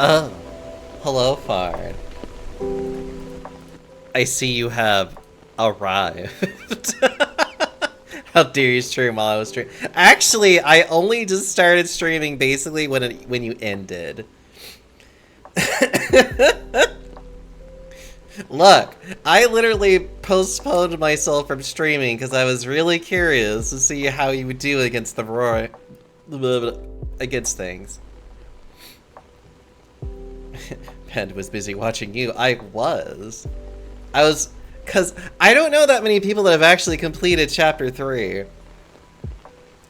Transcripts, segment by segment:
Oh, hello, Fard. I see you have arrived. How dare you stream while I was streaming? Actually, I only just started streaming basically when you ended. Look, I literally postponed myself from streaming because I was really curious to see how you would do against the roar, against things. Pend was busy watching you. I was, because I don't know that many people that have actually completed Chapter 3.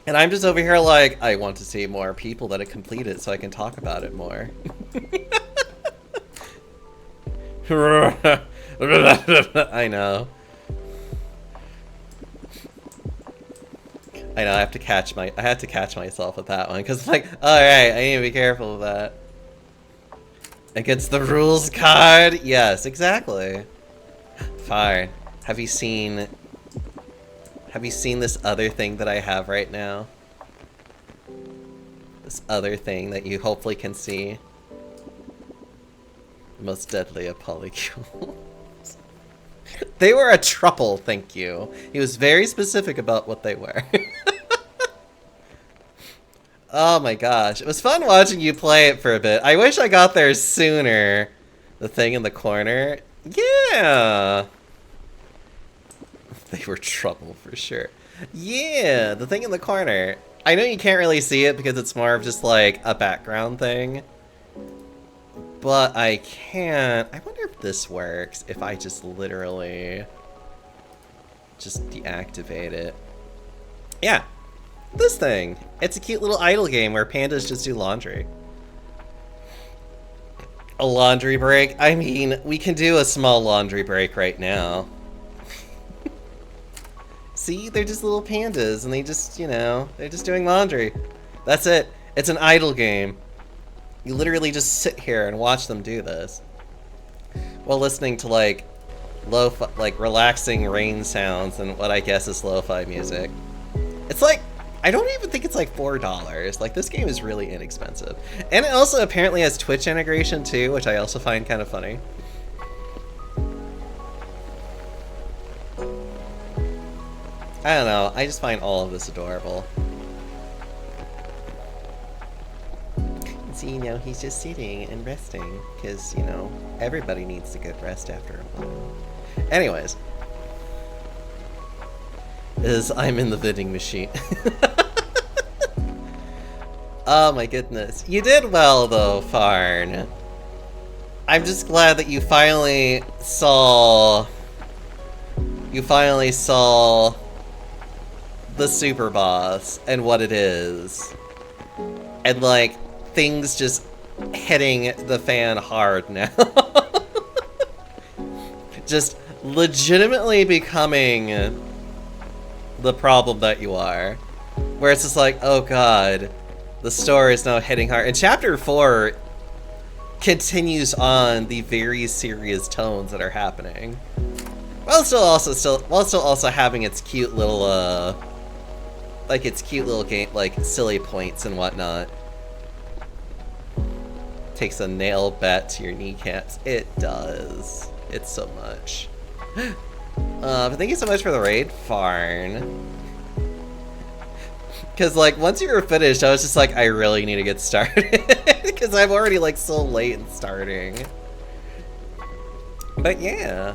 And I'm just over here like, I want to see more people that have completed so I can talk about it more. I know. I have to catch myself with that one, because like, alright, I need to be careful with that. Against the rules card? Yes, exactly. Fine. Have you seen this other thing that I have right now? This other thing that you hopefully can see. Most deadly of polycules. They were a trouble, thank you. He was very specific about what they were. Oh my gosh. It was fun watching you play it for a bit. I wish I got there sooner. The thing in the corner. Yeah. They were trouble for sure. Yeah, the thing in the corner. I know you can't really see it because it's more of just like a background thing. But I can't. I wonder if this works if I just literally just deactivate it. Yeah, this thing. It's a cute little idle game where pandas just do laundry. A laundry break? I mean, we can do a small laundry break right now. See, they're just little pandas and they just, you know, they're just doing laundry. That's it. It's an idle game. You literally just sit here and watch them do this while listening to like lo-fi, like relaxing rain sounds and what I guess is lo-fi music. It's like, I don't even think it's like $4. Like, this game is really inexpensive. And it also apparently has Twitch integration too, which I also find kind of funny. I don't know, I just find all of this adorable. See, you know, he's just sitting and resting, because, you know, everybody needs a good rest after a while. Anyways. I'm in the vending machine. Oh my goodness. You did well, though, Farn. I'm just glad that you finally saw... the super boss and what it is. And, like, things just hitting the fan hard now. Just legitimately becoming the problem that you are. Where it's just like, oh god, the story is now hitting hard. And Chapter 4 continues on the very serious tones that are happening. While still also having its cute little like its cute little game, like silly points and whatnot. Takes a nail bat to your kneecaps. It does. It's so much. But thank you so much for the raid, Farn. Because, like, once you were finished, I was just like, I really need to get started. Because I'm already, like, so late in starting. But yeah.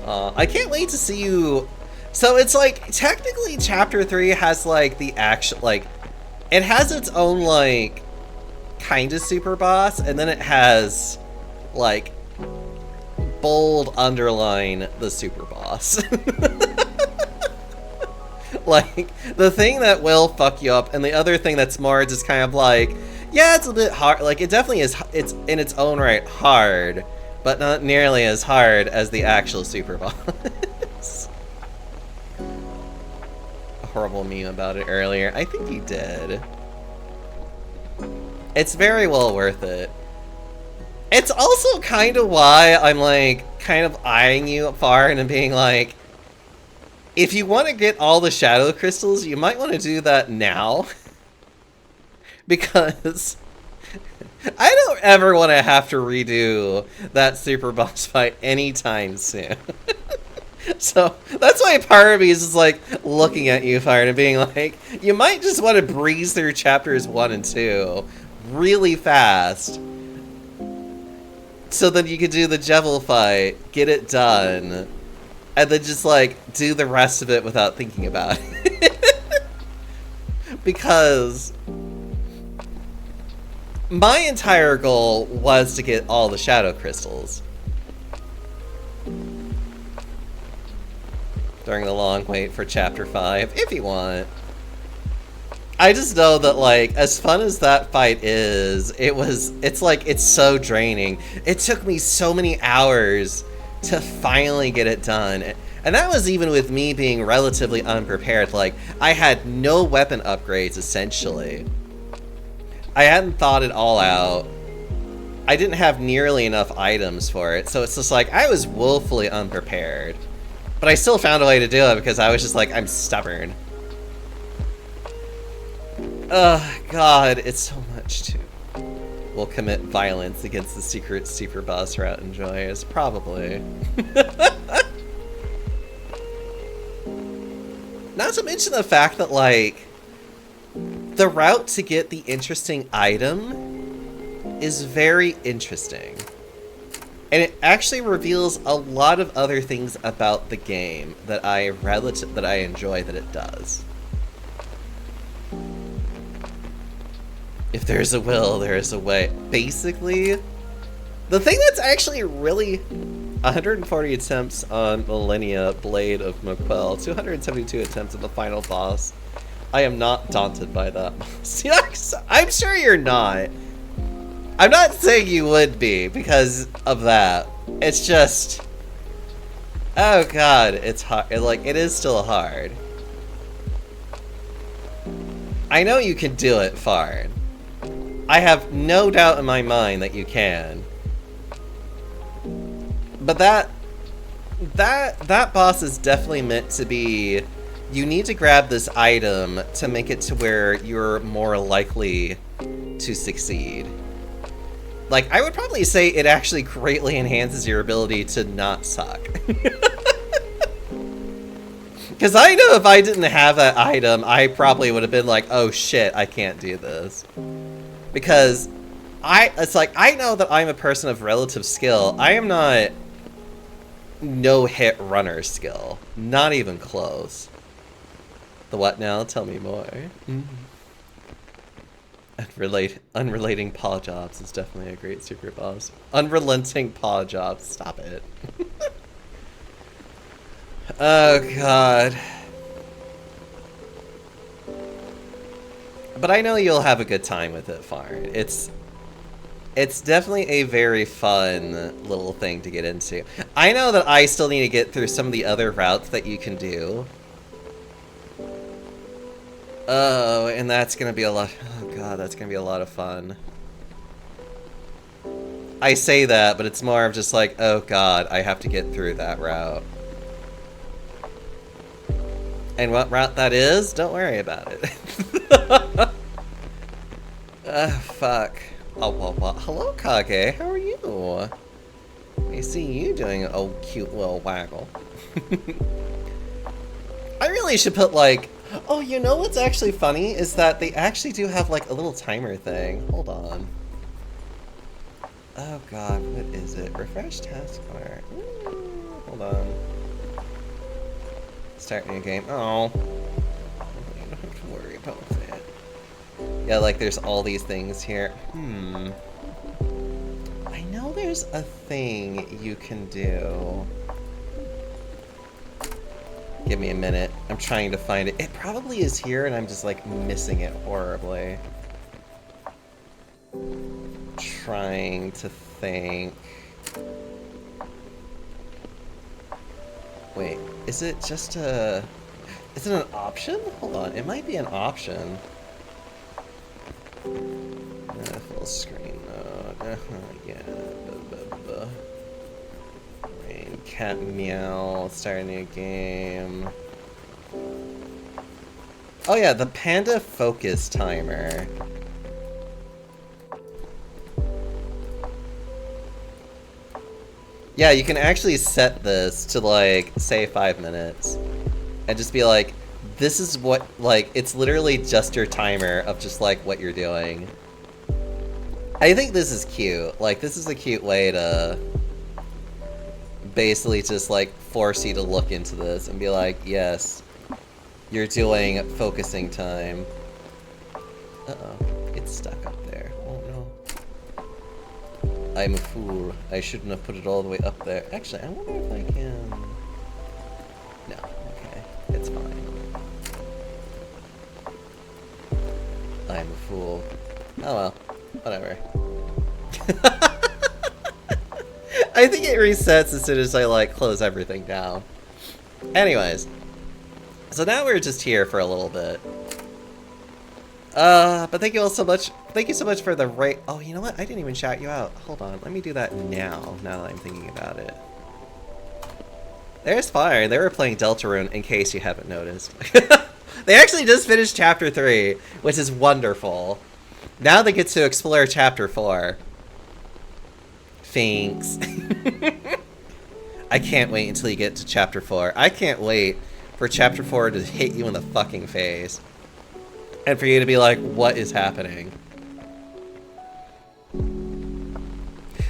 I can't wait to see you... So it's like, technically Chapter 3 has, like, the actual, like... It has its own, like... kind of super boss, and then it has like bold underline the super boss. Like the thing that will fuck you up, and the other thing that's more just kind of like, yeah, it's a bit hard. Like it definitely is. It's in its own right hard, but not nearly as hard as the actual super boss. A horrible meme about it earlier. I think you did. It's very well worth it. It's also kind of why I'm like kind of eyeing you far and being like, if you want to get all the shadow crystals, you might want to do that now. Because I don't ever want to have to redo that super boss fight anytime soon. So that's why part of me is just like looking at you, Fire, and being like, you might just want to breeze through chapters 1 and 2 really fast, so that you could do the Jevil fight, get it done, and then just like do the rest of it without thinking about it. Because my entire goal was to get all the Shadow Crystals during the long wait for Chapter 5, if you want. I just know that, like, as fun as that fight is, it's so draining. It took me so many hours to finally get it done. And that was even with me being relatively unprepared. Like, I had no weapon upgrades, essentially. I hadn't thought it all out. I didn't have nearly enough items for it, so it's just like, I was woefully unprepared. But I still found a way to do it because I was just like, I'm stubborn. Ugh, God, it's so much to... Will commit violence against the secret super boss route enjoys. Probably. Not to mention the fact that, like, the route to get the interesting item is very interesting. And it actually reveals a lot of other things about the game that I enjoy that it does. If there's a will, there is a way. Basically, the thing that's actually really 140 attempts on Millennia Blade of Moquel, 272 attempts on the final boss. I am not daunted by that. I'm sure you're not. I'm not saying you would be because of that. It's just, oh God, it's hard. Like, it is still hard. I know you can do it, Fard. I have no doubt in my mind that you can. But that boss is definitely meant to be, you need to grab this item to make it to where you're more likely to succeed. Like, I would probably say it actually greatly enhances your ability to not suck. Because I know if I didn't have that item, I probably would have been like, oh shit, I can't do this. Because it's like, I know that I'm a person of relative skill. I am not no-hit runner skill. Not even close. The what now? Tell me more. Unrelating paw jobs is definitely a great super boss. Unrelenting paw jobs. Stop it. Oh God. But I know you'll have a good time with it, Farn. It's definitely a very fun little thing to get into. I know that I still need to get through some of the other routes that you can do. Oh, and that's gonna be a lot. Oh God, that's gonna be a lot of fun. I say that, but it's more of just like, oh God, I have to get through that route. And what route that is, don't worry about it. Fuck. Oh, well, hello, Kage. How are you? I see you doing a cute little waggle. I really should put, like... Oh, you know what's actually funny? Is that they actually do have, like, a little timer thing. Hold on. Oh, God. What is it? Refresh taskbar. Hold on. Start new game. Oh. You don't have to worry about that. Yeah, like, there's all these things here. I know there's a thing you can do. Give me a minute. I'm trying to find it. It probably is here, and I'm just, like, missing it horribly. Trying to think. Wait, is it just a... Is it an option? Hold on, it might be an option. Full screen mode. Yeah. Rain, cat meow. Start a new game. Oh yeah, the panda focus timer. Yeah, you can actually set this to, like, say 5 minutes. And just be like, this is what, like, it's literally just your timer of just, like, what you're doing. I think this is cute. Like, this is a cute way to basically just, like, force you to look into this and be like, yes, you're doing focusing time. Uh-oh, it's stuck up there. Oh, no. I'm a fool. I shouldn't have put it all the way up there. Actually, I wonder if I can... No, okay. It's fine. I'm a fool. Oh well. Whatever. I think it resets as soon as I, like, close everything down. Anyways. So now we're just here for a little bit. But thank you all so much. Thank you so much for the rate. Oh, you know what? I didn't even shout you out. Hold on. Let me do that now that I'm thinking about it. There's fire. They were playing Deltarune, in case you haven't noticed. They actually just finished Chapter 3, which is wonderful. Now they get to explore Chapter 4. Thanks. I can't wait until you get to Chapter 4. I can't wait for Chapter 4 to hit you in the fucking face. And for you to be like, what is happening?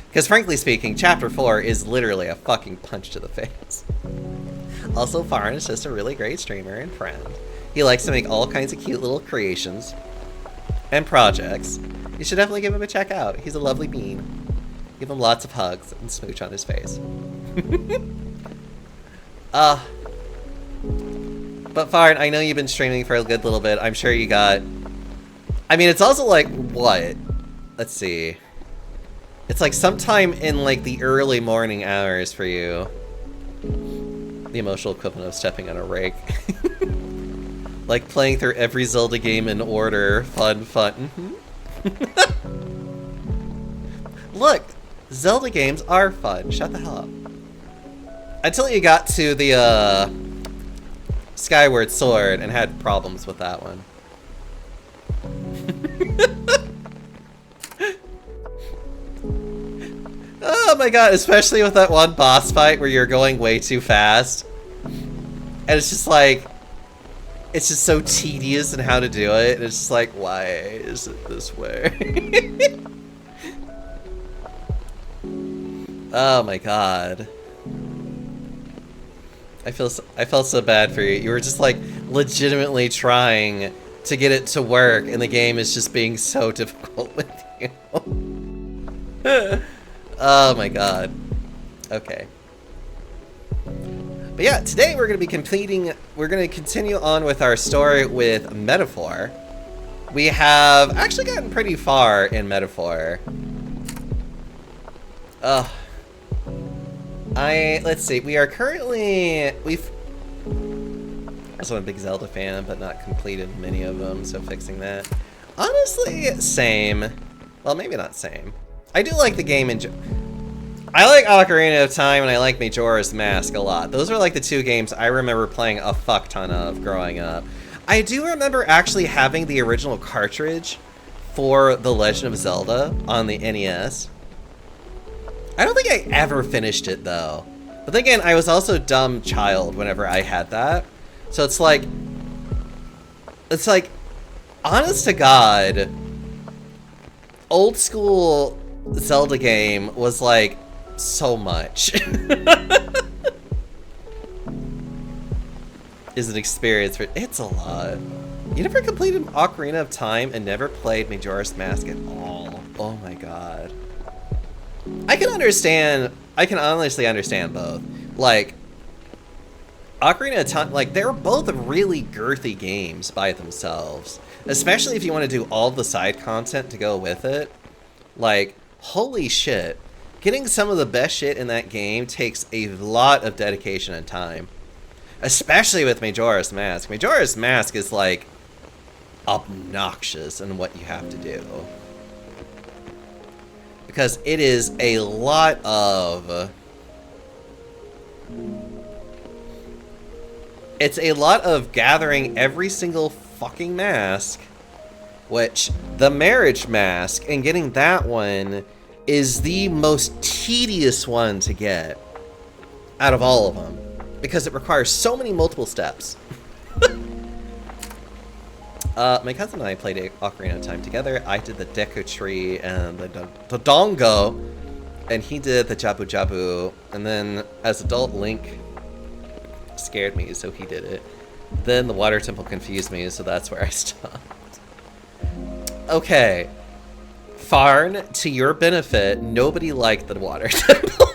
Because frankly speaking, Chapter 4 is literally a fucking punch to the face. Also, Farn is just a really great streamer and friend. He likes to make all kinds of cute little creations and projects. You should definitely give him a check out. He's a lovely bean. Give him lots of hugs and smooch on his face. But Farn, I know you've been streaming for a good little bit. I'm sure you got... I mean, it's also like, what? Let's see. It's like sometime in like the early morning hours for you. The emotional equivalent of stepping on a rake. Like playing through every Zelda game in order. Fun, fun. Look, Zelda games are fun. Shut the hell up. Until you got to the, Skyward Sword and had problems with that one. Oh my god, especially with that one boss fight where you're going way too fast. And it's just like, it's just so tedious in how to do it. And it's just like, why is it this way? Oh my god. I felt so bad for you. You were just like legitimately trying to get it to work, and the game is just being so difficult with you. Oh my god. Okay. But yeah, today we're going to be we're going to continue on with our story with Metaphor. We have actually gotten pretty far in Metaphor. Let's see, we are currently, I'm also a big Zelda fan, but not completed many of them, so fixing that. Honestly, same. Well, maybe not same. I do like the game I like Ocarina of Time and I like Majora's Mask a lot. Those are like the two games I remember playing a fuck ton of growing up. I do remember actually having the original cartridge for The Legend of Zelda on the NES. I don't think I ever finished it though. But then again, I was also a dumb child whenever I had that. So it's like, honest to God, old school Zelda game was like so much. Is an experience for, it's a lot. You never completed Ocarina of Time and never played Majora's Mask at all. Oh my god. I can honestly understand both. Like, Ocarina of Time, like, they're both really girthy games by themselves. Especially if you want to do all the side content to go with it. Like, holy shit. Getting some of the best shit in that game takes a lot of dedication and time. Especially with Majora's Mask. Majora's Mask is, like, obnoxious in what you have to do. Because it is a lot of... It's a lot of gathering every single fucking mask. Which, the marriage mask, and getting that one is the most tedious one to get out of all of them, because it requires so many multiple steps. My cousin and I played Ocarina of Time together. I did the Deku Tree and the Dodongo, and he did the Jabu Jabu, and then as adult Link scared me, so he did it. Then the Water Temple confused me, so that's where I stopped. Okay. Farn, to your benefit, nobody liked the Water Temple.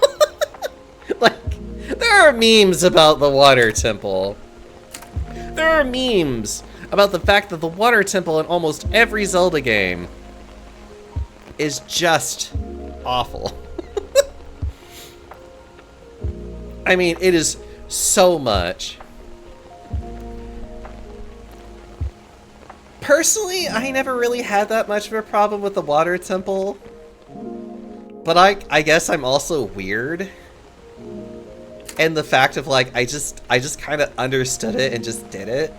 Like, there are memes about the Water Temple. There are memes about the fact that the Water Temple in almost every Zelda game is just awful. I mean, it is so much. Personally, I never really had that much of a problem with the Water Temple. But I guess I'm also weird. And the fact of, like, I just kind of understood it and just did it.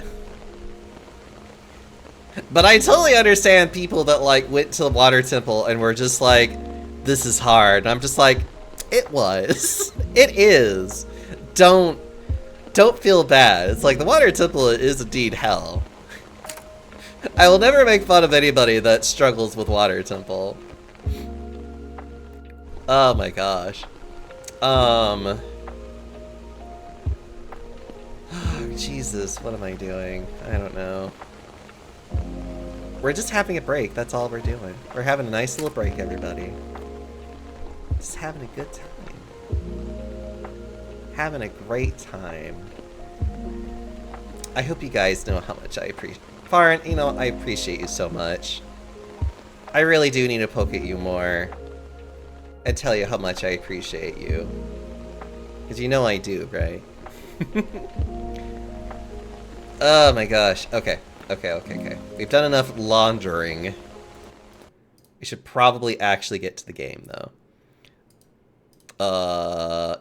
But I totally understand people that, like, went to the Water Temple and were just like, this is hard. And I'm just like, it was. It is. Don't feel bad. It's like, the Water Temple is indeed hell. I will never make fun of anybody that struggles with Water Temple. Oh my gosh. Jesus, what am I doing? I don't know. We're just having a break, that's all we're doing. We're having a nice little break, everybody. Just having a good time. Having a great time. I hope you guys know how much I appreciate. Farn, you know, I appreciate you so much. I really do need to poke at you more and tell you how much I appreciate you. Because you know I do, right? Oh my gosh. Okay. We've done enough laundering. We should probably actually get to the game, though.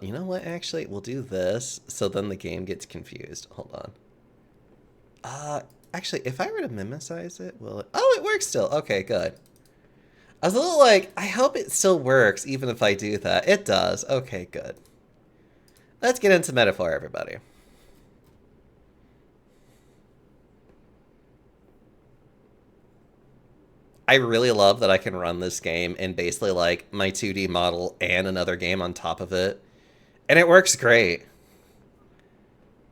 You know what, actually? We'll do this, so then the game gets confused. Hold on. Actually, if I were to mimicize it, will it... Oh, it works still. Okay, good. I was a little like, I hope it still works, even if I do that. It does. Okay, good. Let's get into Metaphor, everybody. I really love that I can run this game in basically, like, my 2D model and another game on top of it. And it works great.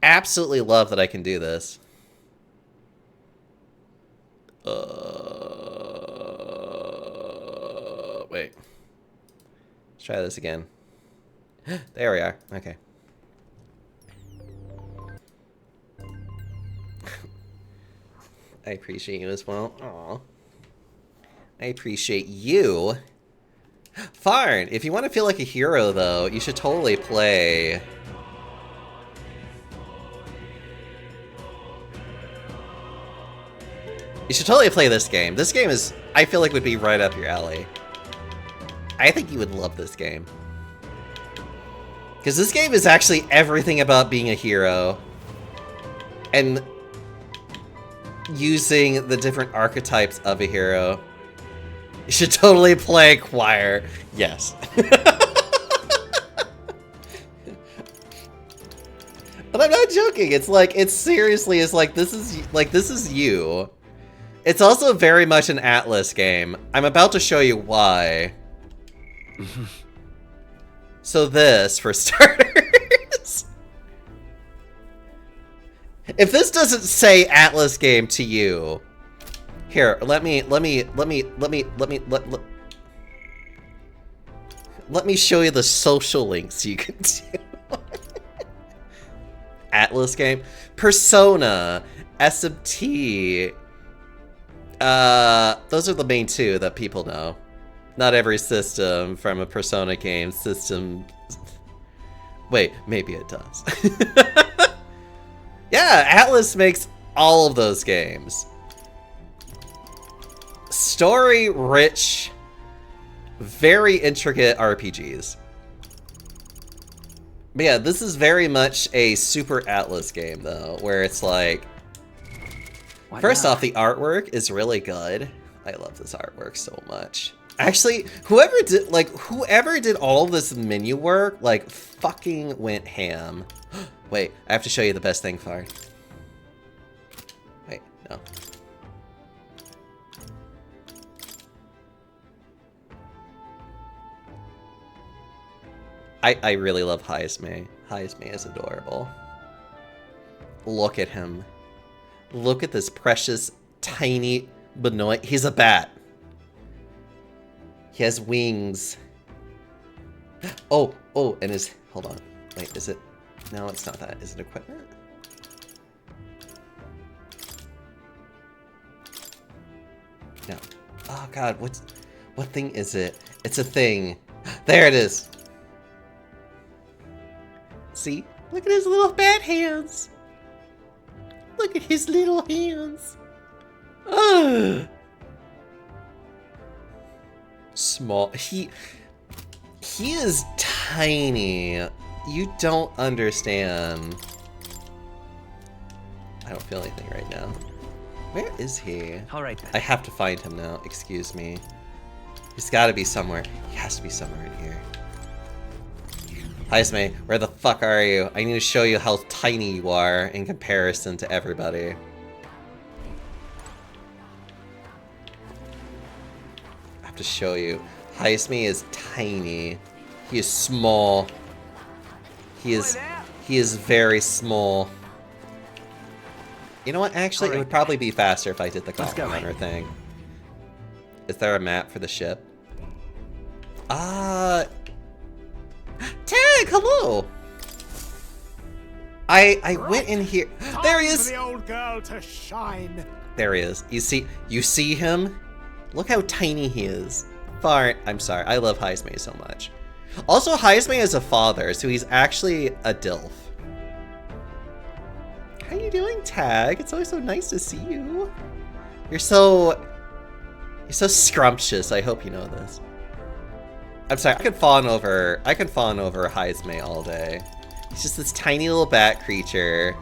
Absolutely love that I can do this. Wait. Let's try this again. There we are. Okay. I appreciate you as well. Aww. I appreciate you. Farn, if you want to feel like a hero, though, you should totally play... You should totally play this game. This game is, I feel like, would be right up your alley. I think you would love this game. Because this game is actually everything about being a hero. And using the different archetypes of a hero. You should totally play Choir. Yes. But I'm not joking. It's like, it's seriously, it's like, this is you. It's also very much an Atlas game. I'm about to show you why. So this, for starters. If this doesn't say Atlas game to you, here, let me show you the social links you can do. Atlas game, Persona, SMT. Those are the main two that people know. Not every system from a Persona game system. Wait, maybe it does. Yeah, Atlas makes all of those games. Story-rich, very intricate RPGs. But yeah, this is very much a Super Atlas game, though, where it's like... First off, the artwork is really good. I love this artwork so much. Actually, whoever did all of this menu work, like, fucking went ham. Wait, I have to show you the best thing, Far. Wait, no. I really love Hyasme. Hyasme is adorable. Look at him. Look at this precious, tiny Benoit. He's a bat. He has wings. Oh, and his... Hold on. Wait, is it... No, it's not that. Is it equipment? No. Oh, God. What thing is it? It's a thing. There it is. See? Look at his little bat hands. Look at his little hands. Ugh. Small. He is tiny. You don't understand. I don't feel anything right now. Where is he? All right. I have to find him now. Excuse me. He's got to be somewhere. He has to be somewhere in here. Hyasme, where the fuck are you? I need to show you how tiny you are in comparison to everybody. I have to show you. Hyasme is tiny. He is small. He is very small. You know what? Actually, it would probably be faster if I did the column runner thing. Is there a map for the ship? Tag, hello. I went in here. There he is. For the old girl to shine. There he is. You see him? Look how tiny he is. Far. I'm sorry. I love Hyasme so much. Also, Hyasme is a father, so he's actually a DILF. How you doing, Tag? It's always so nice to see you. You're so scrumptious. I hope you know this. I'm sorry, I could fawn over Hyasme all day. He's just this tiny little bat creature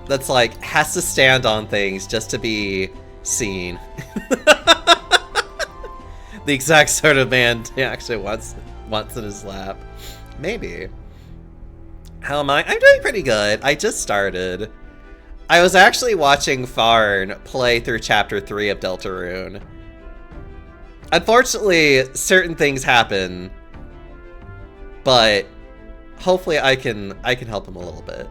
that's like, has to stand on things just to be seen. The exact sort of man he actually wants in his lap. Maybe. How am I? I'm doing pretty good. I just started. I was actually watching Farn play through Chapter 3 of Deltarune. Unfortunately, certain things happen, but hopefully I can help him a little bit.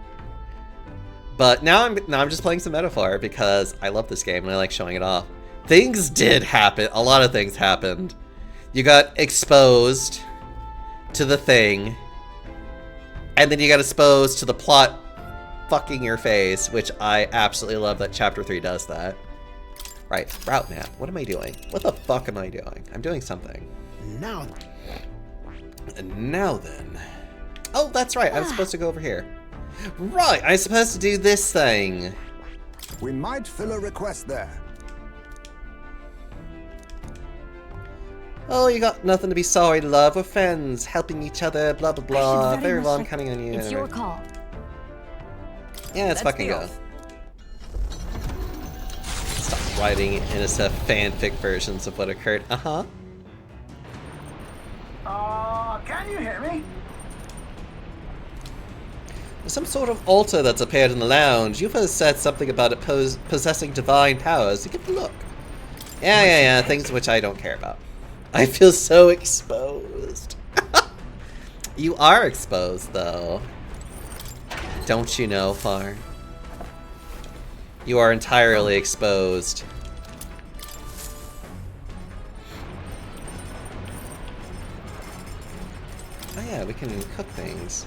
But now I'm just playing some Metaphor because I love this game and I like showing it off. Things did happen. A lot of things happened. You got exposed to the thing, and then you got exposed to the plot fucking your face, which I absolutely love that Chapter 3 does that. Right, route map. What am I doing? What the fuck am I doing? I'm doing something. Now then. Oh, that's right. I'm supposed to go over here. Right, I'm supposed to do this thing. We might fill a request there. Oh, you got nothing to be sorry, love. We're friends, helping each other, blah, blah, blah. Very well, I'm counting on you. It's your call. Yeah, let's fucking go. Stop writing innocent fanfic versions of what occurred. Uh-huh. Can you hear me? There's some sort of altar that's appeared in the lounge. You've said something about it possessing divine powers. You give a look. Yeah, things which I don't care about. I feel so exposed. You are exposed, though. Don't you know, Farn? You are entirely exposed. Oh yeah, we can cook things.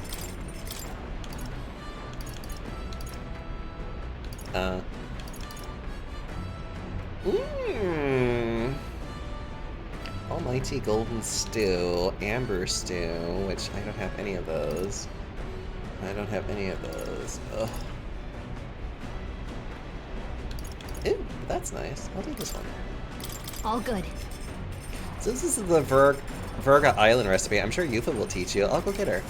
Almighty Golden Stew, Amber Stew, which I don't have any of those. Ugh. Ew, that's nice. I'll do this one. All good. So this is the Verga Island recipe. I'm sure Yufa will teach you. I'll go get her.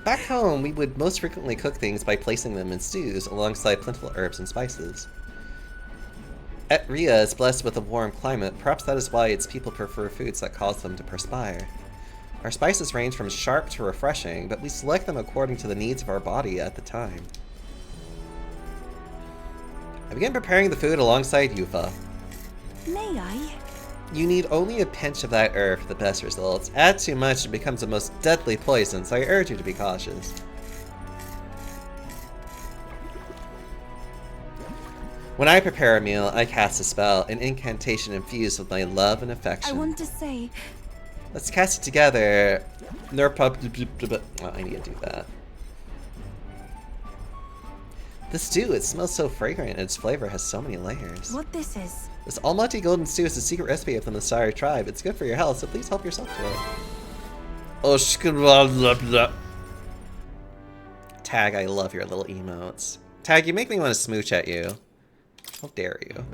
Back home, we would most frequently cook things by placing them in stews alongside plentiful herbs and spices. Etria is blessed with a warm climate. Perhaps that is why its people prefer foods that cause them to perspire. Our spices range from sharp to refreshing, but we select them according to the needs of our body at the time. I began preparing the food alongside Yufa. May I? You need only a pinch of that herb for the best results. Add too much, it becomes a most deadly poison, so I urge you to be cautious. When I prepare a meal, I cast a spell, an incantation infused with my love and affection. I want to say... Let's cast it together. Oh, I need to do that. The stew, it smells so fragrant and its flavor has so many layers. what this is. This almighty golden stew is a secret recipe of the Masari tribe. It's good for your health, so please help yourself to it. Oh, Tag, I love your little emotes. Tag, you make me want to smooch at you. How dare you.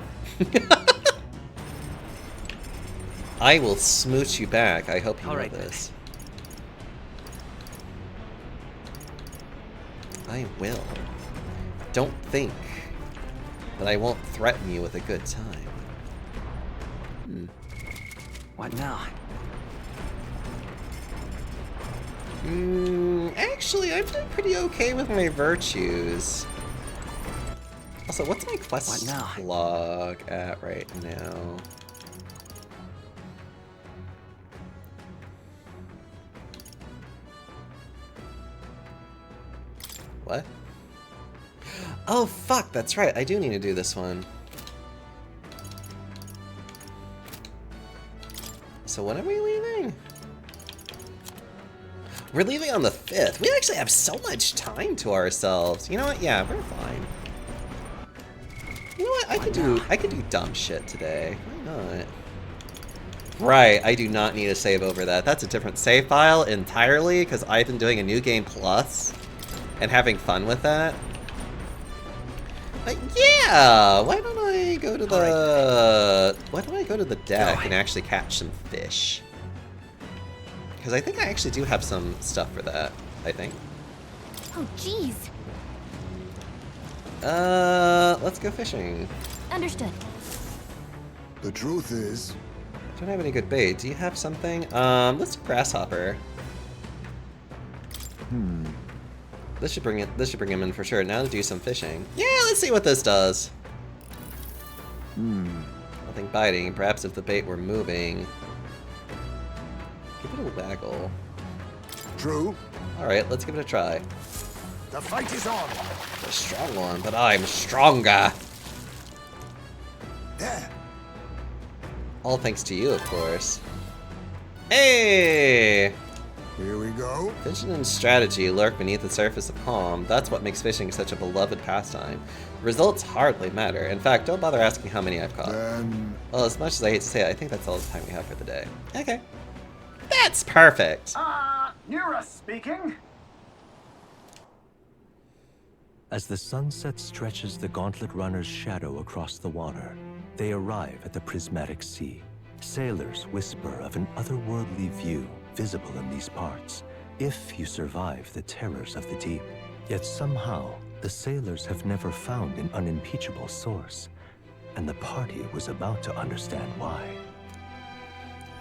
I will smooch you back. I hope you know this. I will. Don't think that I won't threaten you with a good time. What now? Actually, I'm doing pretty okay with my virtues. Also, what's my quest log at right now? What? Oh, fuck, that's right. I do need to do this one. So when are we leaving? We're leaving on the 5th. We actually have so much time to ourselves. You know what? Yeah, we're fine. You know what? I could do dumb shit today. Why not? Right, I do not need to save over that. That's a different save file entirely because I've been doing a new game plus and having fun with that. But yeah, why don't I go to the deck and actually catch some fish? Because I think I actually do have some stuff for that, I think. Oh, jeez. Let's go fishing. Understood. The truth is... I don't have any good bait. Do you have something? Let's do grasshopper. This should bring him in for sure. Now to do some fishing. Yeah, let's see what this does. Nothing biting. Perhaps if the bait were moving. Give it a waggle. True. Alright, let's give it a try. The fight is on. A strong one, but I'm stronger. There. All thanks to you, of course. Hey! Here we go. Vision and strategy lurk beneath the surface of calm. That's what makes fishing such a beloved pastime. The results hardly matter. In fact, don't bother asking how many I've caught. Then... Well, as much as I hate to say it, I think that's all the time we have for the day. Okay. That's perfect! Nura speaking. As the sunset stretches the gauntlet runner's shadow across the water, they arrive at the prismatic sea. Sailors whisper of an otherworldly view visible in these parts, if you survive the terrors of the deep. Yet somehow, the sailors have never found an unimpeachable source, and the party was about to understand why.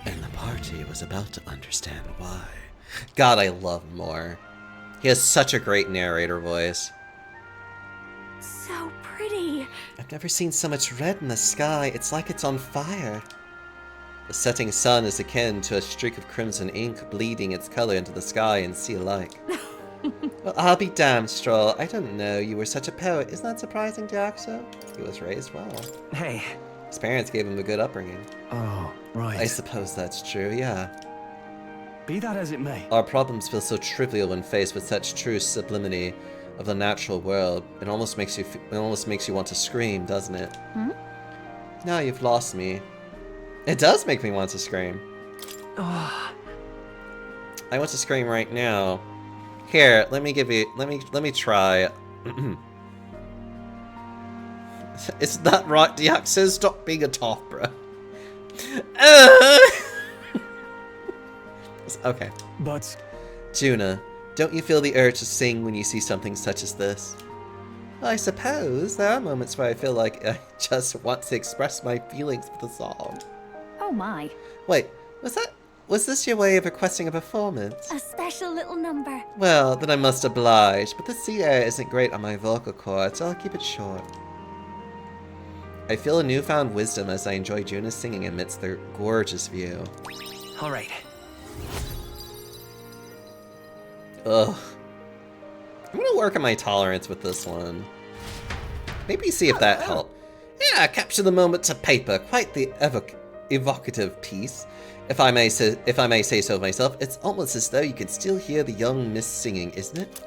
And the party was about to understand why. God, I love Moore. He has such a great narrator voice. So pretty. I've never seen so much red in the sky. It's like it's on fire. The setting sun is akin to a streak of crimson ink bleeding its color into the sky and sea alike. Well, I'll be damned, Stroll. I didn't know you were such a poet. Isn't that surprising, Diaxo? He was raised well. Hey. His parents gave him a good upbringing. Oh, right. I suppose that's true, yeah. Be that as it may. Our problems feel so trivial when faced with such true sublimity of the natural world. It almost makes you want to scream, doesn't it? Now you've lost me. It does make me want to scream. I want to scream right now. Here, let me try. It's not right, Diaxo. Stop being a toff, bro. Okay. But... Juna, Don't you feel the urge to sing when you see something such as this? I suppose there are moments where I feel like I just want to express my feelings with a song. Oh my. Wait, was this your way of requesting a performance? A special little number. Well, then I must oblige, but the sea air isn't great on my vocal cords, so I'll keep it short. I feel a newfound wisdom as I enjoy Juna's singing amidst their gorgeous view. All right. Ugh. I'm gonna work on my tolerance with this one. Maybe see if that helped. Yeah, capture the moment to paper. Quite the evocative piece. If I may say so myself, it's almost as though you can still hear the young miss singing, isn't it?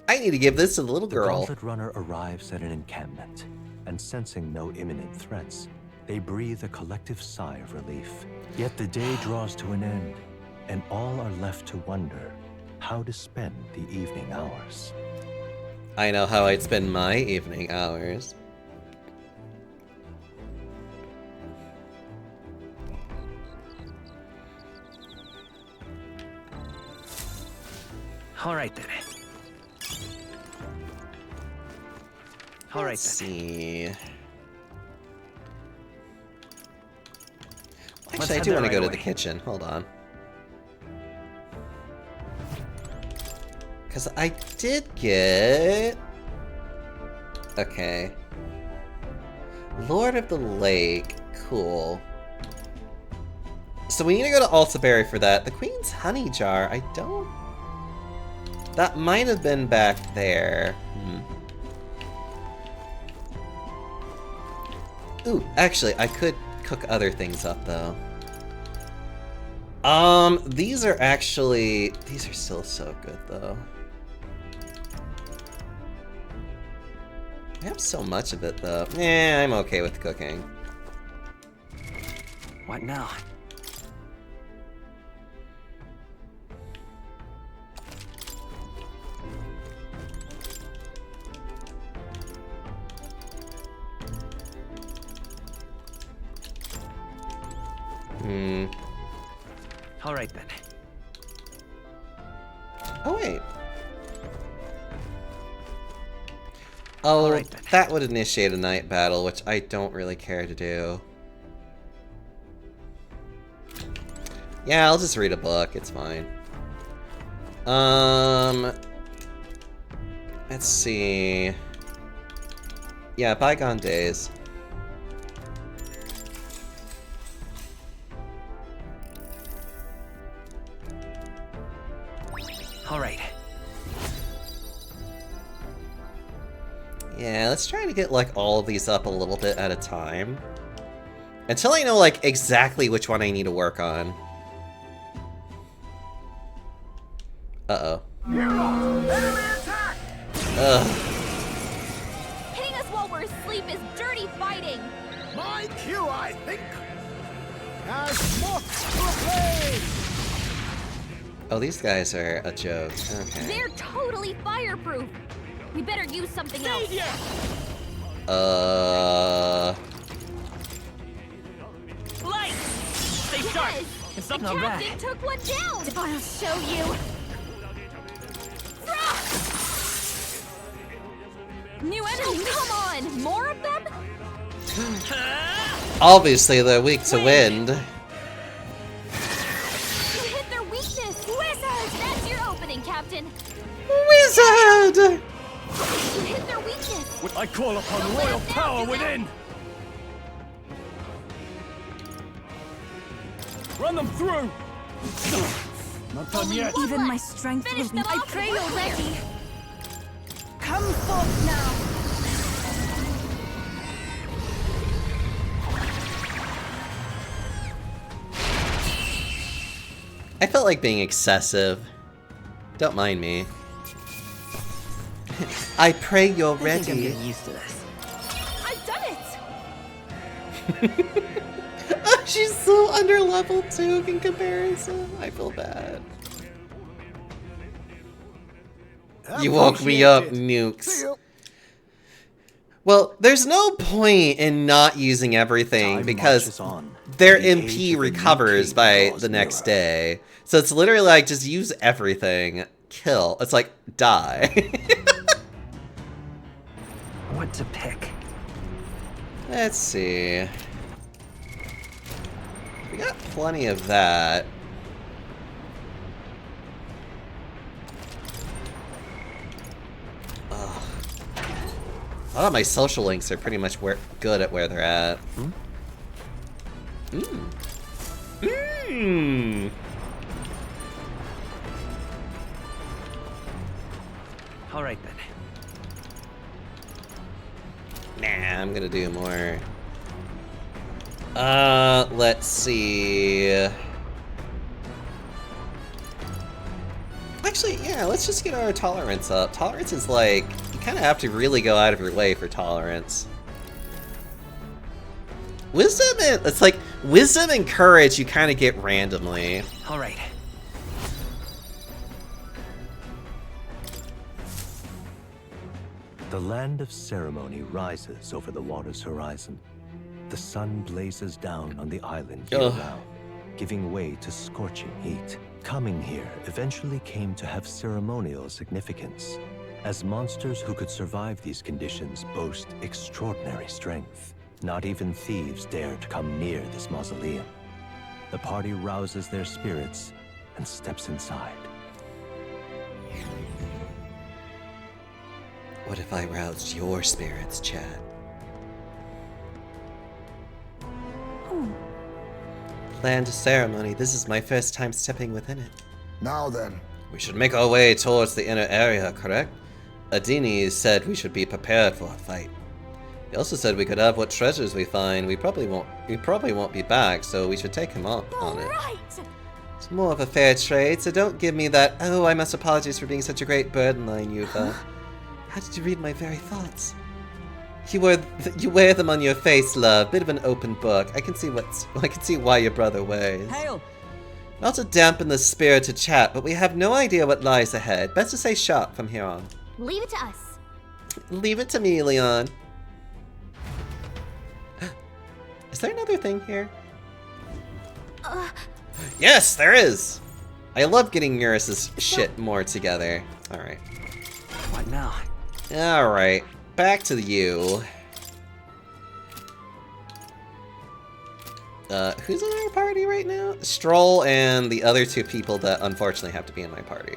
I need to give this to the little The girl. Gauntlet Runner arrives at an encampment, and sensing no imminent threats, they breathe a collective sigh of relief. Yet the day draws to an end, and all are left to wonder how to spend the evening hours. I know how I'd spend my evening hours. All right then. All right Let's then. see. Let's Actually, I head do there want to right go to the away. kitchen. Hold on. Because I did get... Okay. Lord of the Lake. Cool. So we need to go to Altaberry for that. The Queen's Honey Jar, I don't... That might have been back there. Ooh, actually, I could cook other things up, though. These are still so good, though. I have so much of it, though. I'm okay with cooking. What now? All right then. Oh, wait. Oh, Alright then. that would initiate a night battle, which I don't really care to do. Yeah, I'll just read a book. It's fine. Let's see. Yeah, Bygone Days. All right. Yeah, let's try to get, like, all of these up a little bit at a time. Until I know, like, exactly which one I need to work on. Uh-oh. Enemy attack! Ugh. Hitting us while we're asleep is dirty fighting. My cue, I think. As moth to a flame. Oh, these guys are a joke. Okay. They're totally fireproof. We better use something else. Light! Stay sharp! Yes, It's the not bad. captain took one down. I'll show you. New enemy. Come on, more of them? Obviously, they're weak to wind. You hit their weakness. Wizard! That's your opening, Captain. Wizard! You hit their weakness. I call upon Don't let royal us down, power Juno. within! Run them through! Not done Only yet. one Even left. my strength Finish will be. them I off pray and you're we're clear. ready. Come forth now. I felt like being excessive. Don't mind me. I pray you're I think I'm ready. getting used to this. I've done it. Oh, she's so under level 2 in comparison. I feel bad. You woke me up, Appreciate it. See nukes. you. Well, there's no point in not using everything Time because marches on. their The age MP of the new recovers king by draws the next nearer. day. So it's literally like, just use everything. Kill. It's like, die. What to pick? Let's see. We got plenty of that. Ugh. A lot of my social links are pretty much good at where they're at. All right then. Nah, I'm gonna do more. Let's see. Actually, yeah, let's just get our tolerance up. Tolerance is like, you kind of have to really go out of your way for tolerance. Wisdom, it's like, wisdom and courage you kind of get randomly. All right. The land of ceremony rises over the water's horizon. The sun blazes down on the island year-round, giving way to scorching heat. Coming here eventually came to have ceremonial significance, as monsters who could survive these conditions boast extraordinary strength. Not even thieves dare to come near this mausoleum. The party rouses their spirits and steps inside. What if I roused your spirits, Chad? Land of ceremony. This is my first time stepping within it. Now then, We should make our way towards the inner area, correct? Adini said we should be prepared for a fight. He also said we could have what treasures we find. We probably won't be back, so we should take him up on it. Right! It's more of a fair trade, so don't give me that, oh, I must apologize for being such a great burden line, Yufa. How did you read my very thoughts? You wear them on your face, love. Bit of an open book. I can see why your brother wears. Hail! Not to dampen the spirit to chat, but we have no idea what lies ahead. Best to stay sharp from here on. Leave it to us. Leave it to me, Leon. Is there another thing here? Yes, there is! I love getting Eurus's shit more together. Alright. What now? Alright. Back to you. Who's in our party right now? Stroll and the other two people that unfortunately have to be in my party.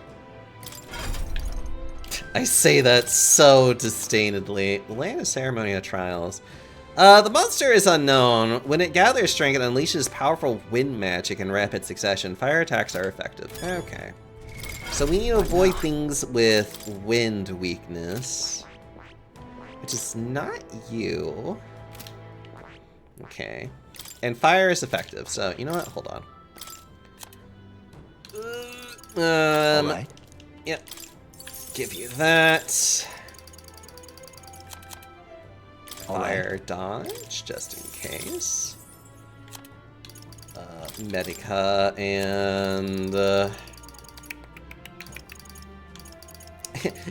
I say that so disdainedly. Land of Ceremonial Trials. The monster is unknown. When it gathers strength, it unleashes powerful wind magic in rapid succession. Fire attacks are effective. Okay. So we need to avoid things with wind weakness. Which is not you. Okay. And fire is effective, so you know what? Hold on. Alright. Yep. Give you that. Fire dodge, just in case. Medica and...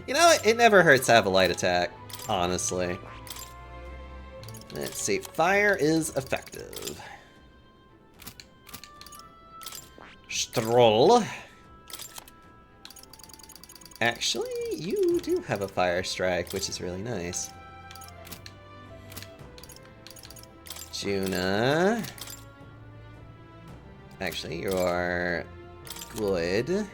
you know, it never hurts to have a light attack, honestly. Let's see, fire is effective. Stroll. Actually, you do have a fire strike, which is really nice. Juna. Actually, you are good.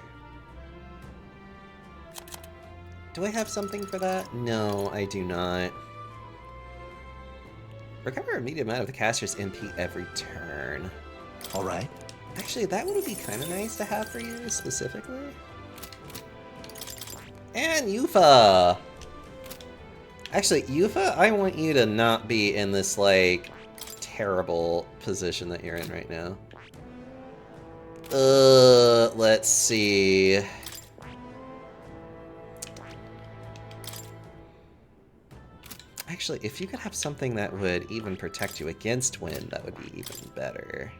Do I have something for that? No, I do not. Recover a medium amount of the caster's MP every turn. Alright. Actually, that would be kind of nice to have for you, specifically. And Yufa! Actually, Yufa, I want you to not be in this, like, terrible position that you're in right now. Let's see. Actually, if you could have something that would even protect you against wind, that would be even better.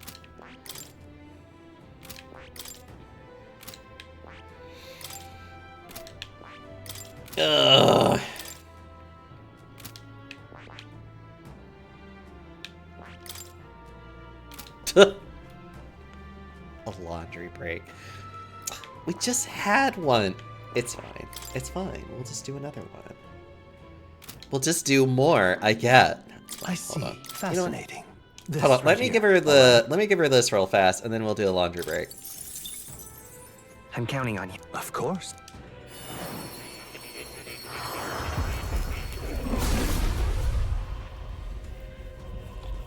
Ugh. A laundry break. We just had one. It's fine. It's fine. We'll just do another one. We'll just do more. I get. I see. You know what? Fascinating. This Hold on. right Let me here. give her the. Let me give her this real fast, and then we'll do a laundry break. I'm counting on you. Of course.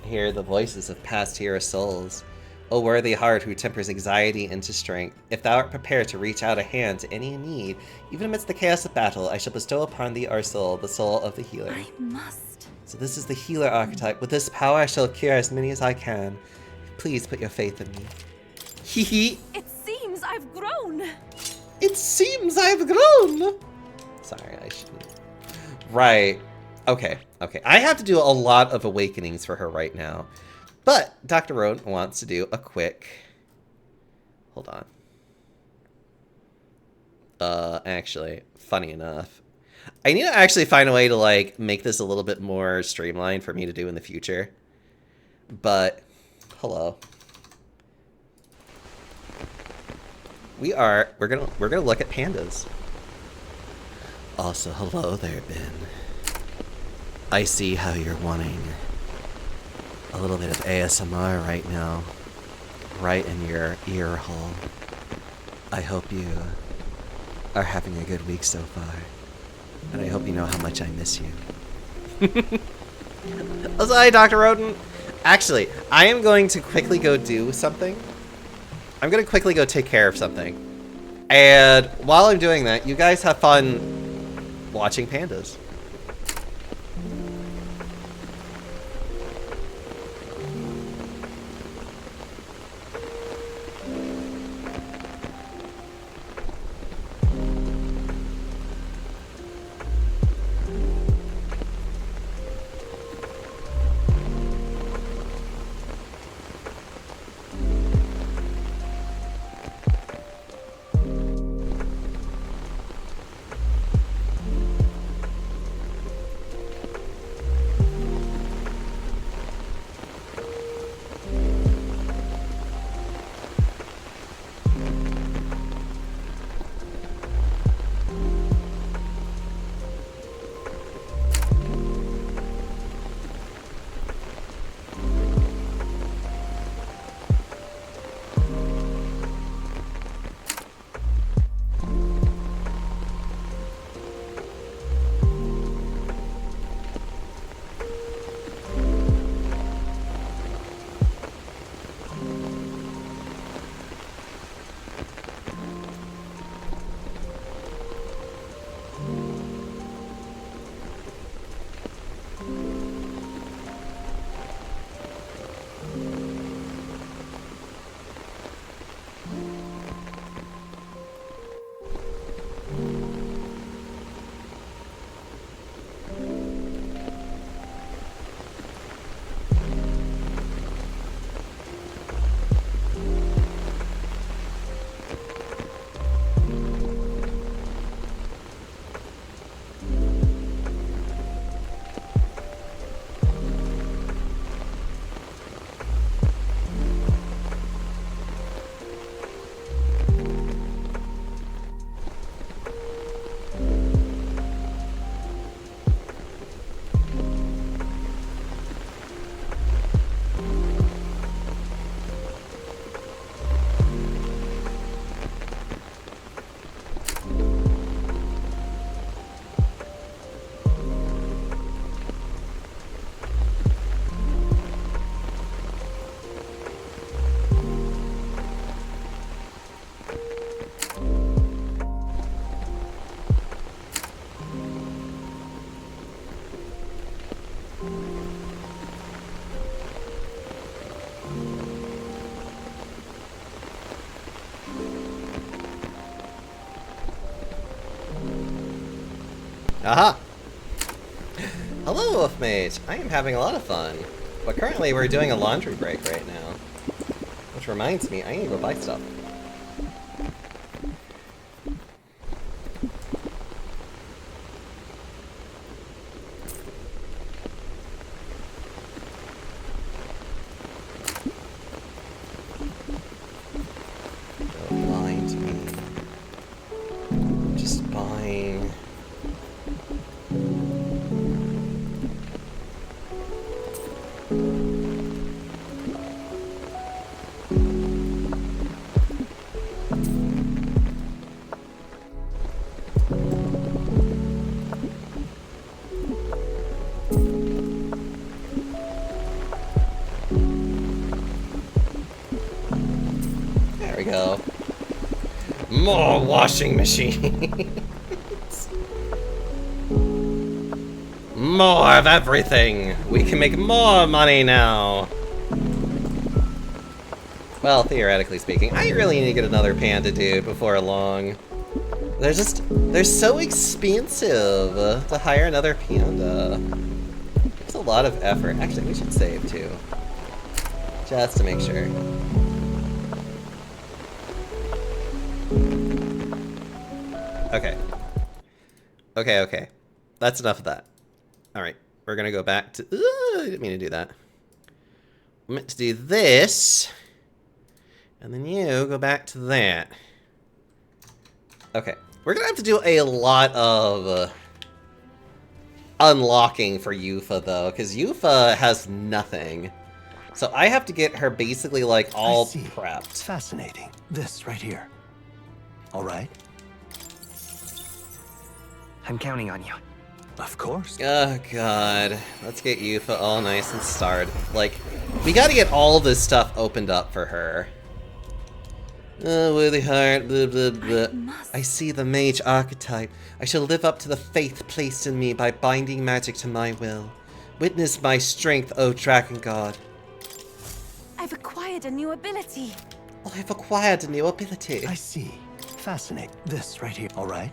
Hear the voices of past hero souls. O worthy heart who tempers anxiety into strength, if thou art prepared to reach out a hand to any in need, even amidst the chaos of battle, I shall bestow upon thee our soul, the soul of the healer. I must. So this is the healer archetype. With this power, I shall cure as many as I can. Please put your faith in me. Hee hee. It seems I've grown. It seems I've grown. Sorry, I shouldn't. Right. Okay. Okay. I have to do a lot of awakenings for her right now. But Dr. Roden wants to do a quick... Hold on. Actually, funny enough, I need to actually find a way to, like, make this a little bit more streamlined for me to do in the future. But, hello. We're gonna look at pandas. Also, hello there, Ben. I see how you're wanting a little bit of ASMR right now, right in your ear hole. I hope you are having a good week so far, and I hope you know how much I miss you. Oh, sorry, Dr. Roden. Actually, I am going to quickly go do something. I'm going to quickly go take care of something. And while I'm doing that, you guys have fun watching pandas. Aha! Hello, Wolfmage! I am having a lot of fun. But currently we're doing a laundry break right now. Which reminds me, I need to go buy stuff. go. More washing machines. More of everything. We can make more money now. Well, theoretically speaking, I really need to get another panda dude before long. They're so expensive to hire another panda. It's a lot of effort. Actually, we should save too. Just to make sure. Okay. Okay. That's enough of that. Alright, we're gonna go back to... I didn't mean to do that. I meant to do this. And then you go back to that. Okay. We're gonna have to do a lot of unlocking for Yuffie, though, because Yuffie has nothing. So I have to get her basically, like, all prepped. It's fascinating. This right here. All right? I'm counting on you. Of course. Oh, God. Let's get Yuffie all nice and started. Like, we gotta get all this stuff opened up for her. Oh, worthy heart, blah, blah, blah. I see the mage archetype. I shall live up to the faith placed in me by binding magic to my will. Witness my strength, O Dragon God. I've acquired a new ability. Oh, I've acquired a new ability. I see. Fascinating. This right here. All right?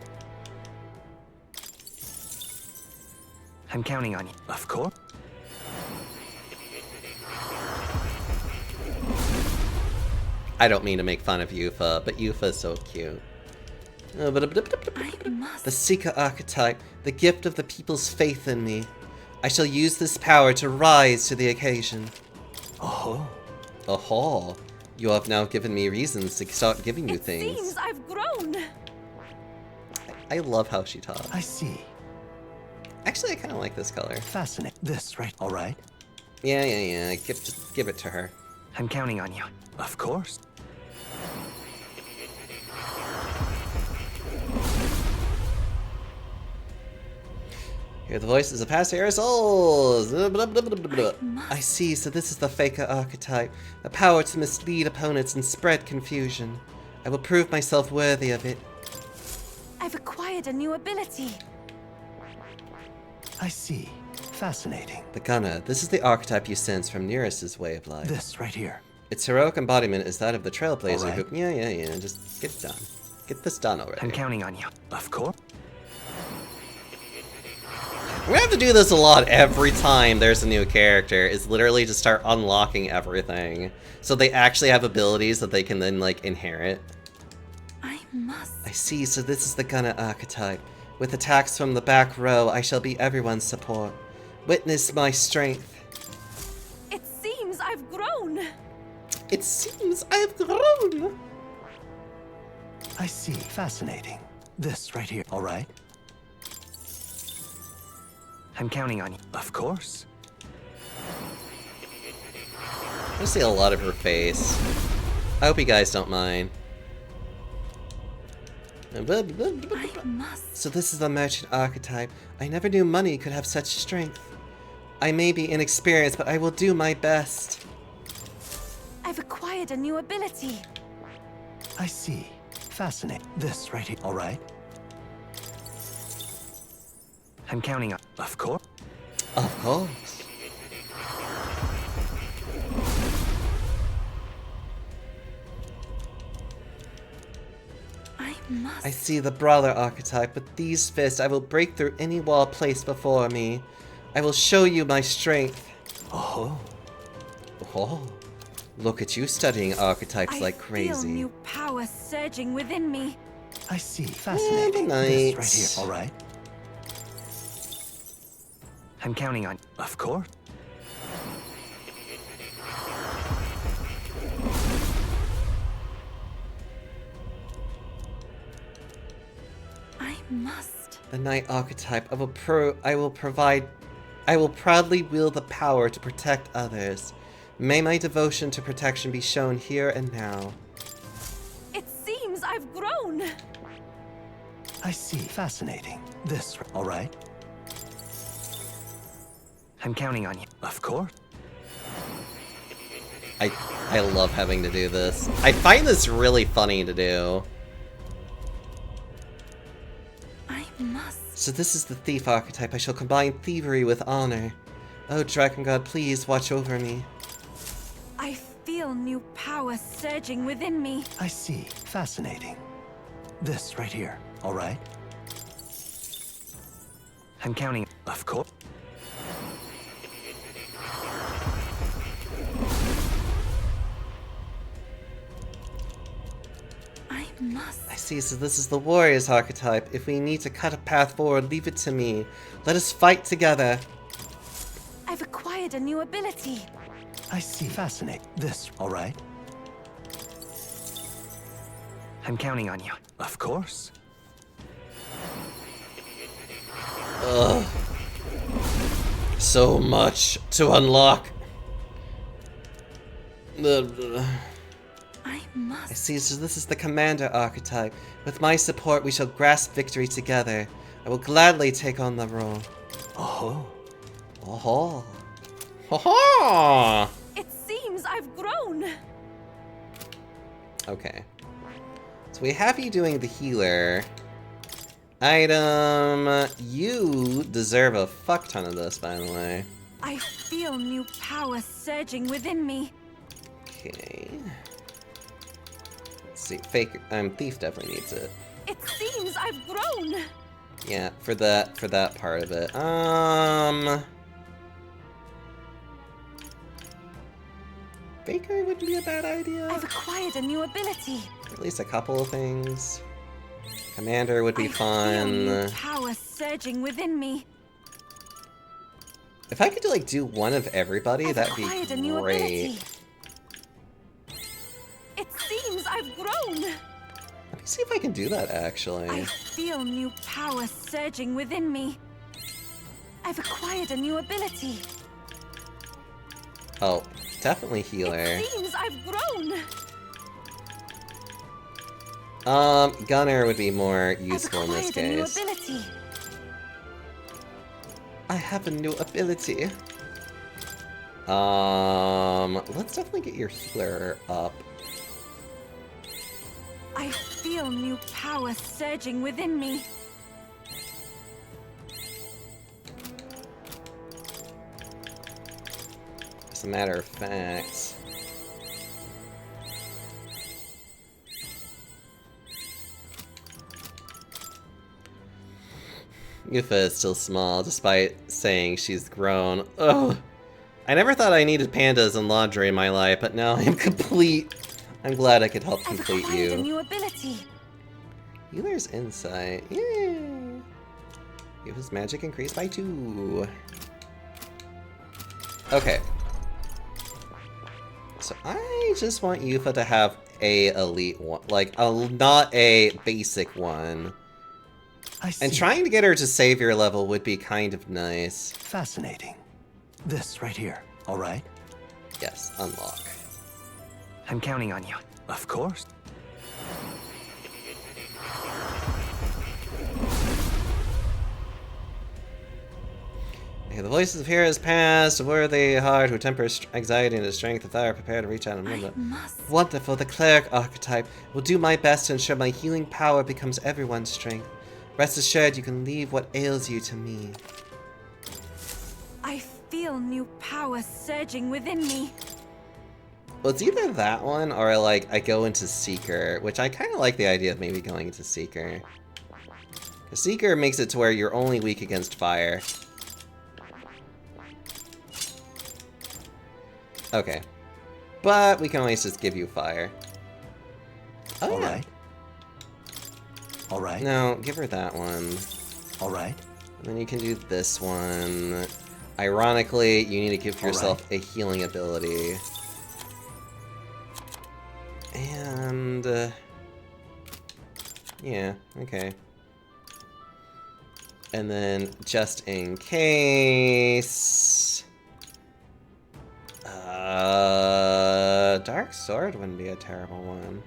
I'm counting on you. Of course. I don't mean to make fun of Yuffie, but Yuffie is so cute. The Seeker archetype, the gift of the people's faith in me. I shall use this power to rise to the occasion. Oh. Oh, you have now given me reasons to start giving you things. It seems I've grown. I love how she talks. I see. Actually, I kind of like this color. Fascinating. This right. All right? Yeah. Just give it to her. I'm counting on you. Of course. Hear the voices of past souls. I see, so this is the Faker archetype. The power to mislead opponents and spread confusion. I will prove myself worthy of it. I've acquired a new ability. I see. Fascinating. The Gunner. This is the archetype you sense from Nearest's way of life. This right here. Its heroic embodiment is that of the Trailblazer All right. who... Yeah. Just get it done. Get this done already. I'm counting on you. Of course. We have to do this a lot every time there's a new character, is literally just start unlocking everything. So they actually have abilities that they can then, like, inherit. I must. I see, so this is the Gunner archetype. With attacks from the back row, I shall be everyone's support. Witness my strength. It seems I've grown. It seems I've grown. I see. Fascinating. This right here. All right? I'm counting on you. Of course. I see a lot of her face. I hope you guys don't mind. I must. So this is the merchant archetype. I never knew money could have such strength. I may be inexperienced, but I will do my best. I've acquired a new ability. I see. Fascinating. This right here. All right? I'm counting on. Of course. Of course. I must. I see the brawler archetype. With these fists, I will break through any wall placed before me. I will show you my strength. Oh. Oh, look at you studying archetypes like I crazy. feel new power surging within me. I see. Fascinating. good This night. right here. All right? I'm counting on you. Of course. I must. The knight archetype. I will proudly wield the power to protect others. May my devotion to protection be shown here and now. It seems I've grown. I see. Fascinating. This. All right? I'm counting on you. Of course. I love having to do this. I find this really funny to do. I must. So this is the thief archetype. I shall combine thievery with honor. Oh, Dragon God, please watch over me. I feel new power surging within me. I see. Fascinating. This right here, all right? I'm counting. Of course. I must. I see, so this is the warrior's archetype. If we need to cut a path forward, leave it to me. Let us fight together. I've acquired a new ability. I see. Fascinating. This, all right? I'm counting on you. Of course. Ugh. So much to unlock. I I must. see, so this is the commander archetype. With my support, we shall grasp victory together. I will gladly take on the role. Oh. Oh. Oh. It seems I've grown. Okay. So we have you doing the healer. Item. You deserve a fuck ton of this, by the way. I feel new power surging within me. Okay. Let's see. Thief definitely needs it. It seems I've grown. Yeah, for that part of it. Faker wouldn't be a bad idea. I've acquired a new ability. At least a couple of things. Commander would be I feel new fun. power surging within me. If I could do one of everybody, I've that'd be acquired a new great. ability. It seems I've grown. Let me see if I can do that actually. I feel new power surging within me. I've acquired a new ability. Oh, definitely healer. It seems I've grown. Gunner would be more I've useful in this acquired a new case. ability. I have a new ability. Let's definitely get your healer up. I feel new power surging within me. As a matter of fact. Yufa is still small, despite saying she's grown. Ugh. I never thought I needed pandas and laundry in my life, but now I'm complete. I'm glad I could help I've complete acquired a you. new ability. Healer's insight. Yay! Yufa's magic increased by 2. Okay. So I just want Yufa to have a elite one, not a basic one. I see. And trying to get her to savior level would be kind of nice. Fascinating. This right here, all right? Yes, unlock. I'm counting on you. Of course. Okay, the voices of heroes past, a worthy heart who tempers anxiety into strength, if thou art prepared to reach out and I move it. must. Wonderful, the cleric archetype. Will do my best to ensure my healing power becomes everyone's strength. Rest assured you can leave what ails you to me. I feel new power surging within me. Well, it's either that one or I go into Seeker, which I kind of like the idea of maybe going into Seeker. 'Cause Seeker makes it to where you're only weak against fire. Okay. But we can always just give you fire. Oh, All yeah. right. All right. No, give her that one. All right. And then you can do this one. Ironically, you need to give All yourself a healing ability. And... yeah, okay. And then, just in case... Dark Sword wouldn't be a terrible one.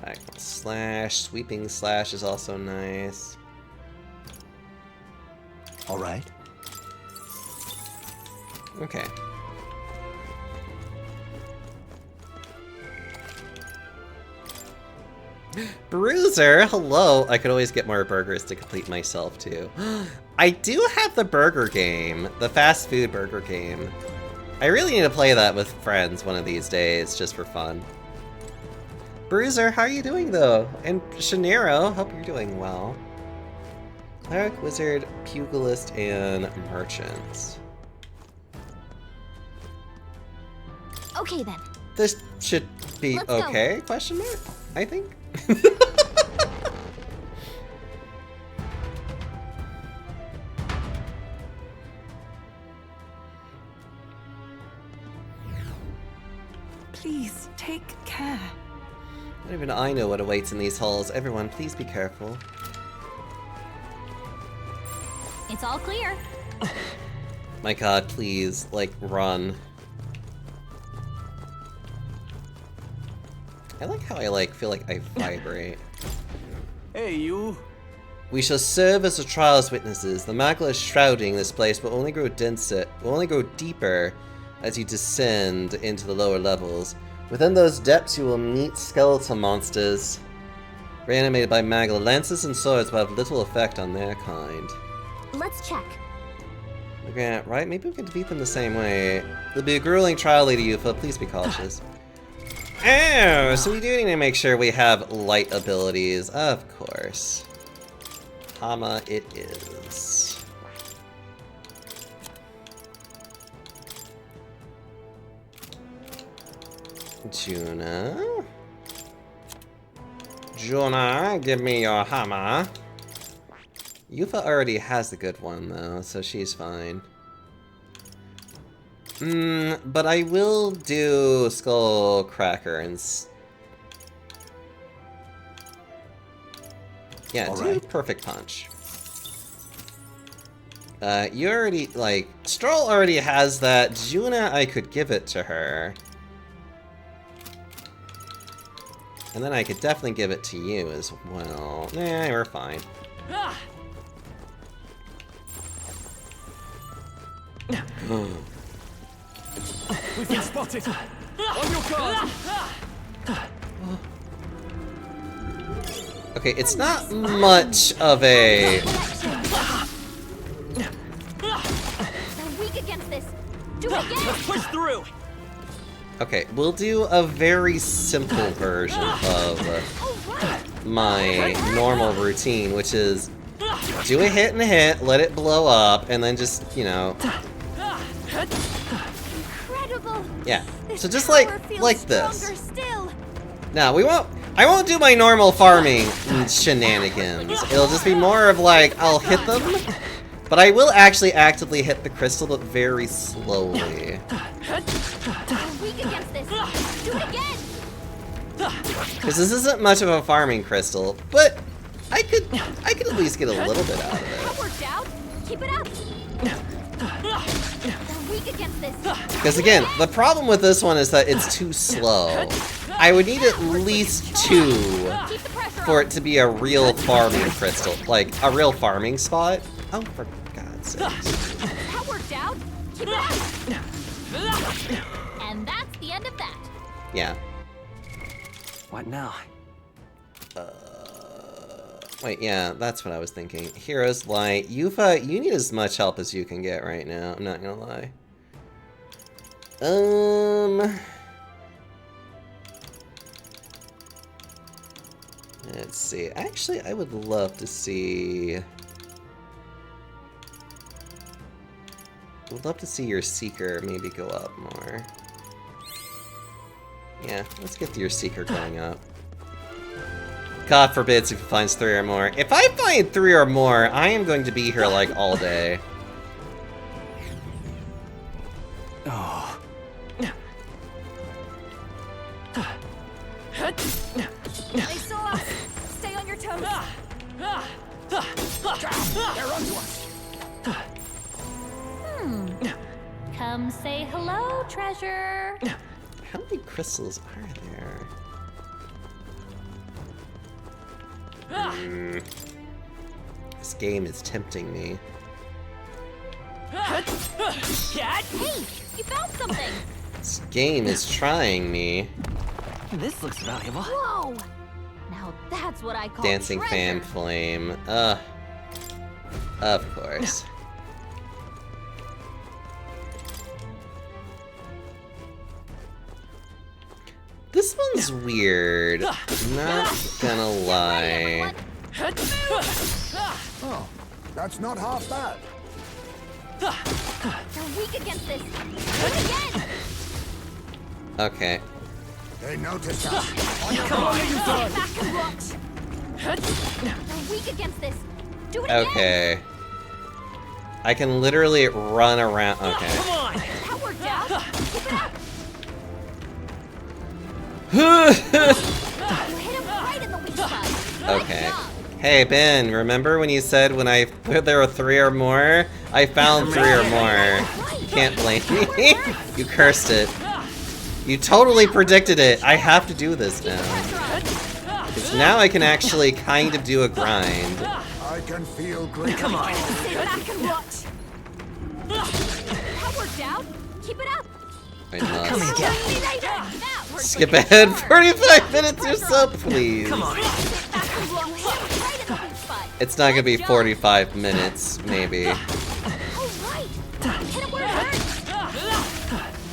Diagonal Slash, Sweeping Slash is also nice. All right. Okay. Bruiser, hello! I could always get more burgers to complete myself, too. I do have the burger game. The fast food burger game. I really need to play that with friends one of these days, just for fun. Bruiser, how are you doing, though? And Shanero, hope you're doing well. Cleric, Wizard, Pugilist, and Merchant. Okay then. This should be Let's go. okay, question mark? I think. Please, take care. Not even I know what awaits in these halls. Everyone, please be careful. It's all clear. My god, please, like, run. I like how I, like, feel like I vibrate. Hey, you. We shall serve as a trial's witnesses. The magma shrouding this place will only grow denser, will only grow deeper as you descend into the lower levels. Within those depths you will meet skeletal monsters. Reanimated by magma, lances and swords will have little effect on their kind. Let's check. Okay, right? Maybe we can defeat them the same way. It'll be a grueling trial, Lady Yufa. Please be cautious. Oh, so we do need to make sure we have light abilities. Of course. Hama it is. Juna. Juna, give me your Hama. Yufa already has the good one, though, so she's fine. But I will do Skull Cracker and... Yeah, All do right. Perfect Punch. You already, like... Stroll already has that. Juna, I could give it to her. And then I could definitely give it to you as well. Nah, we're fine. We've been spotted. On your guard. Okay, it's not much of a... They're weak against this. Do it again. Push through. Okay, we'll do a very simple version of All right. my normal routine, which is do a hit and a hit, let it blow up, and then just, you know, Incredible. yeah. This So just power like feels this. stronger Still. No, I won't do my normal farming shenanigans. It'll just be more of like, I'll hit them, but I will actually actively hit the crystal, but very slowly. They're weak against this. Do it again. Because this isn't much of a farming crystal, but I could at least get a little bit out of it. That worked out. Keep it up. They're weak against this. Because again, the problem with this one is that it's too slow. I would need at least 2 Keep the pressure for on. it to be a real farming crystal, like a real farming spot. Oh, for God's sake. That worked out. Keep it up. And that's the end of that. Yeah. What now? Wait, yeah, that's what I was thinking. Hero's Light. Yufa, you need as much help as you can get right now. I'm not gonna lie. Let's see. Actually, I would love to see... I would love to see your Seeker maybe go up more. Yeah, let's get your Seeker going up. God forbids if he finds 3 or more. If I find 3 or more, I am going to be here like all day. Oh. They saw us. Stay on your toes. They're onto us. Come say hello, treasure. How many crystals are there? This game is tempting me. Hey, you found something. This game is trying me. This looks valuable. Whoa. Now that's what I call Dancing fan treasure. flame. Of course. This one's weird. Not gonna lie. Oh, that's not half bad. You're weak against this. Do it again. Okay. They noticed us. Come on, back and watch. You're weak against this. Do it again. Okay. I can literally run around. Okay. That worked out. Keep it up. You hit him right in the weak spot. Good Okay. job. Hey Ben, remember when you said when I put there were 3 or more? I found 3 or more. You can't blame me. You cursed it. You totally predicted it. I have to do this now. Because now I can actually kind of do a grind. I can feel great. Come on. Sit back and watch. That worked out. Keep it up. I Come must and get me. That worked skip like ahead 45 minutes or so, please. Come on. Sit back and watch. You hit him right in the weak spot. It's not gonna be 45 minutes, maybe. All right. Hit him where it hurts.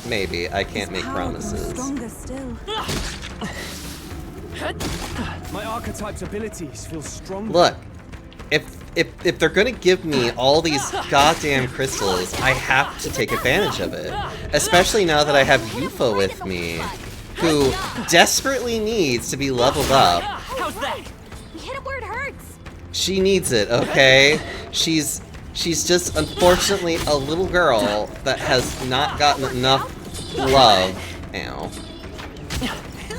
Maybe. I can't make Power grows promises. stronger still. My archetype's abilities feel stronger. Look, if they're gonna give me all these goddamn crystals, I have to take advantage of it. Especially now that I have Yufa with me, who desperately needs to be leveled up. How's that? We hit him where it hurts. She needs it, okay? She's just unfortunately a little girl that has not gotten enough love. Ow.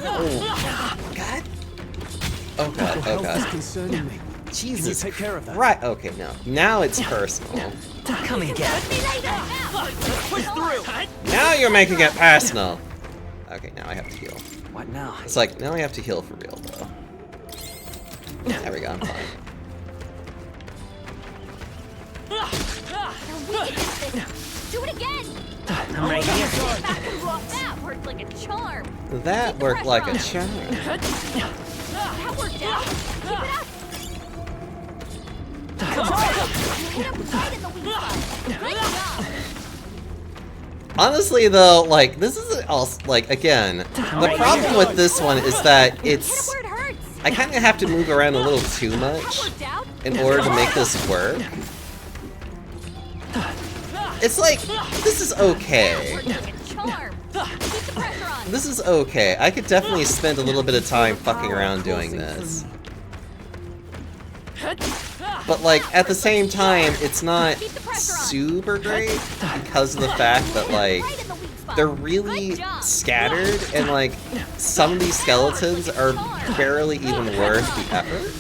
Oh, God. Oh God, oh Health is God. concerning me. Jesus. take care of that? Right, okay, no. Now it's personal. Come and get me. Push through. Now you're making it personal. Okay, now I have to heal. What now? It's like, now I have to heal for real, though. There we go, I'm fine. You're weak against this. Do it again. I'm right here. Sit back and watch. That worked like a charm. That worked like a charm. That worked out. Keep it up. Come on. You hit him right in the weak spot. Good job. Honestly, though, like, this is also, like, again, the problem with this one is that Hit him it's... where it hurts. I kind of have to move around a little too That much worked out. in order to make this work. It's like, this is okay. Worked like a charm. Keep the pressure on. This is okay. I could definitely spend a little bit of time fucking around doing this. But like, at the same time, it's not super great because of the fact that like, Right in the weak spot. they're really Good job. scattered and like, some of these skeletons are barely even worth the effort.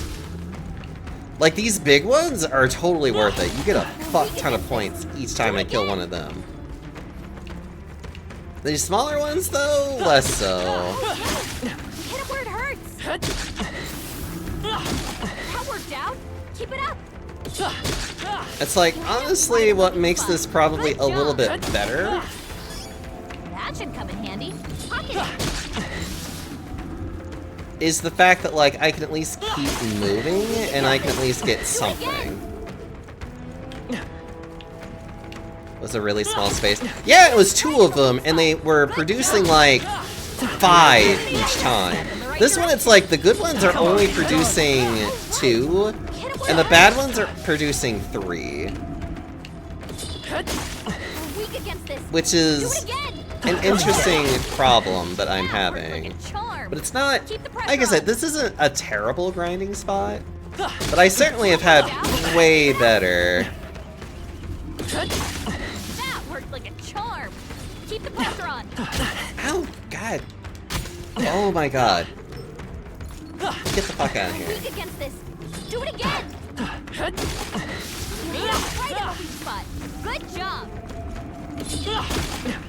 Like, these big ones are totally worth it. You get a fuck ton of points each time I kill one of them. These smaller ones, though, less so. Hit him where it hurts. That worked out. Keep it up. It's like, honestly, what makes this probably a little bit better That should come in handy. Pocket it. is the fact that, like, I can at least keep moving and I can at least get something. Was a really small space. Yeah, it was 2 of them, and they were producing, like, 5 each time. This one, it's like, the good ones are only producing 2, and the bad ones are producing 3. You're weak against this. Which Do is it again. an interesting problem that I'm having. But it's not, like I said, this isn't a terrible grinding spot, but I certainly have had way better. That worked like a charm. Keep the pressure on. Ow, God. Oh my God. Get the fuck out of here. Weak against this. Do it again. Right in the weak spot. Good job.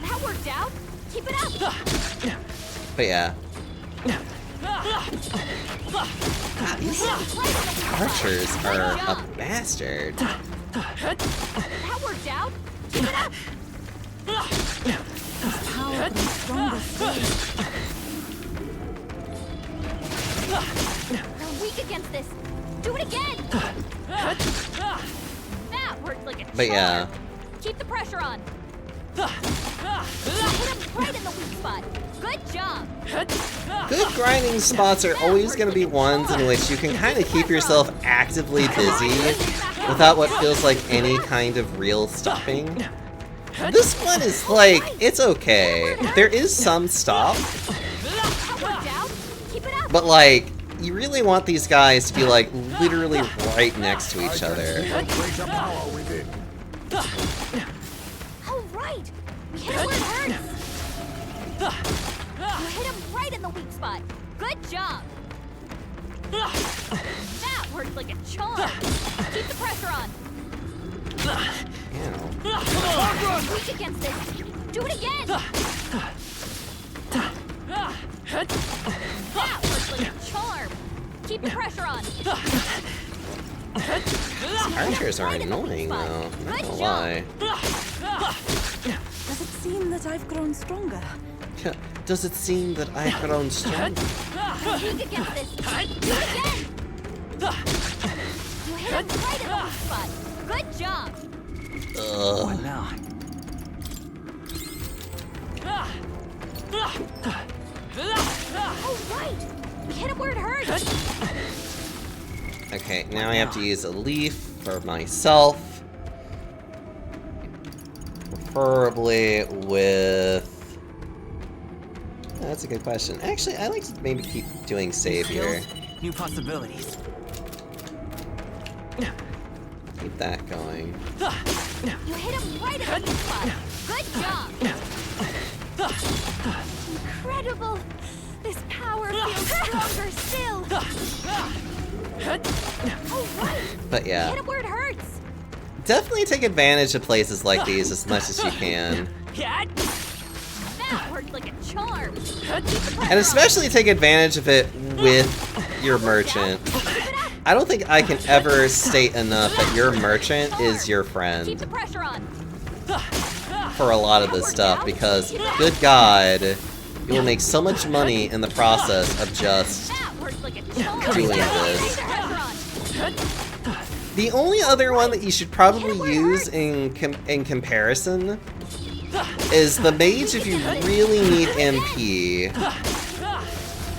That worked out. Keep it up. But yeah. God, these archers are a bastard. That worked out. Power grows stronger still. You're weak against this. Do it again. That worked like a charm. But yeah. Keep the pressure on. Hit him right in the weak spot. Good job. Good grinding spots are always going to be ones in which you can kind of keep yourself actively busy without what feels like any kind of real stopping. This one is like, it's okay. There is some stop, That worked out. Keep it up. but like, you really want these guys to be like literally right next to each other. Greater power within. All right. We hit him where it hurts. You hit him right in the weak spot. Good job. That worked like a charm. Keep the pressure on. Ew. You're weak against this. Do it again. That worked like a charm. Keep the pressure on. Archers are annoying though, not gonna lie. Does it seem that I've grown stronger? Does it seem that I've grown strong? You're weak against this. Do it again. You hit him right in the weak spot. Good job. Ugh. Now. All right. We hit him where it hurts. Okay, now I have to use a leaf for myself. Preferably with... That's a good question. Actually, I like to maybe keep doing save here. New possibilities. Keep that going. You hit him right in the weak spot. Good job. Incredible. This power feels stronger still. All right. But yeah, Hit him where it hurts. definitely take advantage of places like these as much as you can. That worked like a charm. Keep the pressure And on. especially take advantage of it with your merchant. I don't think I can ever state enough that your merchant is your Keep friend the pressure on. for a lot of this stuff because, good God, you will make so much money in the process of just That worked like a charm. doing Keep this. the pressure on. The only other one that you should probably use in comparison is the mage if you really need MP,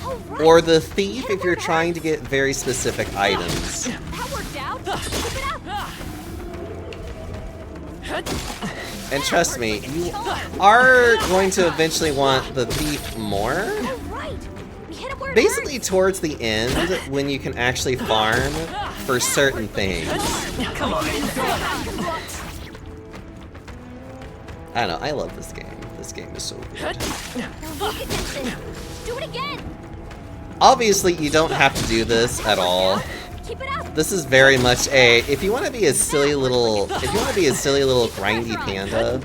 All right. or the thief if you're trying to get very specific items. That worked out. Keep it up. And trust me, you are going to eventually want the thief more. All right. We hit him where it Basically hurts. towards the end, when you can actually farm for certain things. Come on. I don't know, I love this game. This game is so good. You're weak against this. Do it again. Obviously, you don't have to do this at all. Keep it up. This is very much a, if you want to be a silly little grindy panda,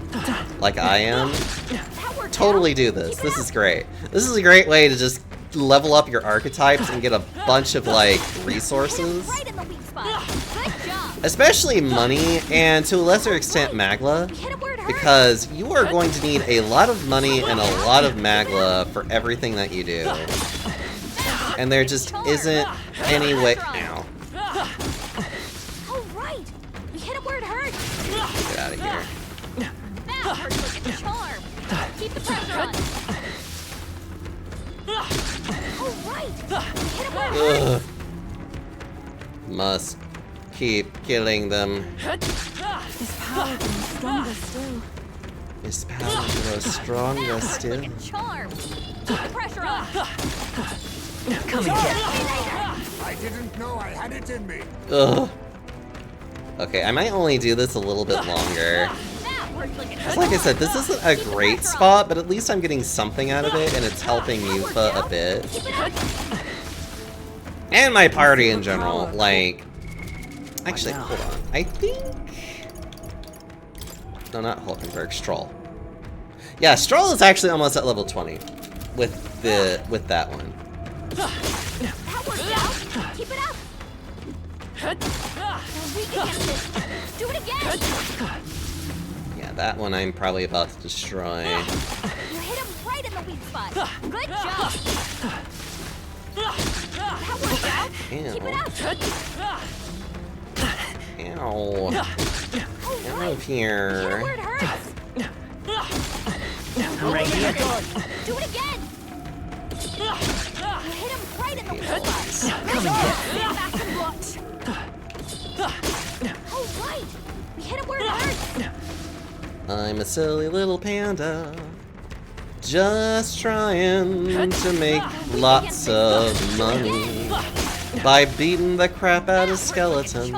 like I am, That worked totally out. do this. Keep it This up. is great. This is a great way to just level up your archetypes and get a bunch of, like, resources. Right in the weak spot. Good job. Especially money, and to a lesser extent Magla, We hit him where it hurts. because you are going to need a lot of money and a lot of Magla for everything that you do. And there just isn't any way... Ow. All right. We hit him where it hurts. Get out of here. That hurts like a charm. Keep the pressure on. All right. We hit him where it hurts. Ugh. Must keep killing them. This power grows stronger still. His power grows stronger That hurts still. like a charm. Keep the pressure on. Come and get I didn't know I had it in me. Ugh. Okay, I might only do this a little bit longer. That worked like a Because like I said, this isn't a great spot, but at least I'm getting something out of it, and it's helping Yufa a bit. Keep it up. And my party in general, like... Actually, hold on. I think... No, not Hulkenberg, Stroll. Yeah, Stroll is actually almost at level 20 with that one. That worked out. Keep it up. You're weak against this. Do it again. Yeah, That one I'm probably about to destroy. You hit him right in the weak spot. Good job. That worked out. Keep it up. Ow. Get out of Hit him here. where it hurts. Right here. Do it again. You hit him right in the weak spot. Come and get me. Back and watch. Oh, right. We hit him where it hurts. I'm a silly little panda. Just trying to make lots of money by beating the crap out of skeletons. Keep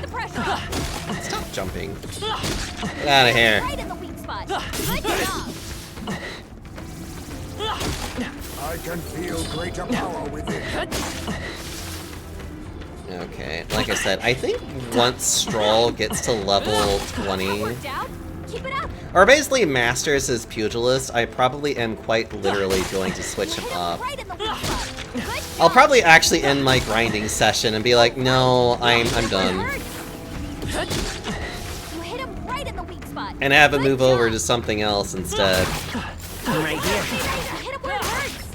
the pressure on. Stop jumping. Get out of here. Right in the weak spot. Good job. I can feel greater power within. Okay, like I said, I think once Stroll gets to level 20, Worked out. Keep it up. or basically masters his pugilist, I probably am quite literally going to switch him up. Right in the weak spot. Good job. I'll probably actually end my grinding session and be like, no, I'm done. You hit him right in the weak spot. And have him Good move over job. to something else instead. Right here. Hit him where it hurts.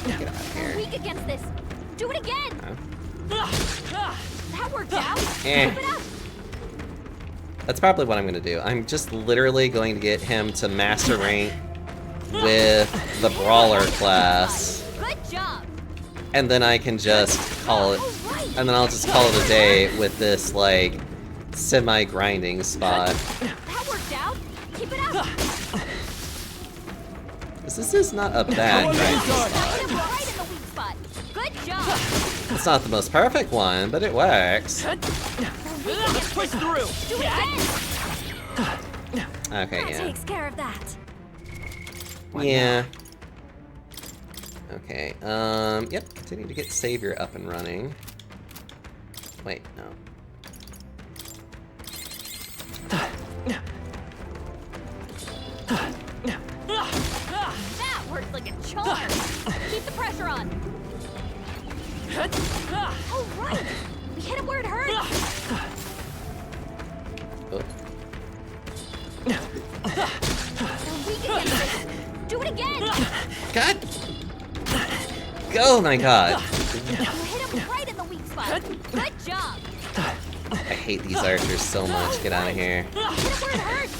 Get out of We're here. weak against this. Do it again. That worked out. Eh. Keep it up. That's probably what I'm gonna do. I'm just literally going to get him to master rank with the brawler class, Good job. and then I can just call it, All right. and then I'll just call it a day with this like semi-grinding spot. That worked out. Keep it up. 'Cause this is not a bad grinding Hit spot. him right in the weak spot. Good job. It's not the most perfect one, but it works. We're weak against Push this. through. Do it again. Okay, That yeah. takes care of that. Yeah. Okay, yep, continue to get Savior up and running. Wait, no. That worked like a charm. Keep the pressure on. All right. We hit him where it hurts. Oh. We're weak against this. Do it again. God! Oh my god. You hit him right in the weak spot. Good job. I hate these archers so much. Get out of here. Hit him where it hurts.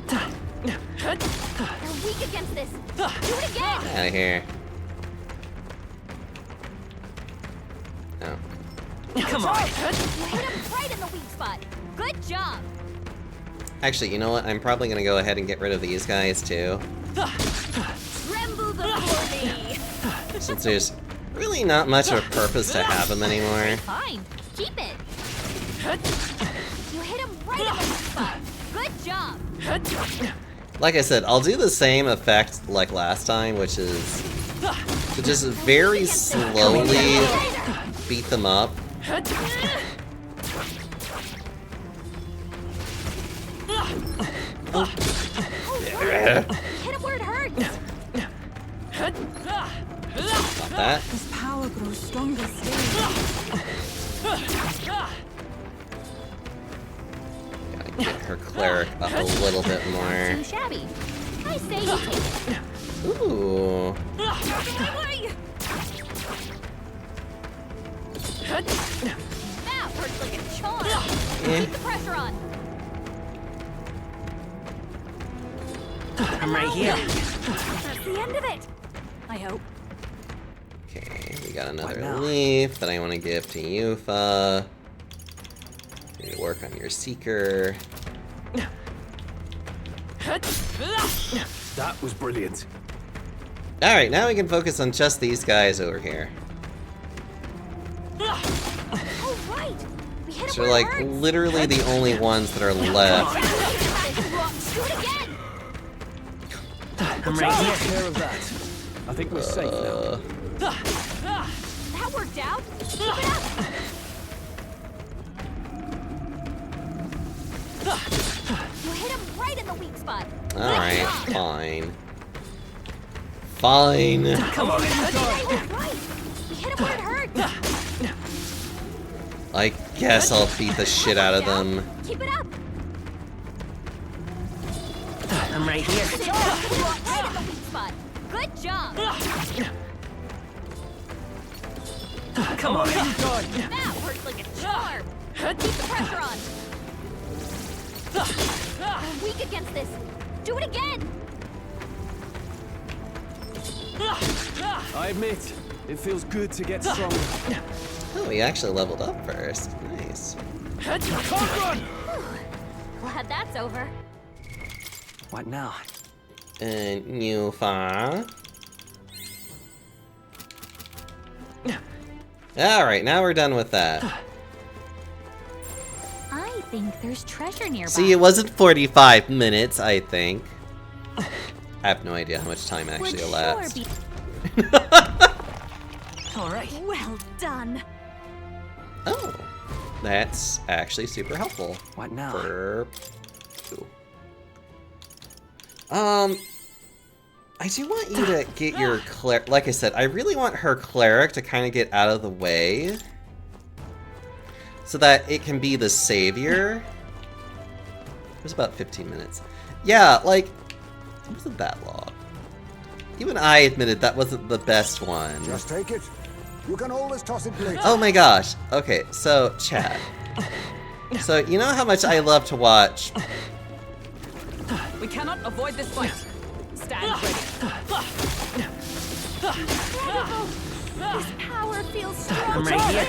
They're weak against this. Do it again. Out of here. Oh. Come on. You hit him right in the weak spot. Good job. Actually, you know what? I'm probably gonna go ahead and get rid of these guys too. Tremble before me. Since there's really not much of a purpose to have them anymore. Fine. Keep it. You hit him right in the weak spot. Good job. Like I said, I'll do the same effect like last time, which is to just very slowly beat them up. Hit him where it hurts. Stop that. This power grows stronger still. Gotta get her cleric up a little bit more. Too shabby. I say you take it. Ooh. That worked like a charm. Eh. Keep the pressure on. I'm right here. That's the end of it. I hope. Okay, we got another leaf that I want to give to Yufa. Need to work on your seeker. That was brilliant. Alright, now we can focus on just these guys over here. All right. We hit him So where like it hurts. literally the only ones that are left. Do it again. I'm right here. Take care of that. I think we're safe now. That worked out. Keep it up. You hit him right in the weak spot. Alright, fine. Fine. Come on. Right. We hit him where it hurts. I guess I'll beat the shit out of them. Keep it up. I'm right here. Right at the weak spot. Good job. Come on. That worked like a charm. Keep the pressure on. We're weak against this. Do it again. I admit, it feels good to get stronger. Oh, he actually leveled up first. Nice. Glad that's over. What now? And Nufa. Alright, now we're done with that. I think there's treasure nearby. See, it wasn't 45 minutes, I think. I have no idea how much time actually Would elapsed. sure All right. Well done. Oh, that's actually super helpful. What now? For... Ooh. I do want you to get your cleric. Like I said, I really want her cleric to kind of get out of the way, so that it can be the savior. It was about 15 minutes. Yeah, like it wasn't that long. Even I admitted that wasn't the best one. Just take it. You can always toss it later. Oh my gosh. Okay, so chat. So you know how much I love to watch. We cannot avoid this fight. Stand ready. This power feels strong. I'm right here.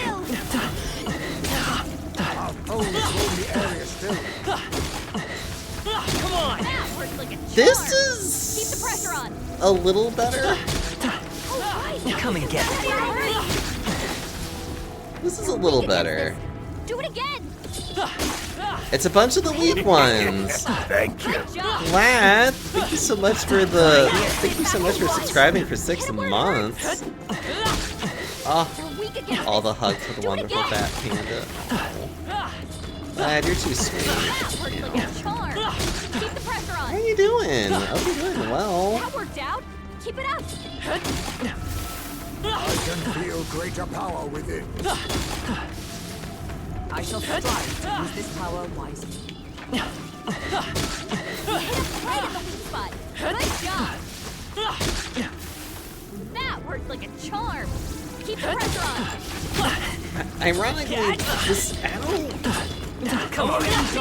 Our foes roam the area still. Come on. That worked like a charm. This Keep the is pressure on. a little better. Come and get it. This is a little better. Do it again. It's a bunch of the weak ones. Thank you. Good job. Glad. Thank you so much for subscribing for 6 months. Oh, They're weak against all this. the hugs for the wonderful fat panda. Glad you're too sweet. That worked like a charm. Keep the pressure How are on. you doing? I hope you're doing well. That worked out. Keep it up. I can feel greater power within. I shall strive to use this power wisely. Hit him right at the weak spot. Good job. That worked like a charm. Keep the pressure on. Ironically, this ow. Come on. Hit him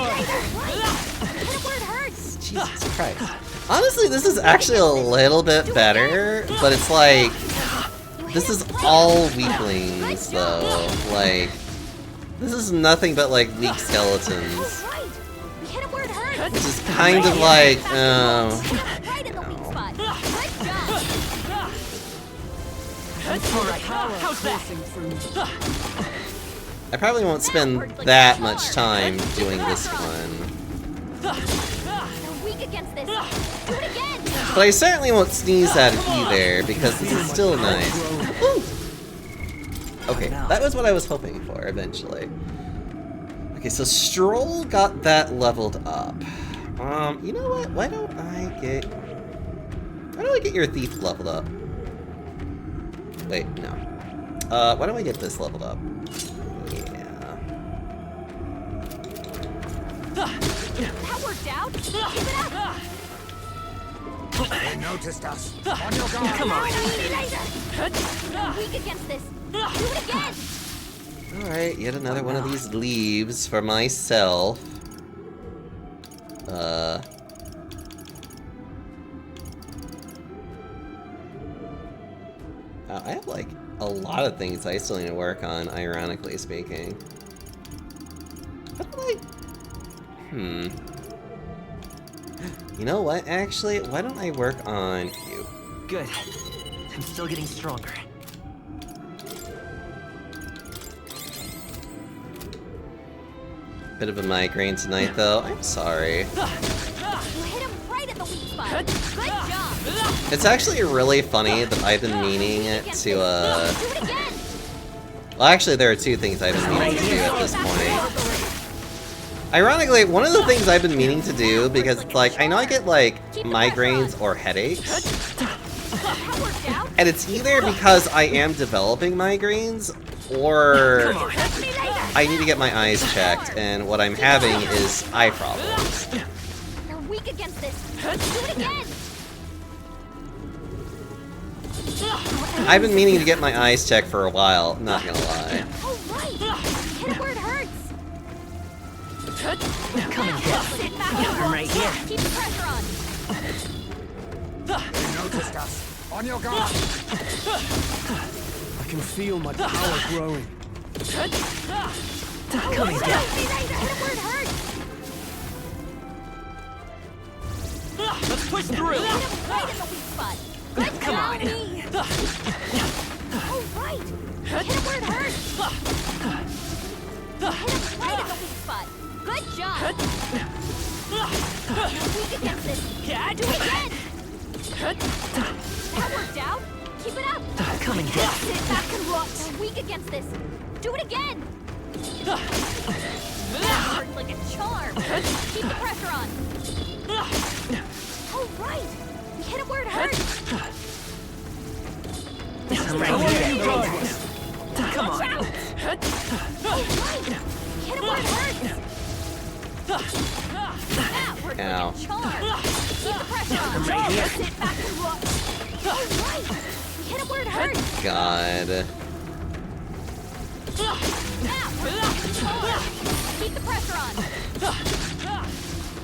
where it hurts. Jesus Christ. Honestly, this is actually a little bit better, but it's like this is all weaklings though. Like this is nothing but like weak skeletons. Oh, right. We hit him where it hurts. Which is kind of like Right in the weak spot. Good job. All right. How's that? I probably won't spend that much time doing this one. They're weak against this. Do it again. But I certainly won't sneeze at it either, because this is still nice. Woo! Okay, that was what I was hoping for, eventually. Okay, so Stroll got that leveled up. You know what? Why don't I get your Thief leveled up? Wait, no. Why don't I get this leveled up? Yeah. That worked out. Keep it up. They noticed us. On your guard. Come on. They're weak against this. Do it again. Alright, yet another one of these leaves for myself. I have like a lot of things I still need to work on, ironically speaking. How do I... You know what, actually? Why don't I work on you? Good. I'm still getting stronger. Bit of a migraine tonight, though. I'm sorry. You hit him right at the weak spot. Good job. It's actually really funny that I've been meaning to, Do it again. Well, actually, there are two things I've been meaning to do at this point. Ironically, one of the things I've been meaning to do, because, like, I know I get, like, migraines or headaches, That worked out. and it's either because I am developing migraines, or Catch me later. I need to get my eyes checked, and what I'm having is eye problems. They're weak weak against this. Do it again. I've been meaning to get my eyes checked for a while, not gonna lie. Oh, right. Hit it where it hurts. Come and get. Sit back and I'm right here. Keep the pressure on. They noticed us. On your guard. I can feel my power growing. Come and get. Hit it where it hurts. Let's push through. Hit him right in the weak spot. Good Come job. on. Oh, right. Hit him where it hurts. Hit him right in the weak spot. Good job. You're weak against this. Do it again. That worked out. Keep it up. Come and get. Sit back and watch. You're weak against this. Do it again. That worked like a charm. Keep the pressure on. Oh, right. We hit him where it hurts. I'm right here. Come on. Oh, right. Hit him where it hurts. That worked Ow. like a charm. Keep the pressure on. right here. Sit back and watch. Oh, right. We hit him where it hurts. God. That worked like a charm. Keep the pressure on.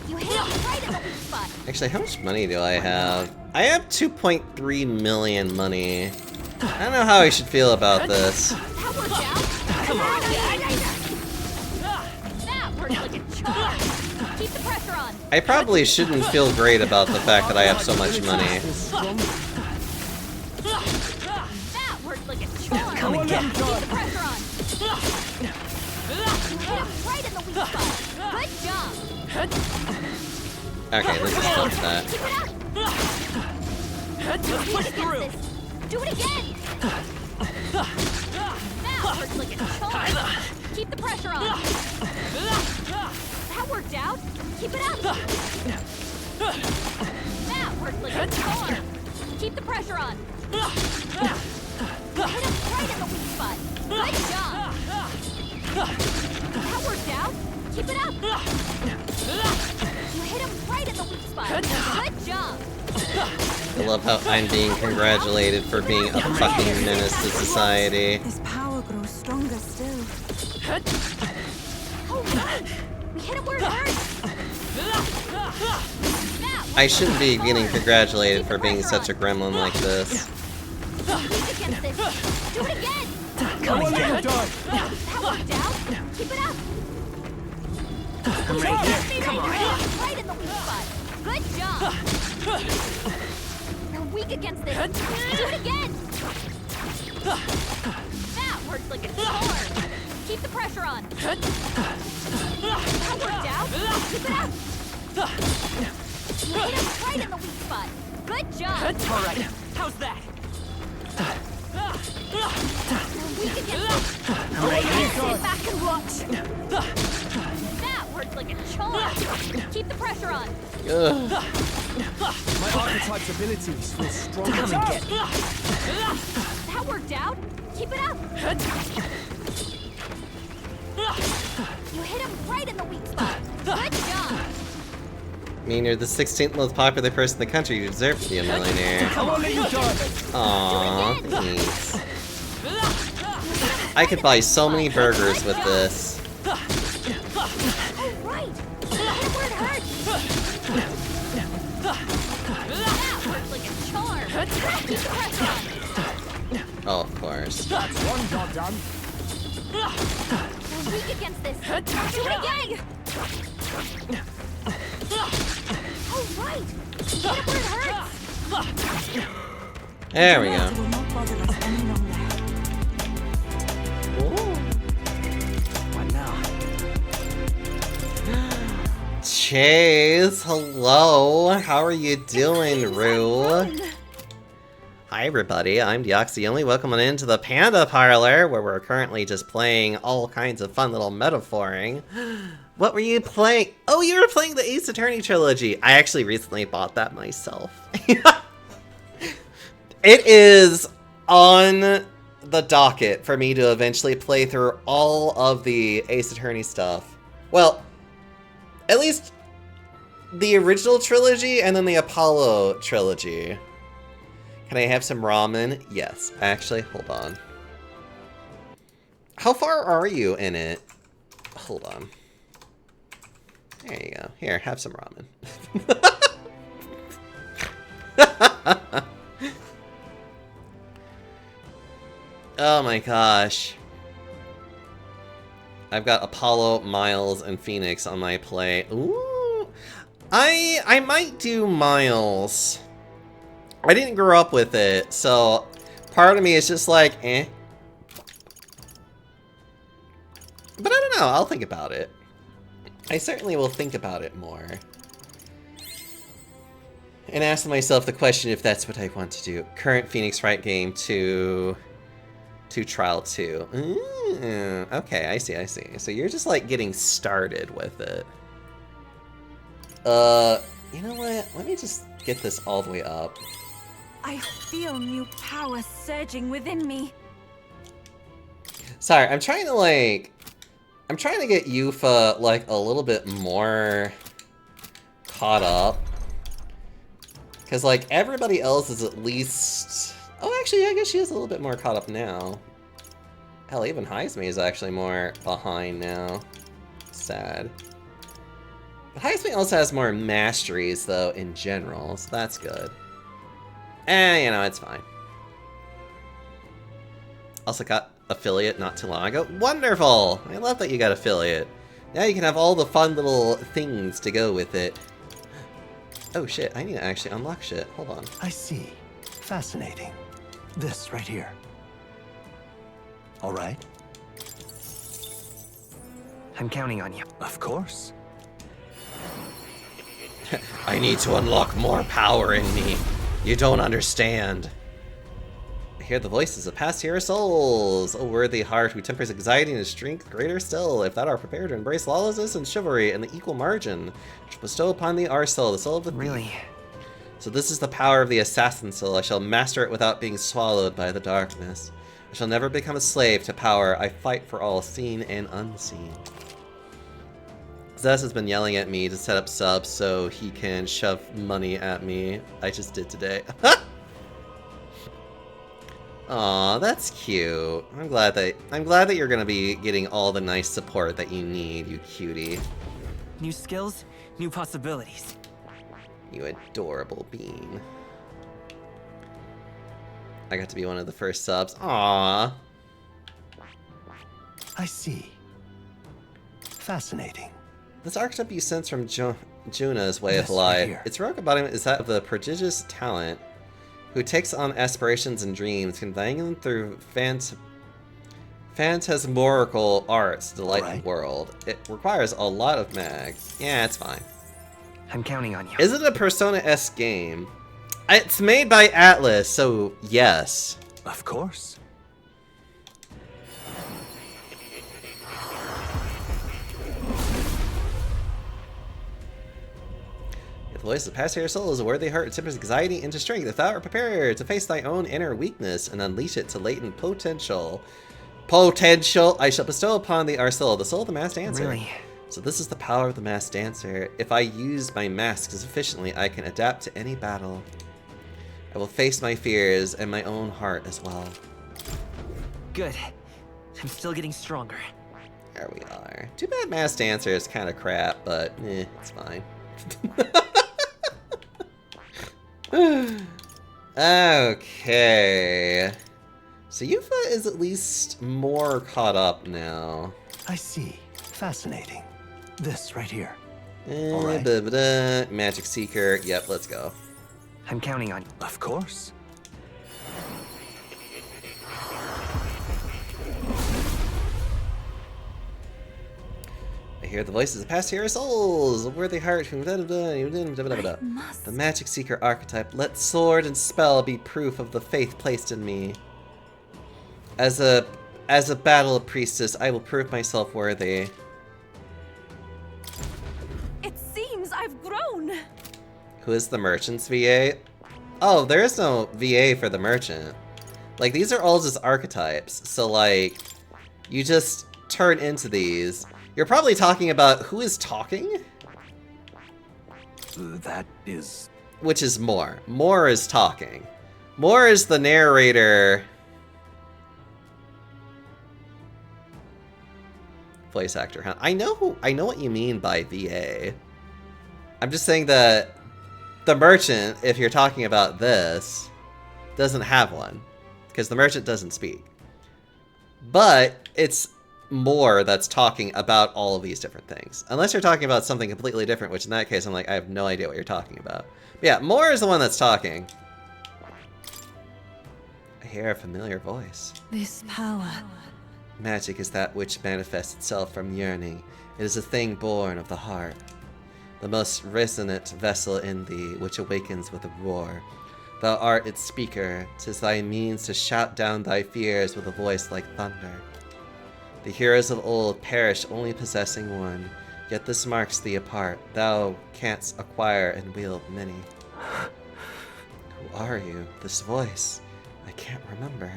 You hit him right in the weak spot. Actually, how much money do I have? I have 2.3 million money. I don't know how I should feel about this. That worked out. Come on. That worked like a charm. Keep the pressure on. I probably shouldn't feel great about the fact that I have so much money. That worked like a charm. Come and get. Keep the pressure on. You hit him right in the weak spot. Good job. Okay, let's just flip that. Keep it up. You're weak against this. Do it again. That worked like a charm. Keep the pressure on. That worked out. Keep it up. That worked like a charm. Keep the pressure on. You hit him right in the weak spot. Good job. That worked out. Keep it up. You hit him right in the weak spot. Good job. I love how I'm being congratulated for being a fucking menace to society. This power grows stronger still. Oh, right. We hit him where it hurts. I shouldn't be getting congratulated for being such a gremlin like this. Weak against this. Do it again. Come and get. That worked out. Keep it up. I'm right here. Come on. Right in the weak spot. Good job. You're weak against this. Do it again. That worked like a charm. Keep the pressure on. That worked out. Keep it up. You hit him right in the weak spot. Good job. All right. How's that? You're weak against this. I'm right here. Sit back and watch. That worked like a charm. Keep the pressure on. Ugh. My archetype's abilities feel stronger. Come and get. That worked out. Keep it up. You hit him right in the weak spot. Good job. I mean, you're the 16th most popular person in the country. You deserve to be a millionaire. Come on, let you die. Aww, thanks. I could buy so many burgers with this. Oh, right. Hit him where it hurts. That worked like a charm. Keep the pressure on. Oh, of course. That's one job done. You're weak against this. Do it again. Oh, right. Hit him where it hurts. There we It go. will not bother us any longer. What now? Chase, hello. How are you doing, Rue? Hi, everybody. I'm Deoxyonly. Welcome on into the Panda Parlor, where we're currently just playing all kinds of fun little metaphoring. What were you playing? Oh, you were playing the Ace Attorney trilogy. I actually recently bought that myself. It is on the docket for me to eventually play through all of the Ace Attorney stuff. Well, at least the original trilogy and then the Apollo trilogy. Can I have some ramen? Yes. Actually, hold on. How far are you in it? Hold on. There you go. Here, have some ramen. Oh my gosh. I've got Apollo, Miles, and Phoenix on my plate. Ooh. I might do Miles. I didn't grow up with it, so part of me is just like, eh. But I don't know, I'll think about it. I certainly will think about it more. And ask myself the question if that's what I want to do. Current Phoenix Wright game to Trial 2. Okay, I see. So you're just like getting started with it. You know what? Let me just get this all the way up. I feel new power surging within me. Sorry, I'm trying to get Yuffie like a little bit more caught up. Cause like everybody else is at least, oh actually I guess she is a little bit more caught up now. Hell, even Heisme is actually more behind now. Sad. But Heisme also has more masteries though in general, so that's good. Eh, you know, it's fine. Also got affiliate not too long ago. Wonderful! I love that you got affiliate. Now you can have all the fun little things to go with it. Oh shit, I need to actually unlock shit. Hold on. I see. Fascinating. This right here. All right. I'm counting on you. Of course. I need to unlock more power in me. You don't understand. I hear the voices of past hero souls. O worthy heart who tempers anxiety and strength greater still, if that are prepared to embrace lawlessness and chivalry and the equal margin, which bestow upon thee our soul, the soul of the Really? So this is the power of the assassin soul. I shall master it without being swallowed by the darkness. I shall never become a slave to power. I fight for all seen and unseen. Zess has been yelling at me to set up subs so he can shove money at me. I just did today. Aw, that's cute. I'm glad that you're gonna be getting all the nice support that you need, you cutie. New skills, new possibilities. You adorable bean. I got to be one of the first subs. Aww. I see. Fascinating. This archetype you sense from Juna's way of Yes, life. right here. Its heroic embodiment is that of the prodigious talent who takes on aspirations and dreams, conveying them through phantasmorical arts to delight Alright. the world. It requires a lot of mag. Yeah, it's fine. I'm counting on you. Is it a Persona-esque game? It's made by Atlas, so yes. Of course. The voice of past hero soul is a worthy heart that tempers anxiety into strength. If thou art prepared to face thy own inner weakness and unleash it to latent potential, I shall bestow upon thee our soul, the soul of the masked dancer. Really? So this is the power of the masked dancer. If I use my mask sufficiently, I can adapt to any battle. I will face my fears and my own heart as well. Good. I'm still getting stronger. There we are. Too bad masked dancer is kind of crap, but it's fine. Okay. So Yuffie is at least more caught up now. I see. Fascinating. This right here. Alright. Magic Seeker. Yep, let's go. I'm counting on you. Of course. I hear the voices of past hero souls, a worthy heart who I must. The Magic Seeker archetype. Let sword and spell be proof of the faith placed in me. As a battle priestess, I will prove myself worthy. It seems I've grown. Who is the merchant's VA? Oh, there is no VA for the merchant. Like, these are all just archetypes. So, like, you just turn into these. You're probably talking about who is talking? that is... Which is Moore. Moore is talking. Moore is the narrator. Voice actor, huh? I know what you mean by VA. I'm just saying that the merchant, if you're talking about this, doesn't have one. Because the merchant doesn't speak. But it's Moore that's talking about all of these different things. Unless you're talking about something completely different, which in that case I'm like, I have no idea what you're talking about. But yeah, Moore is the one that's talking. I hear a familiar voice. This power. Magic is that which manifests itself from yearning. It is a thing born of the heart. The most resonant vessel in thee, which awakens with a roar. Thou art its speaker. 'Tis thy means to shout down thy fears with a voice like thunder. The heroes of old perished only possessing one, yet this marks thee apart. Thou canst acquire and wield many. Who are you? This voice? I can't remember.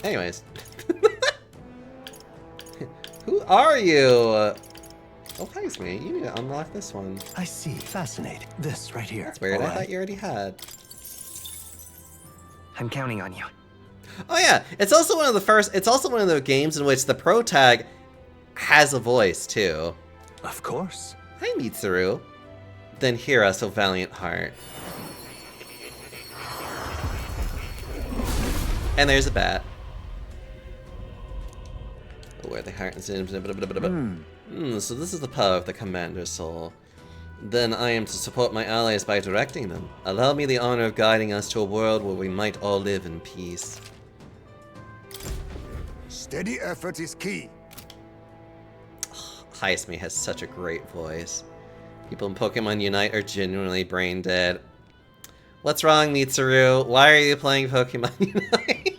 Anyways. Who are you? Oh, thanks, man. You need to unlock this one. I see. Fascinating. This right here. That's weird. All I thought right. you already had. I'm counting on you. Oh yeah, it's also one of the first. It's also one of the games in which the pro tag has a voice too. Of course. Hi, Mitsuru. Then hear us, O valiant heart. And there's a bat. Oh, where the heart is. So this is the power of the Commander's Soul. Then I am to support my allies by directing them. Allow me the honor of guiding us to a world where we might all live in peace. Steady effort is key. Hyasme has such a great voice. People in Pokemon Unite are genuinely brain dead. What's wrong, Mitsuru? Why are you playing Pokemon Unite?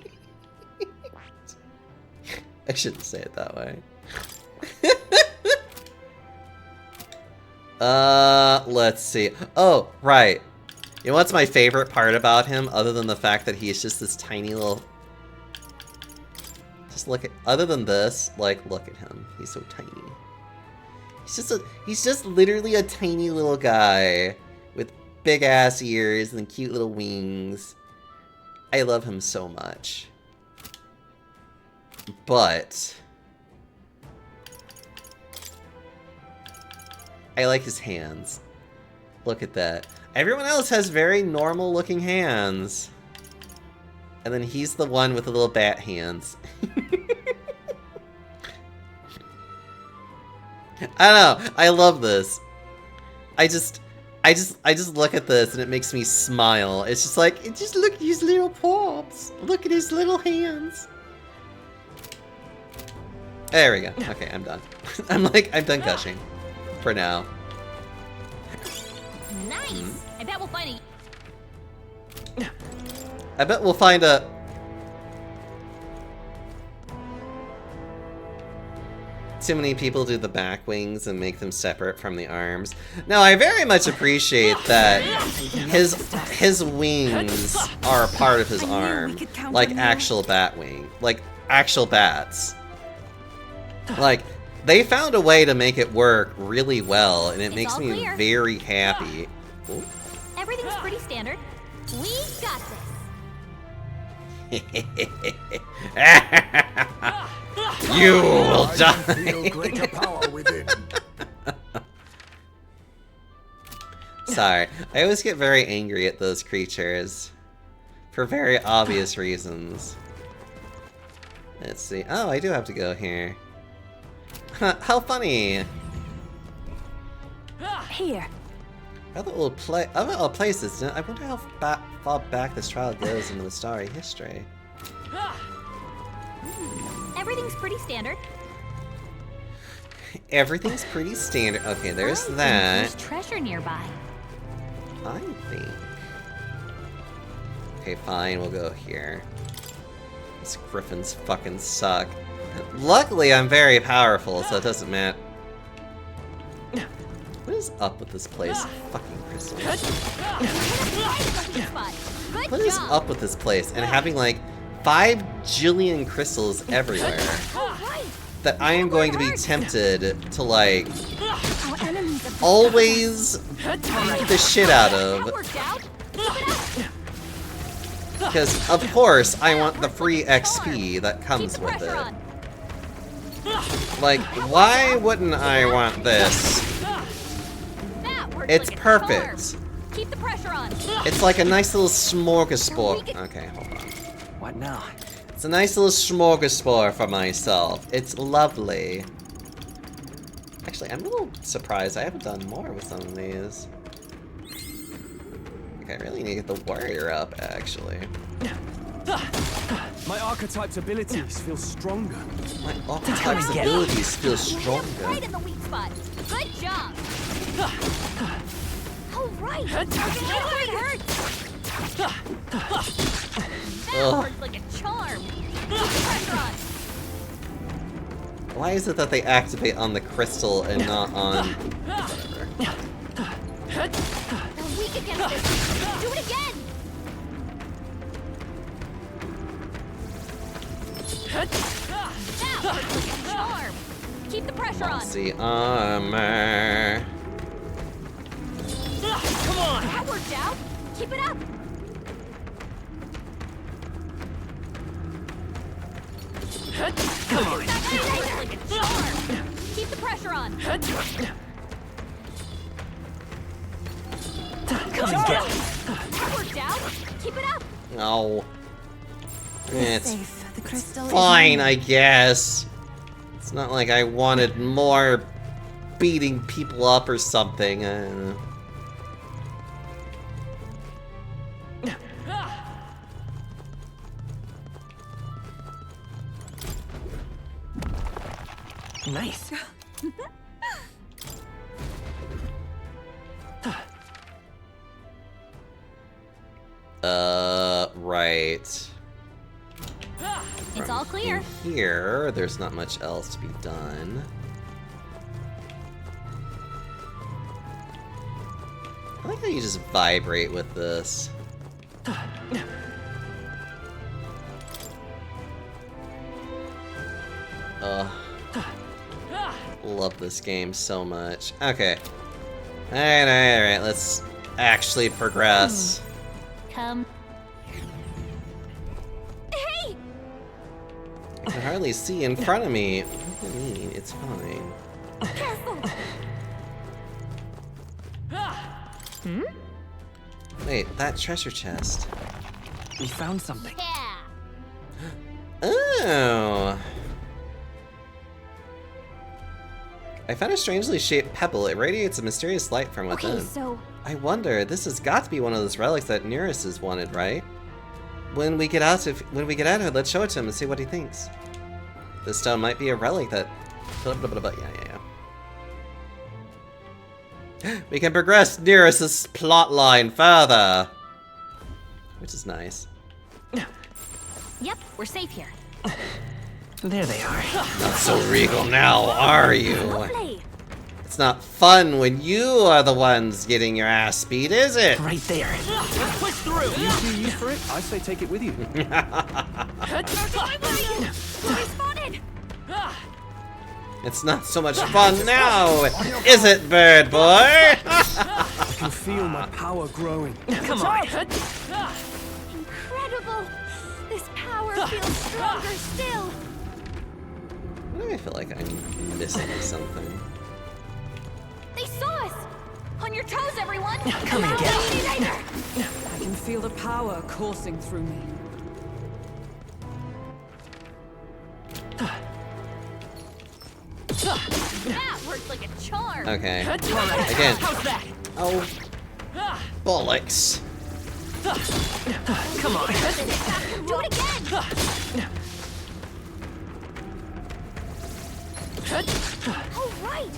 I shouldn't say it that way. Let's see. Oh, right. You know what's my favorite part about him, other than the fact that he's just this tiny little... Just look at... Other than this, like, look at him. He's so tiny. He's just literally a tiny little guy with big ass ears and cute little wings. I love him so much. But I like his hands. Look at that. Everyone else has very normal looking hands. And then he's the one with the little bat hands. I don't know. I love this. I just look at this and it makes me smile. It's just like, just look at his little paws. Look at his little hands. There we go. Okay, I'm done. I'm done gushing. For now. Nice. I bet we'll find a... I bet we'll find a... Too many people do the back wings and make them separate from the arms. Now, I very much appreciate that his wings are a part of his arm. Like actual bat wing. Like actual bats. Like, they found a way to make it work really well, and it makes me clear. very happy. Ooh. Everything's pretty standard. We got this. You will I die. feel greater power within. Sorry, I always get very angry at those creatures. For very obvious reasons. Let's see. Oh, I do have to go here. How funny! Here. Other old places. I wonder how far back this trial goes into the Starry history. Everything's pretty standard. Everything's pretty standard. Okay, there's I think that. There's treasure nearby. I think. Okay, fine, we'll go here. These griffins fucking suck. Luckily, I'm very powerful, so it doesn't matter. What is up with this place? Fucking crystals. Good What is job. up with this place? And having like 5 jillion crystals everywhere. All right. That I am going to be tempted to like Our enemies are always beat the shit out That of. worked out. Keep it up. Because, of course, I want the free XP that Keep comes the with pressure it. on. Like, why wouldn't I want this? That worked It's like a perfect. charm. Keep the pressure on. It's like a nice little smorgasbord. Okay, hold on. What now? It's a nice little smorgasbord for myself. It's lovely. Actually, I'm a little surprised I haven't done more with some of these. Okay, I really need to get the warrior up, actually. My archetype's abilities feel stronger. My archetype's abilities feel stronger. Right in the weak spot. Good job. All right. It hurts. That worked like a charm. Keep the pressure on. Why is it that they activate on the crystal and not on... Whatever. They're weak against this. Do it again. That worked like a charm. Keep the pressure on. Mossy armor. Come on! That worked out. Keep it up. Come on! That worked like a charm. Keep the pressure on. Come and get it! That worked out. Keep it up. No. It's Safe. The crystal is fine, mine. I guess. It's not like I wanted more beating people up or something. I don't know. Nice. Right. It's all clear. In here, there's not much else to be done. I like how you just vibrate with this. Ugh. Love this game so much. Okay. Alright, let's actually progress. Come. Hey! I can hardly see in front of me. What do you mean? It's fine. Wait, that treasure chest. We found something. Yeah. Oh. I found a strangely shaped pebble. It radiates a mysterious light from within. Okay, so I wonder, this has got to be one of those relics that Nereus has wanted, right? When we get out of here, let's show it to him and see what he thinks. This stone might be a relic that... Yeah. We can progress Nereus' plotline further. Which is nice. yep, we're safe here. There they are. Not so regal now, are you? Lovely. It's not fun when you are the ones getting your ass beat, is it? Right there. Push through! You see use for it? I say take it with you. We're spotted. It's not so much fun now, is it, bird boy? I can feel my power growing. Come on. Incredible. This power feels stronger still. Why do I feel like I'm missing something? They saw us. On your toes, everyone. Come and get it. later. I can feel the power coursing through me. That worked like a charm. Okay. Alright. Again. How's that? Oh. Bollocks. Come on. Do it again. All right.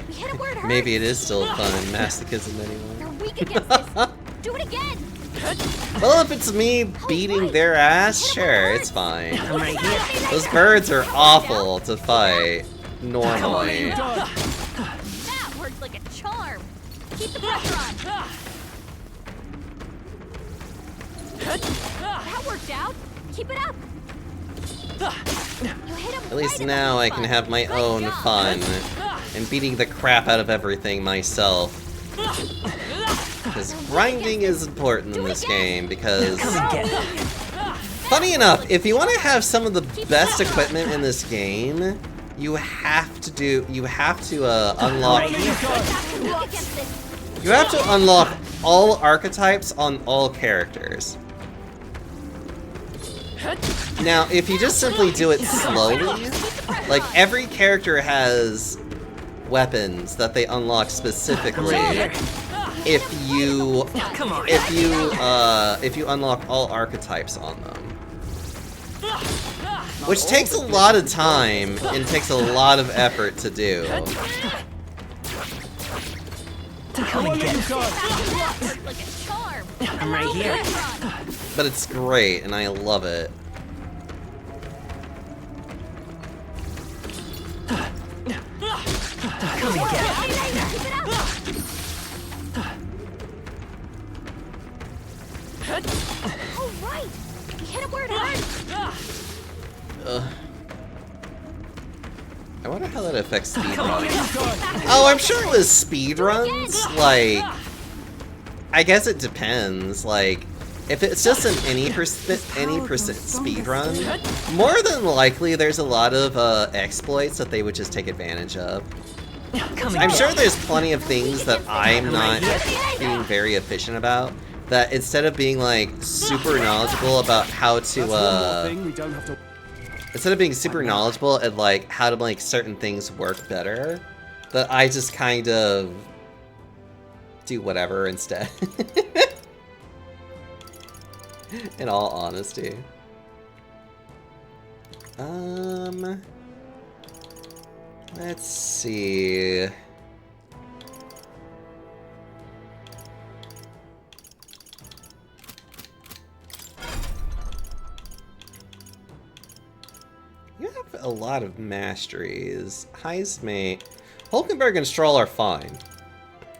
We hit it where it hurts. Maybe it is still fun. Masochism anyway. They're weak against this. Do it again. Well, if it's me beating their ass, sure, it's fine. I'm right here. Those birds are awful to fight normally. That worked like a charm. Keep the pressure on. That worked out. Keep it up. You hit him At least right in the now I weak can spot. have my Good own job. fun. and beating the crap out of everything myself. Because grinding is important in this game, because... Funny enough, if you want to have some of the best equipment in this game, you have to unlock... You have to unlock all archetypes on all characters. Now, if you just simply do it slowly, like every character has weapons that they unlock specifically. If you unlock all archetypes on them. Which takes a lot of time and takes a lot of effort to do. I'm right here. But it's great and I love it. Come and get it. Oh, right! You hit it where it hurts! I wonder how that affects speedruns. Oh, I'm sure it was speedruns. Like, I guess it depends. Like, if it's just an any percent speedrun, more than likely there's a lot of exploits that they would just take advantage of. I'm sure there's plenty of things that I'm not being very efficient about. That instead of being like super knowledgeable about how to instead of being super knowledgeable at like how to make certain things work better, that I just kind of do whatever instead. In all honesty. Let's see. You have a lot of masteries. Heismate. Hulkenberg and Stroll are fine.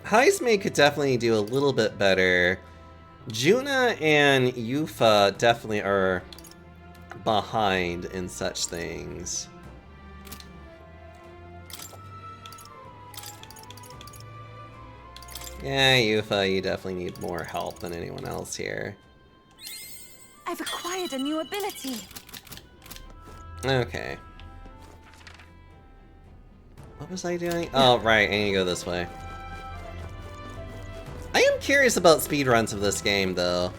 Heismate could definitely do a little bit better. Juna and Yufa definitely are behind in such things. Yeah, Yufa, you definitely need more help than anyone else here. I've acquired a new ability. Okay. What was I doing? Oh, right, I need to go this way. I am curious about speedruns of this game, though.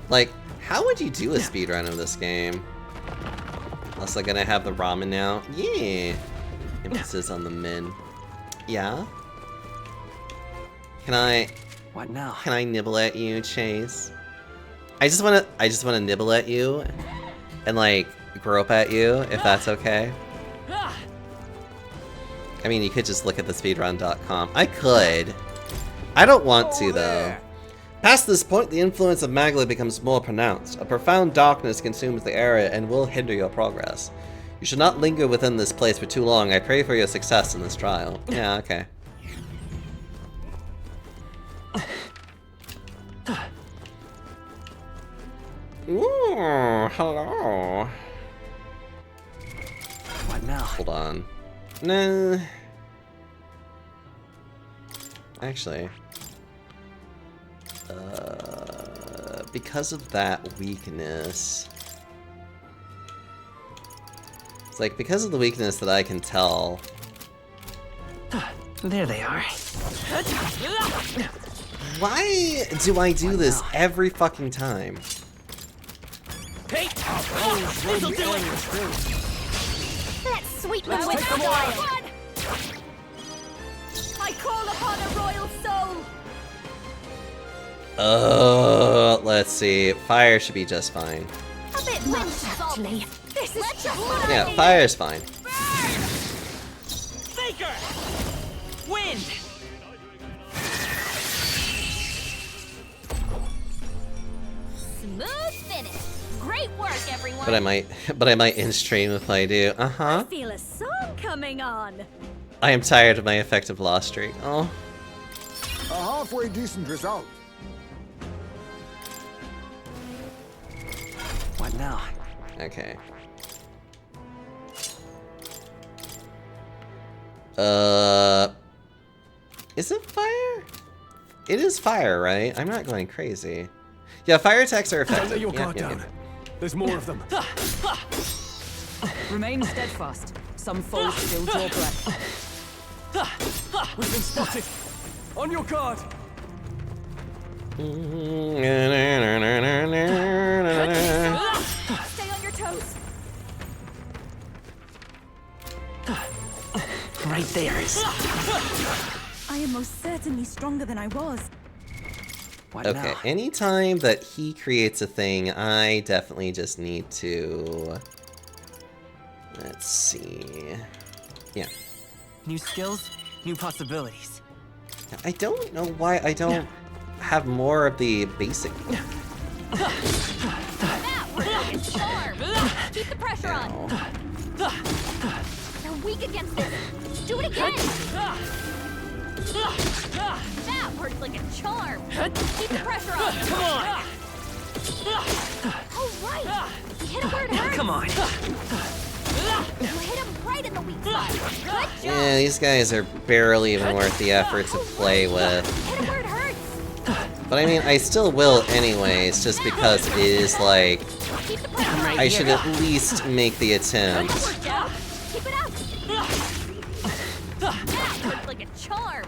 Like, how would you do a speedrun of this game? Also gonna have the ramen now? Yeah! Emphasis on the min. Yeah? Can I... What now? Can I nibble at you, Chase? I just wanna nibble at you and like grope at you, if that's okay. I mean, you could just look at the speedrun.com. I could. I don't want to, though. Past this point, the influence of Magla becomes more pronounced. A profound darkness consumes the area and will hinder your progress. You should not linger within this place for too long. I pray for your success in this trial. Yeah, okay. Ooh, hello. What now? Hold on. Nah. Actually. Because of that weakness. It's like, because of the weakness that I can tell. There they are. Why do I do this every fucking time? Hey! This'll do it! Let's sweeten them with style! I call upon a royal soul! Let's see. Fire should be just fine. A bit much, actually. This is Yeah, fire's fine. Faker! Wind! Smooth finish. Great work, everyone. But I might in stream if I do. I feel a song coming on. I am tired of my effective loss streak. Oh. A halfway decent result. What now? Okay. Is it fire? It is fire, right? I'm not going crazy. Yeah, fire attacks are Don't effective. let your Yeah, guard yeah, down. yeah. There's more of them. Remain steadfast. Some foes still draw breath. We've been spotted. On your guard. Stay on your toes. Right there. I am most certainly stronger than I was. What Okay, now? anytime that he creates a thing, I definitely just need to... Let's see... Yeah. New skills, new possibilities. I don't know why I don't have more of the basic... That worked like a charm. Keep the pressure on. They're weak against this. Do it again. That worked like a charm. Keep the pressure on. Come on! Oh, right. You hit him where it hurts. Come on! You hit him right in the weak spot. Good job. Yeah, these guys are barely even worth the effort to play with. Hit him where it hurts. But I mean, I still will anyways, just because it is like... Keep the pressure on. I should at least make the attempt. That worked out. Keep it up. That worked like a charm.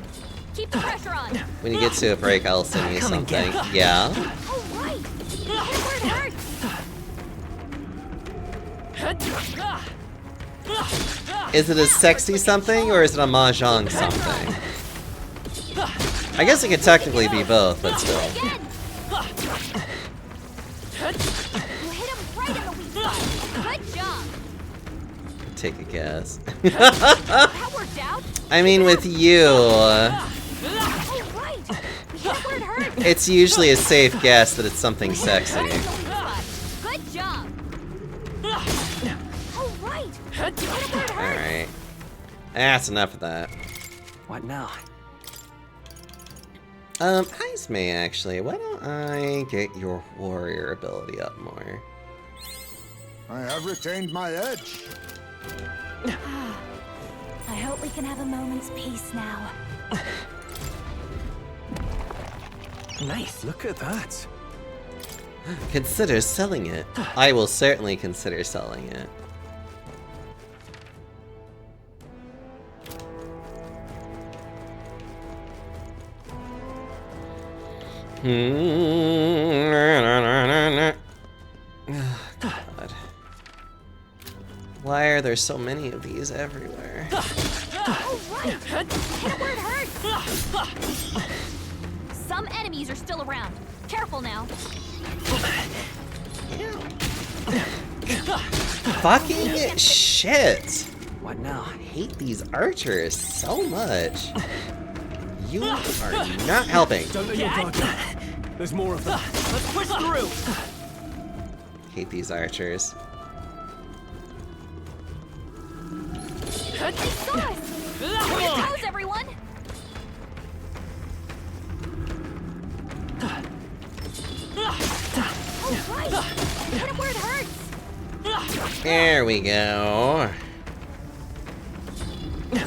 Keep the pressure on. When you get to a break, I'll send you Come and something. get it. Yeah? Oh, right. You hit him where it hurts. Is it a sexy something, or is it a mahjong something? I guess it could technically be both, but still. Again. You hit him right in the weak spot. Good job. Take a guess. That worked out. I mean, with you, Oh, right. You hit him where it hurts. it's usually a safe guess that it's something sexy. Right in the weak spot. Good job. Oh, right. You hit him where it hurts. Alright. That's enough of that. What now? Heismay, actually, why don't I get your warrior ability up more? I have retained my edge. I hope we can have a moment's peace now. Nice. Look at that. Consider selling it. I will certainly consider selling it. God. Why are there so many of these everywhere? Oh, right. Hit him where it hurts. Some enemies are still around. Careful now. Fucking shit! What now? I hate these archers so much. You are not helping. Don't let your guard down. There's more of them. Let's push through! Hate these archers. They saw us. On your toes, everyone. Oh, right. Hit him where it hurts. There we go.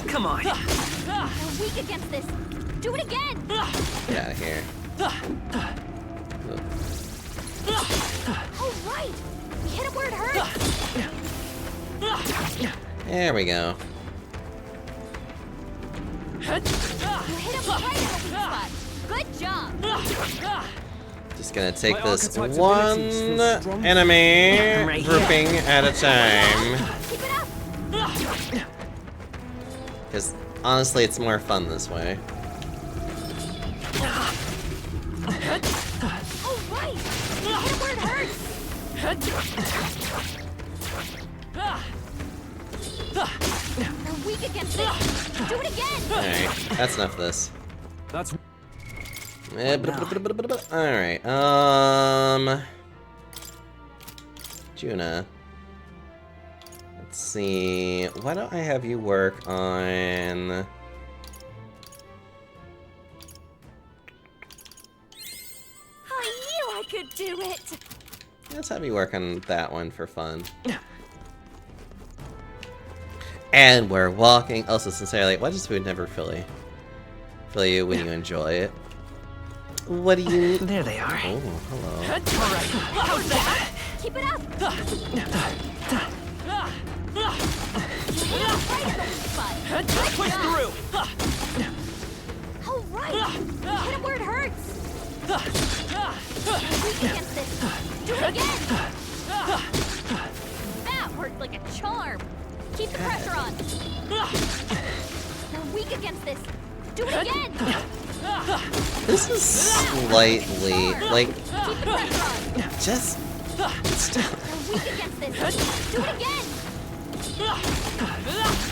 Come on! They're weak against this. Do it again. Get out of here. Oh, right. We hit him where it hurts. There we go. You hit him right in the weak spot. Good job. Just gonna take My this archetype's one abilities feel strong. enemy Right here. grouping at a time. Keep it up. Because honestly, it's more fun this way. Oh, right. You hit him where it hurts. They're weak against this. Do it again. Alright, that's enough of this. That's Alright, Juna. Let's see. Why don't I have you work on... I knew I could do it. Let's have you work on that one for fun. And we're walking. Also, sincerely, why does food never fill you when you enjoy it? What do you need? There they are. Oh, hello. How's that? Keep it up! Push through. All right! Hit him where it hurts! Weak against this! Do it again! That worked like a charm! Keep the pressure on! They're weak against this! Do it again! This is slightly like Keep the pressure on! just They're weak against this! Do it again!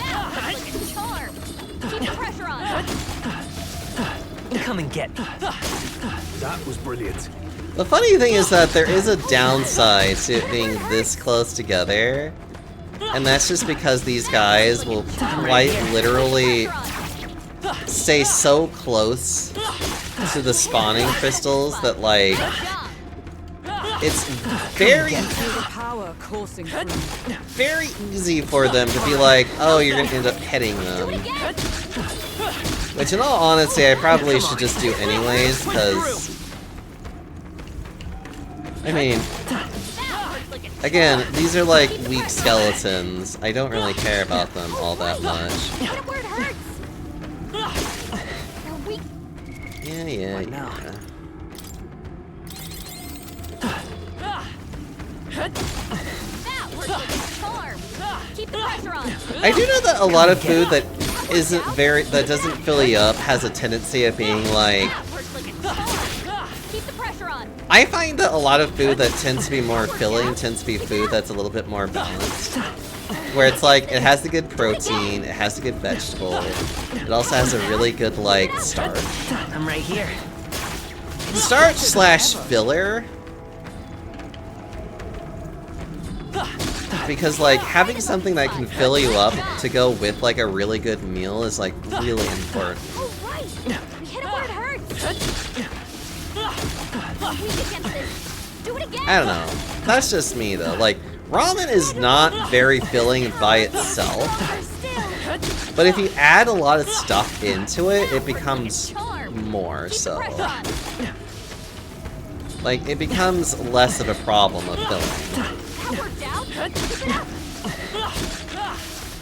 That worked like a charm! Keep the pressure on! Come and get me. That was brilliant. the funny thing is that there is a downside to it being this close together, and that's just because these guys will quite literally stay so close to the spawning crystals that like it's very Feel the power coursing through. very easy for them to be like, oh, you're gonna end up hitting them. Which in all honesty, I probably should just do anyways, because I mean, again, these are like weak skeletons. I don't really care about them all that much. Hit him where it hurts! They're weak. Yeah. That worked like a charm! Keep the pressure on! I do know that a lot of food that doesn't fill you up has a tendency of being like, That worked like a charm! Keep the pressure on! I find that a lot of food that tends to be more filling tends to be food that's a little bit more balanced. Where it's like, it has the good protein, it has the good vegetable, it also has a really good like starch. I'm right here. Starch slash filler. Because like having something that can fill you up to go with like a really good meal is like really important. All right! We hit him where it hurts! Weak against this! Do it again! I don't know. That's just me though. Like ramen is not very filling by itself, but if you add a lot of stuff into it, it becomes more so. Like it becomes less of a problem of filling. That worked out! Keep it up!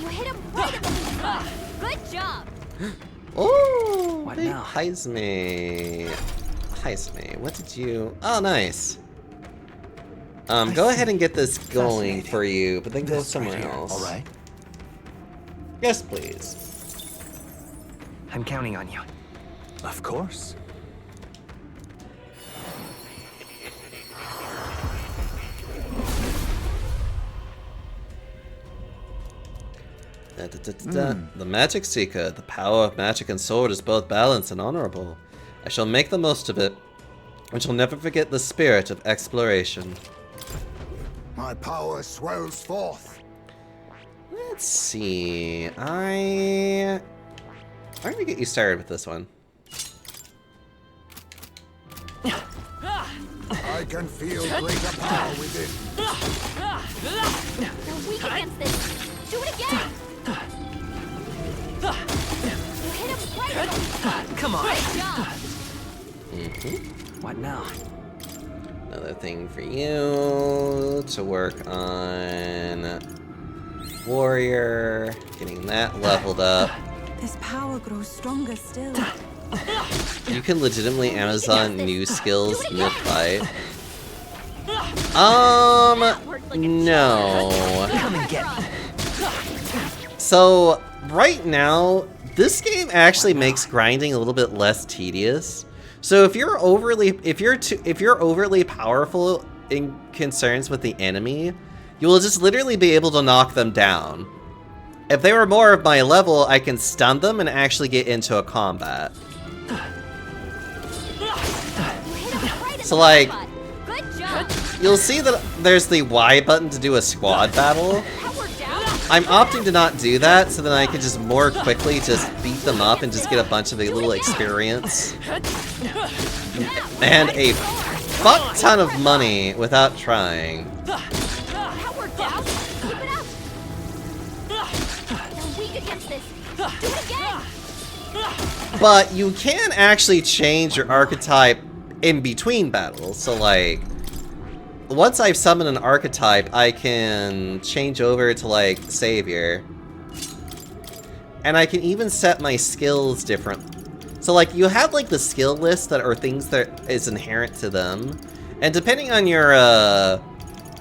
You hit him right at the weak spot! Good job! Oh, What big now? Heisme. Heisme, what did you... Oh, nice. Go ahead and get this going for you, but then go This somewhere right here, else. all right? Yes, please. I'm counting on you. Of course. The Magic Seeker. The power of magic and sword is both balanced and honorable. I shall make the most of it, and shall never forget the spirit of exploration. My power swells forth. Let's see. I'm gonna get you started with this one. I can feel greater power within. They're weak against this! Do it again! You hit him right at the weak spot! Come on. Good job! What now? Another thing for you to work on. Warrior, getting that leveled up. This power grows stronger still. You can legitimately Amazon new skills mid-fight. No. Come and get me. So, right now, this game actually makes grinding a little bit less tedious. So if you're overly powerful in concerns with the enemy, you will just literally be able to knock them down. If they were more of my level, I can stun them and actually get into a combat. So like, Good job! you'll see that there's the Y button to do a squad battle. That worked out! I'm opting to not do that so then I can just more quickly just beat them up and just get a bunch of a little experience. And a fuck ton of money without trying. That worked out! Keep it up! They're Do it again! But you can actually change your archetype in between battles. So like, once I've summoned an archetype, I can change over to like Savior. And I can even set my skills different. So like, you have like the skill list that are things that is inherent to them. And depending on your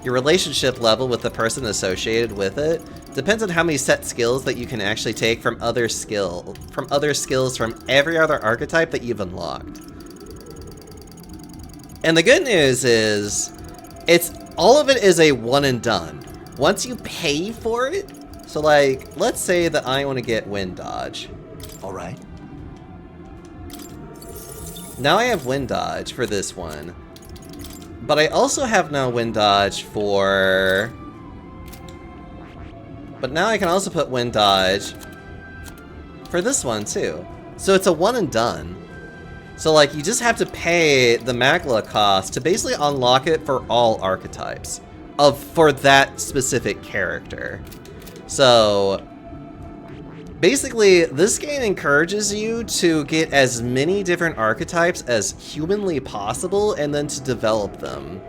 relationship level with the person associated with it, depends on how many set skills that you can actually take from other skills from every other archetype that you've unlocked. And the good news is, all of it is a one and done. Once you pay for it, so like, let's say that I want to get Wind Dodge. All right. Now I have Wind Dodge for this one. But I also have now Wind Dodge for... But now I can also put Wind Dodge for this one too. So it's a one and done. So like, you just have to pay the Magla cost to basically unlock it for all archetypes for that specific character. So basically, this game encourages you to get as many different archetypes as humanly possible and then to develop them.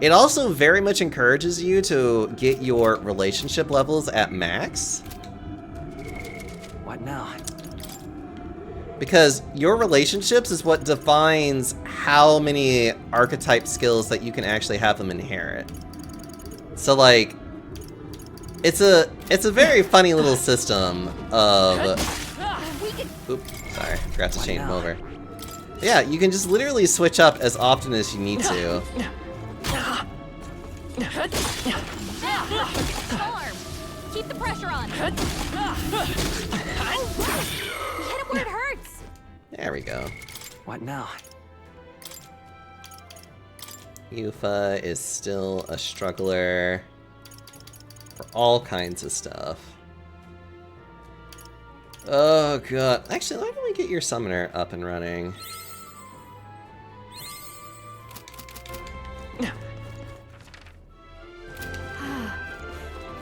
It also very much encourages you to get your relationship levels at max. What now? Because your relationships is what defines how many archetype skills that you can actually have them inherit. So like, it's a very funny little system of... Oops, sorry, forgot to change them over. Yeah, you can just literally switch up as often as you need to. Charm! Keep the pressure on! We hit it where it hurts! There we go. What now? Yuffie is still a struggler for all kinds of stuff. Oh god. Actually, why don't we get your summoner up and running?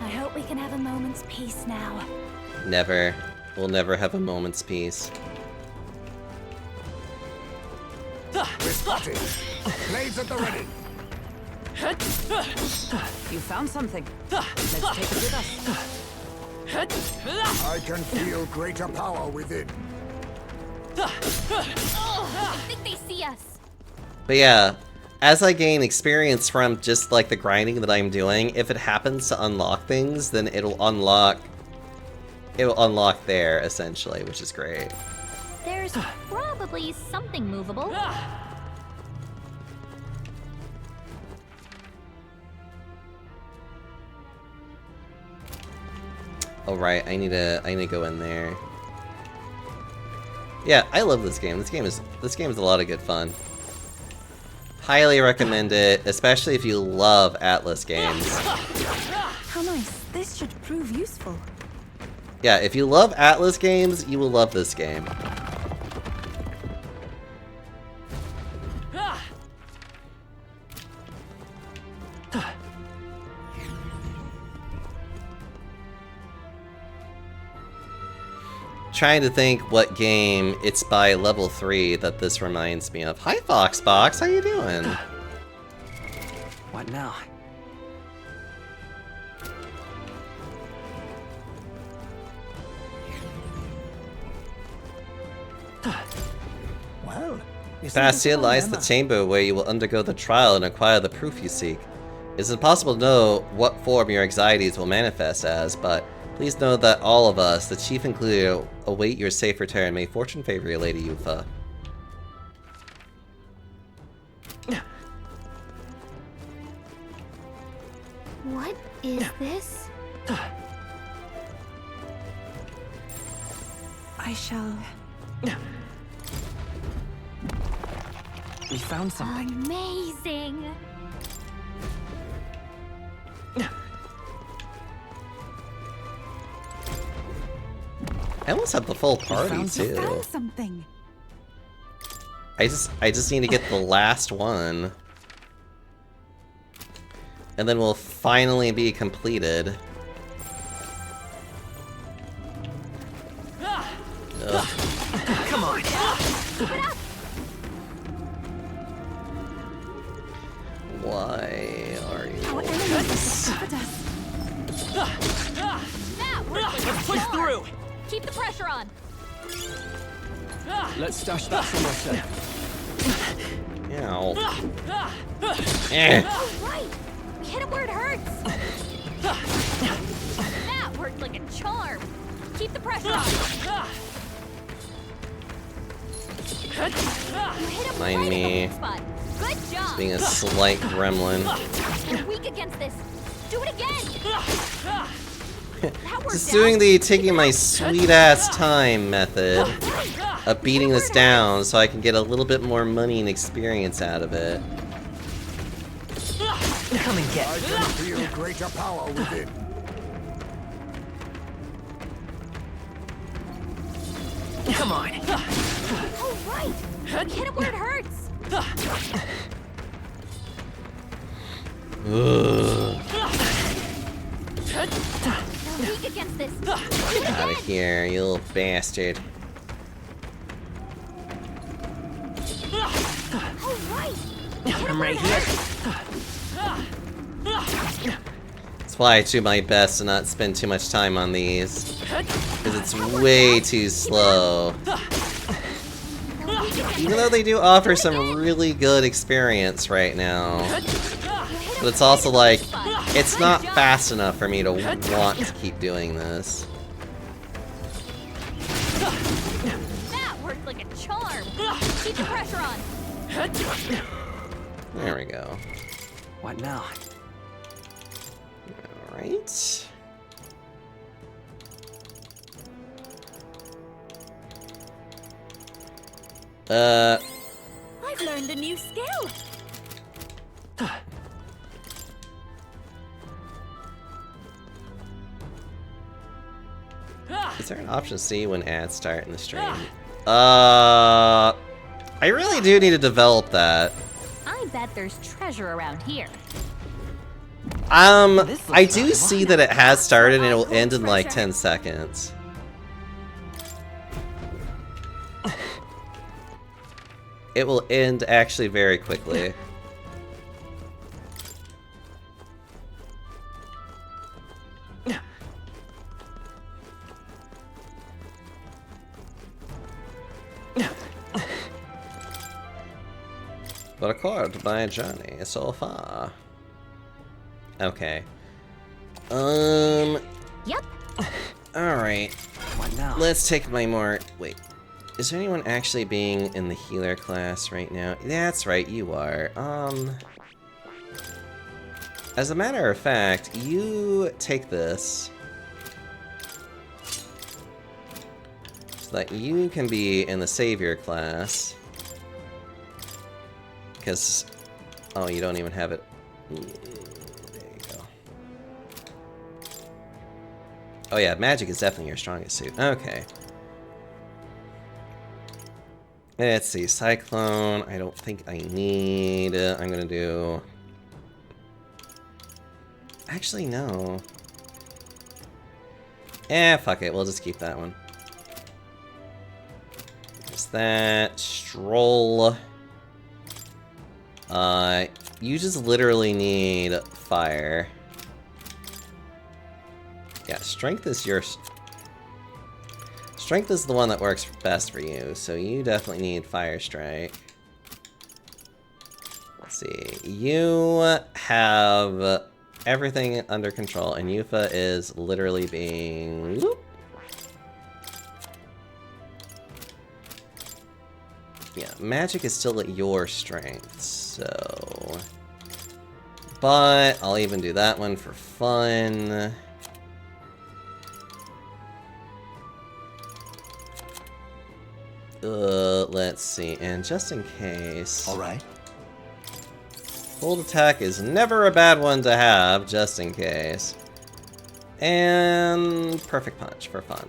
I hope we can have a moment's peace now. Never. We'll never have a moment's peace. We're spotted. Blades at the ready. You found something. Let's take it with us. I can feel greater power within. I think they see us. But yeah, as I gain experience from just like the grinding that I'm doing, if it happens to unlock things, then it'll unlock there, essentially, which is great. There's probably something movable. Oh right, I need to go in there. Yeah, I love this game. This game is a lot of good fun. Highly recommend it, especially if you love Atlas games. How nice. This should prove useful. Yeah, if you love Atlas games, you will love this game. Trying to think what game it's by level 3 that this reminds me of. Hi Foxbox, how you doing? What now? Well, Past here lies the chamber where you will undergo the trial and acquire the proof you seek. It's impossible to know what form your anxieties will manifest as, but please know that all of us, the chief included, await your safe return. May fortune favor you, Lady Yuffie. What is this? I shall... We found something. Amazing! I almost have the full party Found too. something. I just need to get the last one. And then we'll finally be completed. Keep it up! Why are you? Our enemies have discovered us. That worked like Let's a push charm. through. Keep the pressure on. Let's stash that somewhere safe. Ow. Eh. Oh, right! We hit him where it hurts! That worked like a charm! Keep the pressure on! You hit him Mind right me. at the weak spot. Good job! Being a slight gremlin. You're weak against this! Do it again! That worked Just out. doing the taking my sweet ass time method of beating this down so I can get a little bit more money and experience out of it. Come and get I can feel greater power within. Come on. Oh, right! We hit him where it hurts! Ugh. You're weak against this! Do it Out again! of here, you little bastard. Oh, right! I'm right here. That's why I do my best to not spend too much time on these. Because it's way too slow. You're weak against Even though they do offer some really good experience right now. But it's also like, it's not fast enough for me to want to keep doing this. That worked like a charm! Keep the pressure on! There we go. What now? Alright. I've learned a new skill. Is there an option C when ads start in the stream? I really do need to develop that. I bet there's treasure around here. I do see that it has started and it will end in like 10 seconds. It will end actually very quickly. But accord by Johnny so far. Okay. Yep. Alright. What now? Let's take my more... Wait. Is there anyone actually being in the healer class right now? That's right, you are. As a matter of fact, you take this. So that you can be in the savior class. Because... Oh, you don't even have it. There you go. Oh yeah, magic is definitely your strongest suit. Okay. Let's see, Cyclone, I don't think I need. I'm gonna do... Actually, no. Fuck it, we'll just keep that one. Just that. Stroll. You just literally need fire. Yeah, strength is your... Strength is the one that works best for you, so you definitely need Fire Strike. Let's see. You have everything under control, and Yufa is literally being... Whoop. Yeah, magic is still at your strength, so... But I'll even do that one for fun. Let's see, and just in case... Alright. Hold attack is never a bad one to have, just in case. And... Perfect Punch for fun.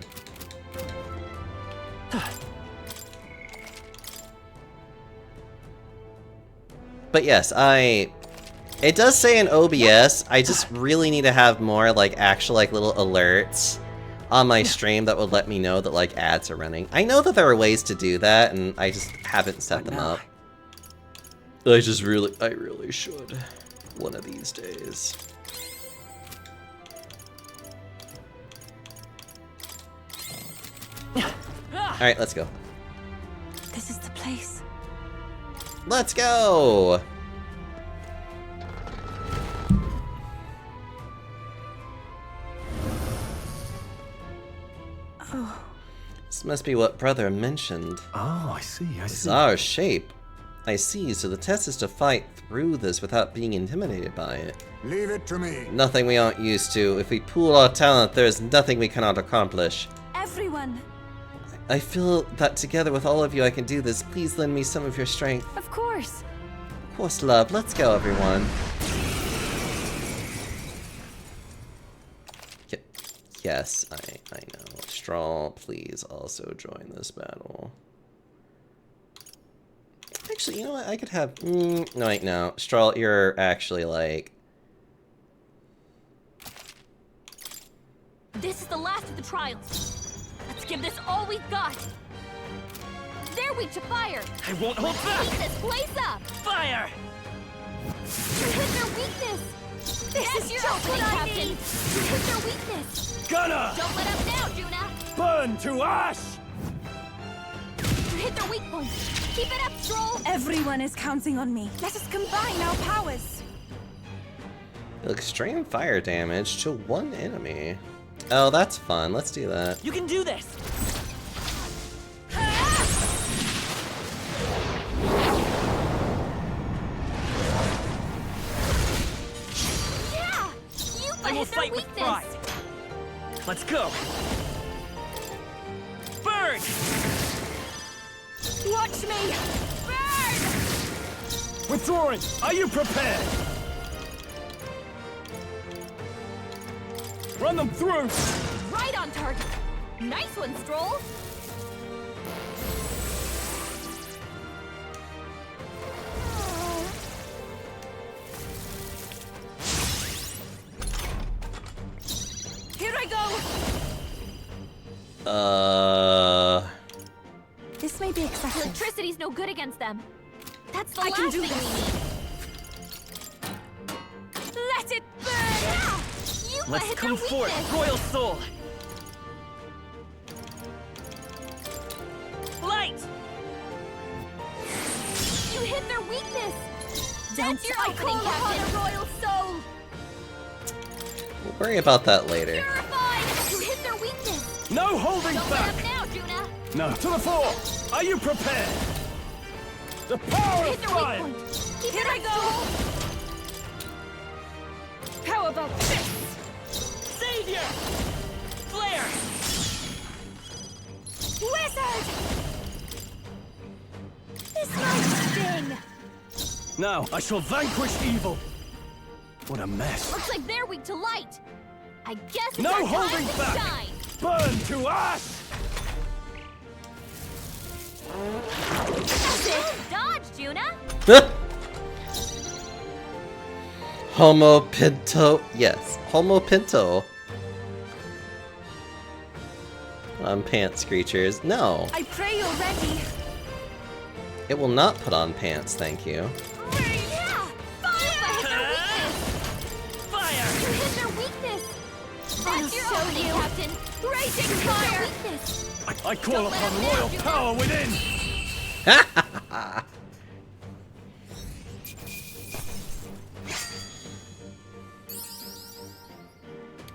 But yes, it does say in OBS, I just really need to have more, like, actual, like, little alerts on my stream that would let me know that like ads are running. I know that there are ways to do that, and I just haven't set them up. I really should. One of these days. Alright, let's go. This is the place. Let's go! Oh. This must be what Brother mentioned. Oh, I see. Bizarre shape. I see, so the test is to fight through this without being intimidated by it. Leave it to me. Nothing we aren't used to. If we pool our talent, there is nothing we cannot accomplish. Everyone. I feel that together with all of you I can do this. Please lend me some of your strength. Of course. Of course, love. Let's go, everyone. Yes, I know. Straw, please also join this battle. Actually, you know what? I could have... no, wait, no. Straw, you're actually, like... This is the last of the trials. Let's give this all we've got. They're weak to fire. I won't hold back! Keep this place up. Fire! You hit their weakness. This is just what I need. You hit their weakness. Gonna Don't let up now, Juna. burn to ash! You hit their weak point. Keep it up, Stroll. Everyone is counting on me. Let us combine our powers. Extreme fire damage to one enemy. Oh, that's fun. Let's do that. You can do this! Yeah! You I will hit their fight with weakness. pride! Let's go! Burn! Watch me. Burn! Withdrawing! Are you prepared? Run them through! Right on target. Nice one, Stroll. Here I go. This may be excessive. Electricity's no good against them. That's the I last can do thing this. we need. Let it burn. Yeah! You Let's hit come their forth, weakness. Royal Soul! Light! You hit their weakness. Don't That's your I opening, call upon Captain. a royal soul. We'll worry about that later. Purified. You hit their weakness. No holding Don't back! let up now, Juna. No, to the fore! Are you prepared? The power Hit of their weak fire! point. Keep Here it I up, go. Stroll. How about this? Savior! Flare! Wizard! This might sting. Now I shall vanquish evil! What a mess! Looks like they're weak to light. I guess it's No our holding time to back. shine. Burn to ash! That's it. Dodge, Juna. Homo Pinto. Yes, Homo Pinto. Pants creatures. No, I pray you're ready. it will not put on pants, thank you. Yeah. Fire. You hit their weakness. You Fire! hit their weakness. I'll That's your show opening, you. Captain. Raging fire. Weakness. I call Don't let upon him royal down, Juna. power within!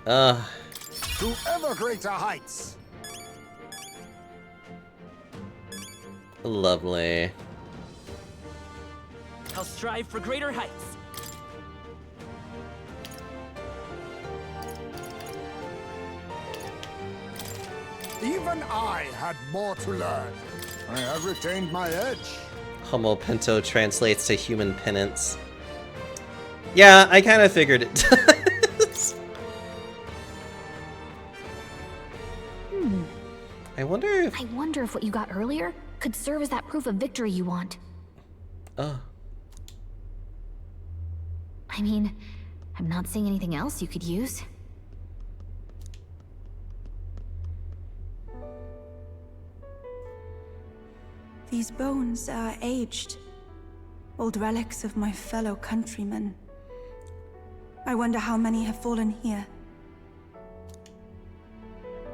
To ever greater heights. Lovely. I'll strive for greater heights. Even I had more to learn. I have retained my edge. Homo Pinto translates to human penance. Yeah, I kind of figured it does. I wonder if... I wonder if what you got earlier could serve as that proof of victory you want. Oh. I mean, I'm not seeing anything else you could use. These bones are aged. Old relics of my fellow countrymen. I wonder how many have fallen here.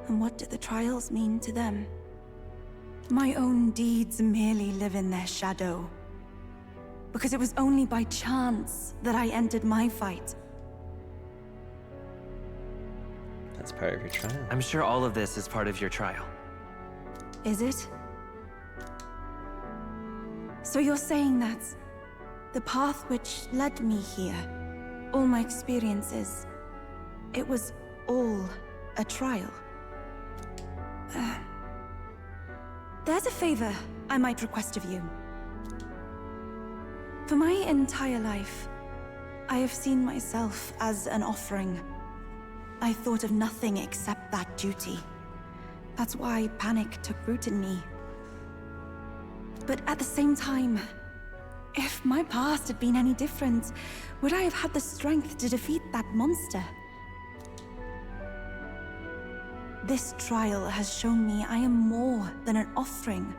And what do the trials mean to them? My own deeds merely live in their shadow. Because it was only by chance that I entered my fight. That's part of your trial. I'm sure all of this is part of your trial. Is it? So you're saying that the path which led me here, all my experiences, it was all a trial? There's a favor I might request of you. For my entire life, I have seen myself as an offering. I thought of nothing except that duty. That's why panic took root in me. But at the same time, if my past had been any different, would I have had the strength to defeat that monster? This trial has shown me I am more than an offering.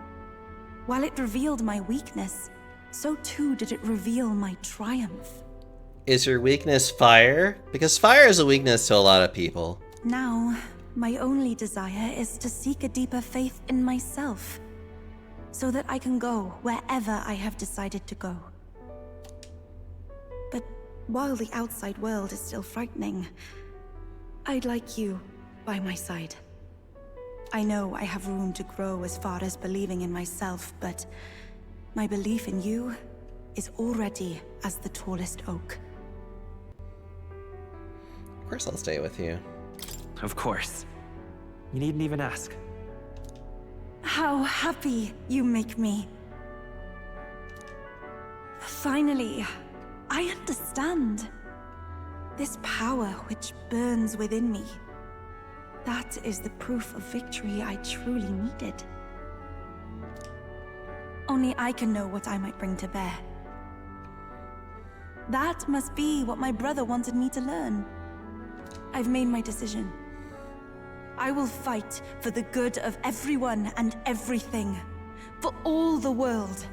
While it revealed my weakness, so too did it reveal my triumph. Is your weakness fire? Because fire is a weakness to a lot of people. Now, my only desire is to seek a deeper faith in myself, so that I can go wherever I have decided to go. But while the outside world is still frightening, I'd like you by my side. I know I have room to grow as far as believing in myself, but my belief in you is already as the tallest oak. Of course I'll stay with you. Of course. You needn't even ask. How happy you make me. Finally, I understand. This power which burns within me. That is the proof of victory I truly needed. Only I can know what I might bring to bear. That must be what my brother wanted me to learn. I've made my decision. I will fight for the good of everyone and everything. For all the world.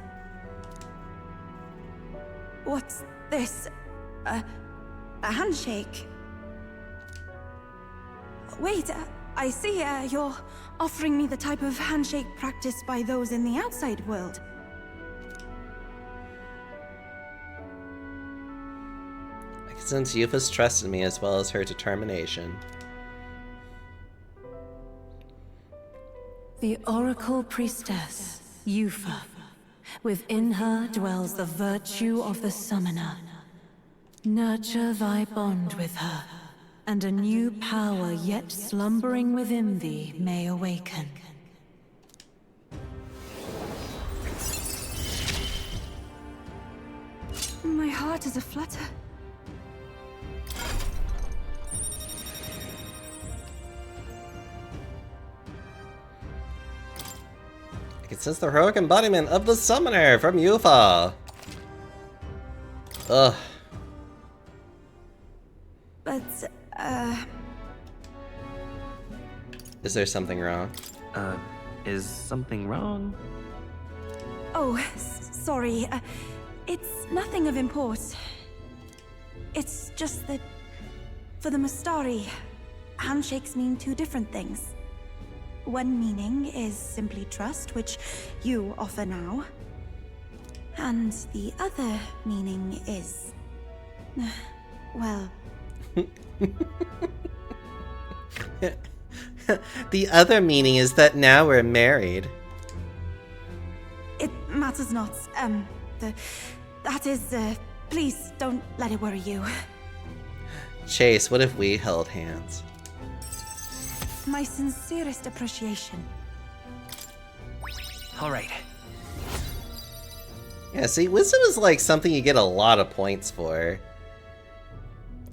What's this? A handshake? Wait, I see you're offering me the type of handshake practiced by those in the outside world. I can sense Yufa's trust in me as well as her determination. The Oracle Priestess, Yufa. Within her dwells the virtue of the Summoner. Nurture thy bond with her, and a new power yet slumbering within thee may awaken. My heart is aflutter. I can sense the heroic embodiment of the Summoner from Yufa. Ugh. But, Is there something wrong? Is something wrong? Oh, sorry. It's nothing of import. It's just that, for the Mystari, handshakes mean two different things. One meaning is simply trust, which you offer now. And the other meaning is... well... The other meaning is that now we're married. It matters not. That is, please don't let it worry you. Chase, what if we held hands? My sincerest appreciation. All right. Yeah, see, wisdom is like something you get a lot of points for.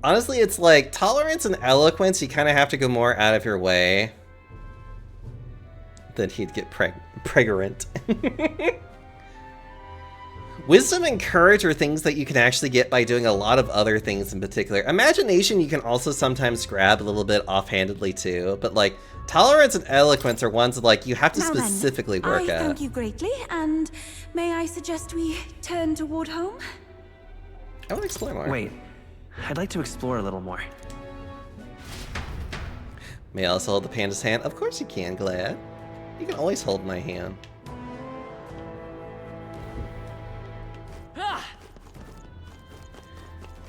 Honestly, it's like tolerance and eloquence, you kind of have to go more out of your way. Then he'd get pregnant. Wisdom and courage are things that you can actually get by doing a lot of other things in particular. Imagination you can also sometimes grab a little bit offhandedly too, but like tolerance and eloquence are ones that like you have to Now then, specifically work I at. thank you greatly, and may I suggest we turn toward home? I want to explore more. Wait, I'd like to explore a little more. May I also hold the panda's hand? Of course you can, Glad. You can always hold my hand.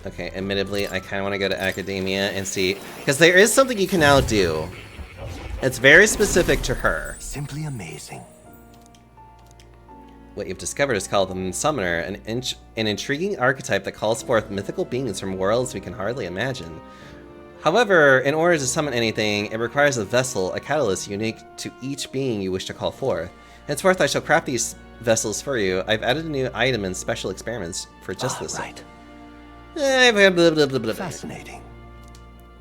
Okay, admittedly, I kind of want to go to Academia and see, because there is something you can now do. It's very specific to her. Simply amazing. What you've discovered is called the Summoner, an intriguing archetype that calls forth mythical beings from worlds we can hardly imagine. However, in order to summon anything, it requires a vessel, a catalyst unique to each being you wish to call forth. Henceforth, I shall craft these vessels for you. I've added a new item and special experiments for just this. Right. Blah, blah, blah, blah, blah. Fascinating.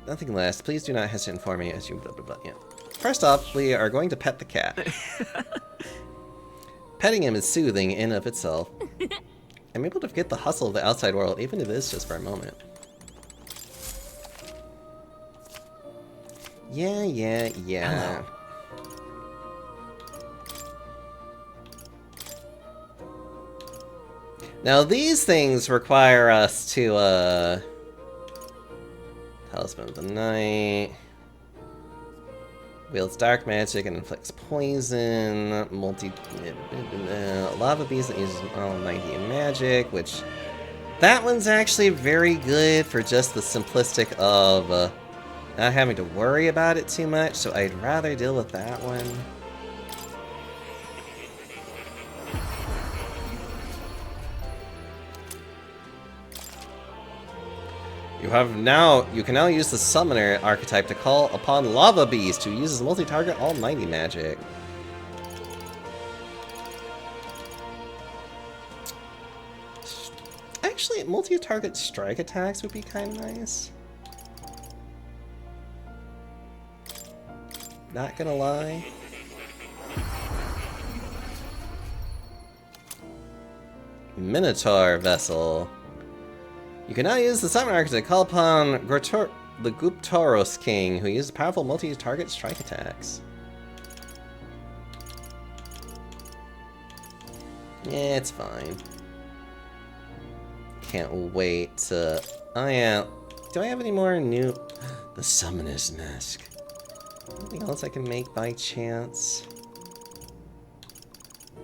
Nothing less. Please do not hesitate to inform me as you blah blah blah. Yeah. First off, we are going to pet the cat. Petting him is soothing in of itself. I'm able to forget the hustle of the outside world, even if it is just for a moment. Yeah. Hello. Now these things require us to, Talisman of the Night. Wields dark magic and inflicts poison. Lava beast that uses almighty magic, which... That one's actually very good for just the simplistic of not having to worry about it too much, so I'd rather deal with that one. You can now use the Summoner archetype to call upon Lava Beast, who uses multi-target almighty magic. Actually, multi-target strike attacks would be kind of nice. Not gonna lie. Minotaur Vessel. You can now use the Summon Archetype to call upon the Guptoros King, who uses powerful multi-target strike attacks. Yeah, it's fine. Can't wait to... Oh yeah, do I have any more new... The Summoner's Mask. Anything else I can make by chance?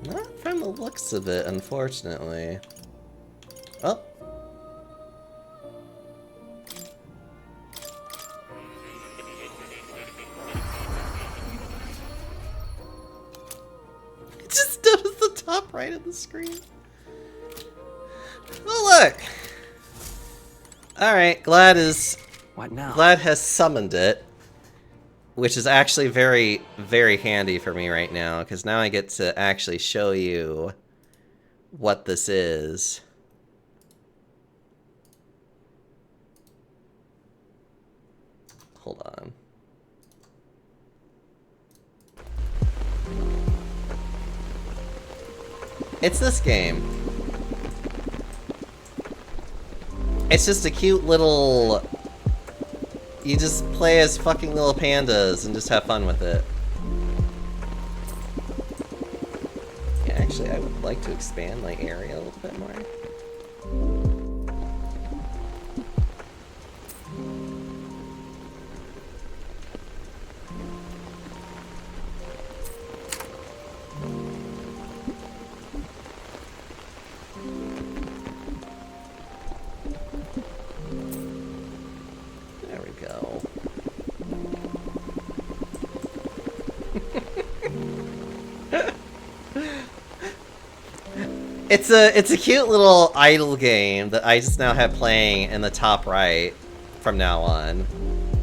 Not from the looks of it, unfortunately. Oh. It just does the top right of the screen. Oh look! Alright, Glad is... What now? Glad has summoned it. Which is actually very, very handy for me right now, because now I get to actually show you what this is. Hold on. It's this game. It's just a cute little... You just play as fucking little pandas and just have fun with it. Yeah, actually, I would like to expand my area a little bit more. There we go. It's a cute little idle game that I just now have playing in the top right from now on,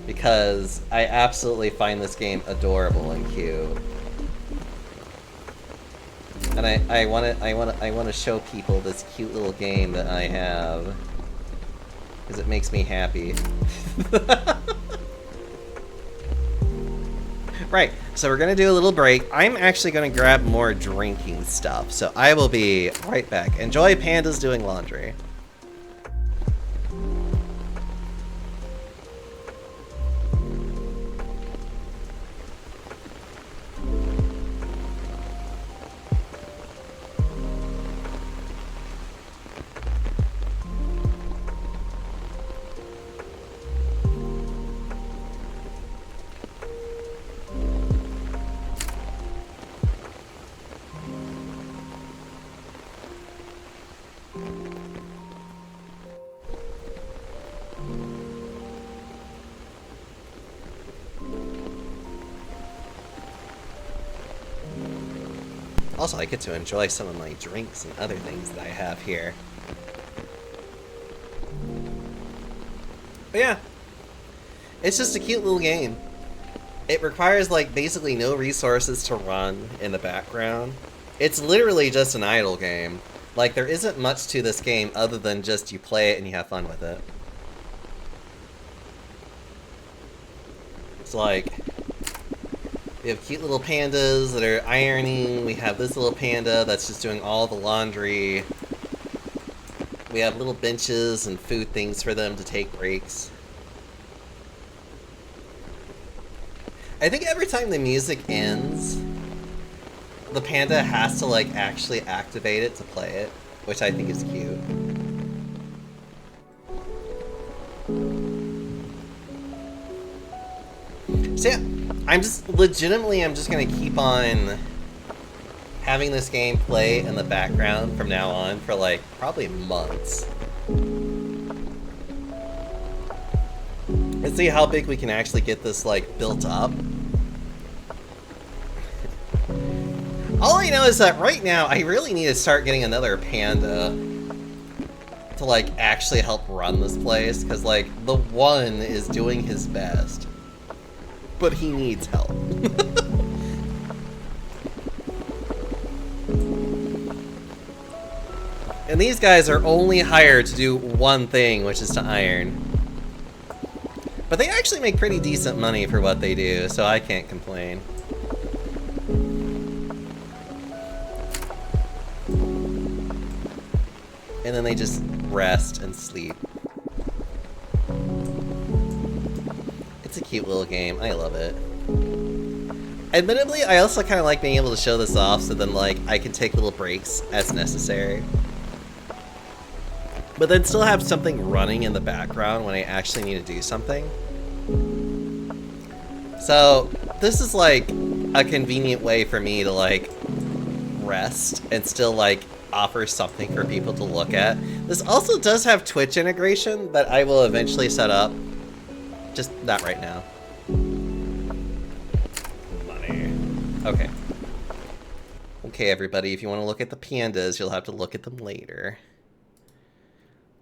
because I absolutely find this game adorable and cute. And I want to show people this cute little game that I have, because it makes me happy. Right, so we're gonna do a little break. I'm actually gonna grab more drinking stuff, so I will be right back. Enjoy pandas doing laundry. Also, I get to enjoy some of my drinks and other things that I have here. But yeah, it's just a cute little game. It requires, like, basically no resources to run in the background. It's literally just an idle game. Like, there isn't much to this game other than just you play it and you have fun with it. It's like, we have cute little pandas that are ironing. We have this little panda that's just doing all the laundry. We have little benches and food things for them to take breaks. I think every time the music ends, the panda has to, like, actually activate it to play it, which I think is cute. So yeah, I'm just gonna keep on having this game play in the background from now on for, like, probably months. Let's see how big we can actually get this, like, built up. All I know is that right now I really need to start getting another panda to, like, actually help run this place, because, like, the one is doing his best, but he needs help. And these guys are only hired to do one thing, which is to iron. But they actually make pretty decent money for what they do, so I can't complain. And then they just rest and sleep. It's a cute little game. I love it. Admittedly, I also kind of like being able to show this off so then, like, I can take little breaks as necessary. But then still have something running in the background when I actually need to do something. So, this is, like, a convenient way for me to, like, rest and still, like, offer something for people to look at. This also does have Twitch integration that I will eventually set up. Just not right now. Money. Okay. Okay, everybody, if you want to look at the pandas, you'll have to look at them later.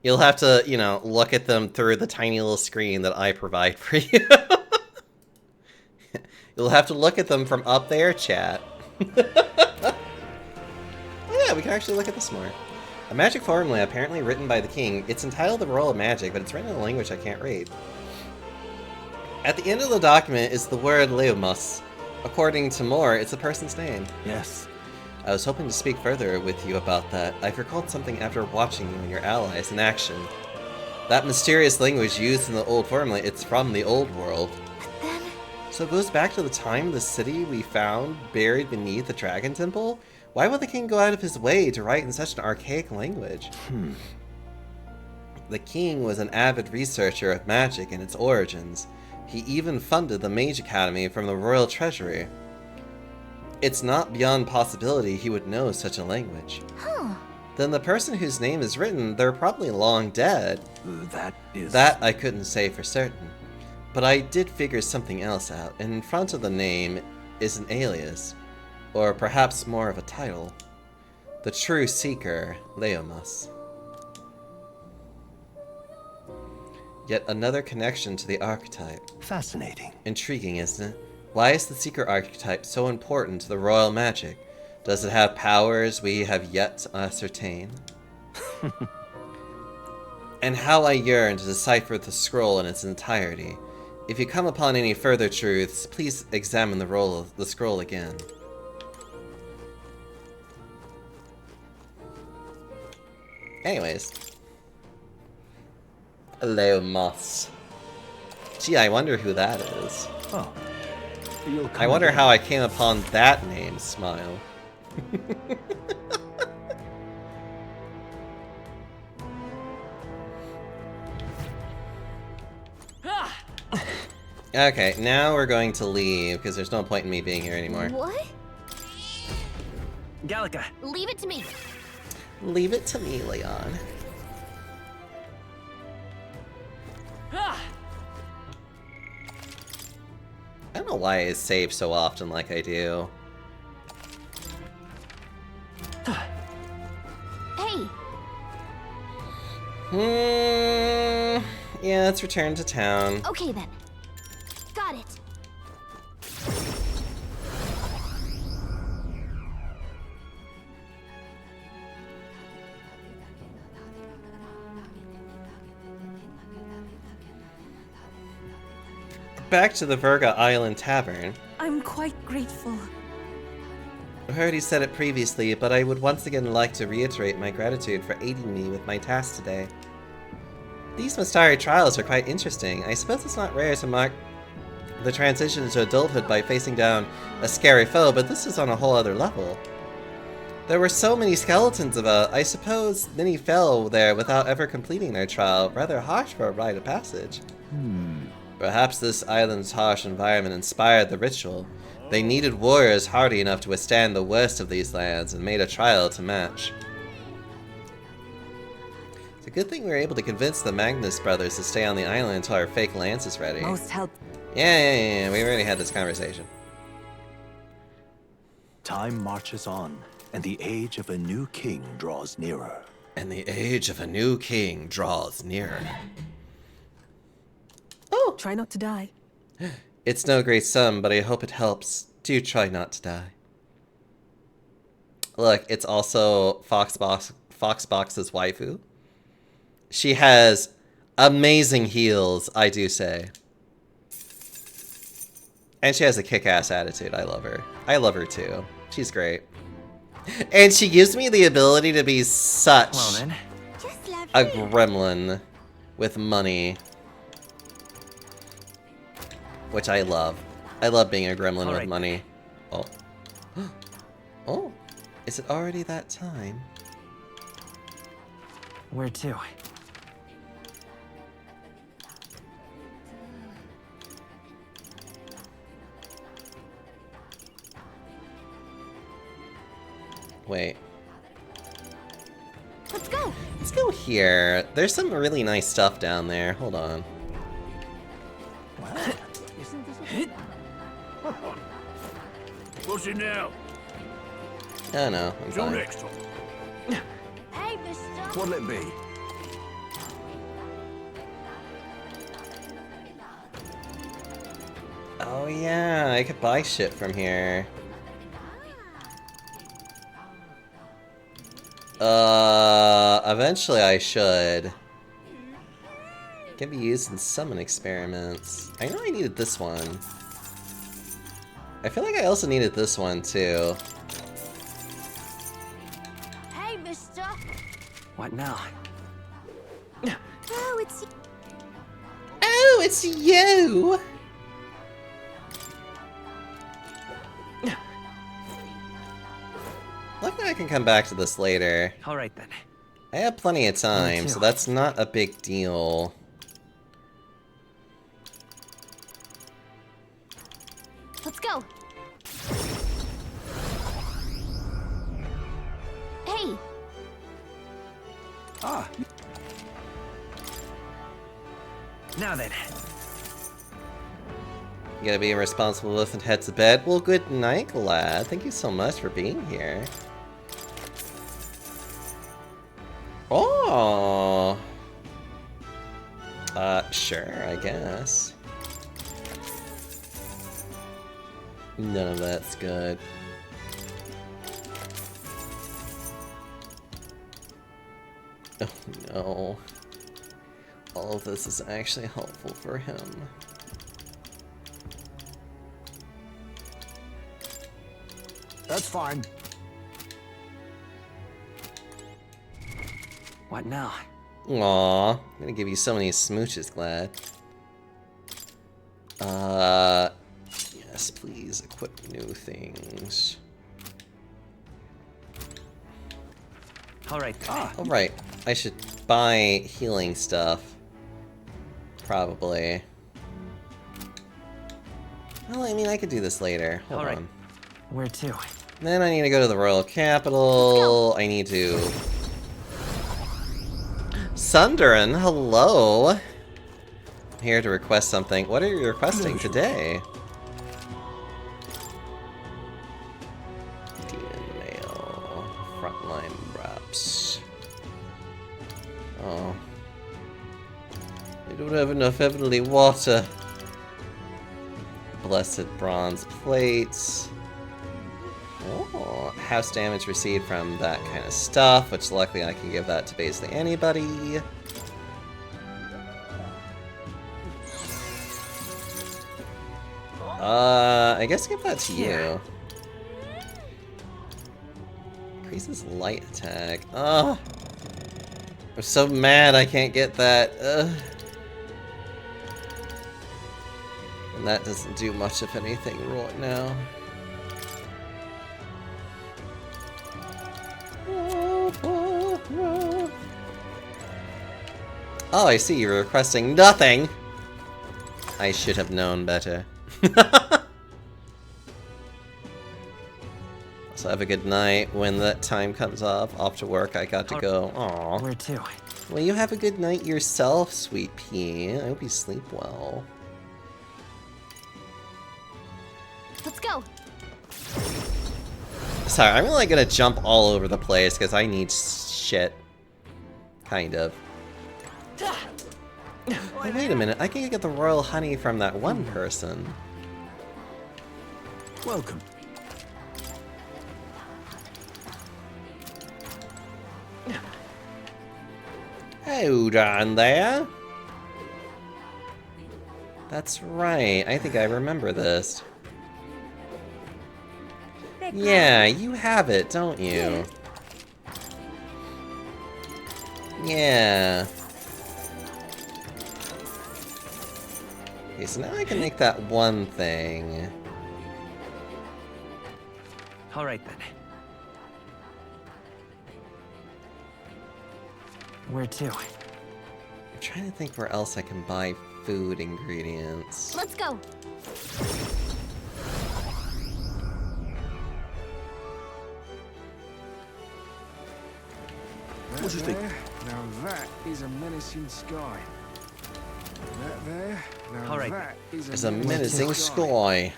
You'll have to, you know, look at them through the tiny little screen that I provide for you. You'll have to look at them from up there, chat. Oh yeah, we can actually look at this more. A magic formula apparently written by the king. It's entitled The Royal Magic, but it's written in a language I can't read. At the end of the document is the word Leomus. According to Moore, it's a person's name. Yes. I was hoping to speak further with you about that. I've recalled something after watching you and your allies in action. That mysterious language used in the old formula, it's from the old world. Then... So it goes back to the time the city we found buried beneath the Dragon Temple? Why would the king go out of his way to write in such an archaic language? The king was an avid researcher of magic and its origins. He even funded the Mage Academy from the royal treasury. It's not beyond possibility he would know such a language. Huh. Then the person whose name is written, they're probably long dead. That I couldn't say for certain. But I did figure something else out, and in front of the name is an alias, or perhaps more of a title. The True Seeker, Leomus. Yet another connection to the archetype. Fascinating. Intriguing, isn't it? Why is the Seeker archetype so important to the royal magic? Does it have powers we have yet to ascertain? And how I yearn to decipher the scroll in its entirety. If you come upon any further truths, please examine the scroll again. Anyways. Hello, moths. Gee, I wonder who that is. Oh. I wonder how I came upon that name, Smile. Okay, now we're going to leave, because there's no point in me being here anymore. What? Gallica. Leave it to me. Leave it to me, Leon. I don't know why I save so often like I do. Hey. Yeah, let's return to town. Okay then. Got it. Back to the Virga Island Tavern. I'm quite grateful. I heard he said it previously, but I would once again like to reiterate my gratitude for aiding me with my task today. These Mystari trials are quite interesting. I suppose it's not rare to mark the transition to adulthood by facing down a scary foe, but this is on a whole other level. There were so many skeletons about, I suppose many fell there without ever completing their trial. Rather harsh for a rite of passage. Perhaps this island's harsh environment inspired the ritual. They needed warriors hardy enough to withstand the worst of these lands and made a trial to match. It's a good thing we were able to convince the Magnus brothers to stay on the island until our fake lance is ready. Most help. Yeah, we already had this conversation. Time marches on, and the age of a new king draws nearer. And the age of a new king draws nearer. Oh! Try not to die. It's no great sum, but I hope it helps. Do try not to die. Look, it's also Foxbox's waifu. She has amazing heels, I do say. And she has a kick-ass attitude. I love her. I love her too. She's great. And she gives me the ability to be such a gremlin with money. Which I love. I love being a gremlin with money. Oh. Oh. Is it already that time? Where to? Wait. Let's go. Let's go here. There's some really nice stuff down there. Hold on. What's it now? Oh no, I'm Till fine. next time. Hey, mister. What'll it be? Oh yeah, I could buy shit from here. Eventually I should. Can be used in summon experiments. I know I needed this one. I feel like I also needed this one too. Hey, mister. What now? Oh, it's... Oh, it's you! Luckily I can come back to this later. Alright then. I have plenty of time, so that's not a big deal. Let's go. Hey. Ah. Now then. You gotta be a responsible wolf and head to bed. Well, good night, lad. Thank you so much for being here. Oh. Sure, I guess. None of that's good. Oh no. All of this is actually helpful for him. That's fine. What now? Aw, I'm gonna give you so many smooches, Glad. Yes, please equip new things. Alright. Alright, I should buy healing stuff. Probably. Well, I mean, I could do this later. Hold on. Where to? Then I need to go to the Royal Capital. I need to... Sundarin, hello! I'm here to request something. What are you requesting today? Demon Mail. Frontline Wraps. Oh. We don't have enough heavenly water. Blessed bronze plates. Oh, house damage received from that kind of stuff, which luckily I can give that to basically anybody. I guess give that to you. Increases light attack. Oh, I'm so mad I can't get that. And that doesn't do much of anything right now. Oh, I see, you're requesting nothing! I should have known better. So have a good night. When that time comes off to work, I got to go. Aww. Where to? Well, you have a good night yourself, sweet pea. I hope you sleep well. Let's go. Sorry, I'm really gonna jump all over the place because I need shit. Kind of. Oh, wait a minute, I can get the royal honey from that one person. Welcome. Hold on there. That's right, I think I remember this. Yeah, you have it, don't you? Yeah. Okay, so now I can make that one thing. Alright then. Where to? I'm trying to think where else I can buy food ingredients. Let's go. What do you think? Now that is a menacing sky. That there. Now All right. that is There's a menacing sky.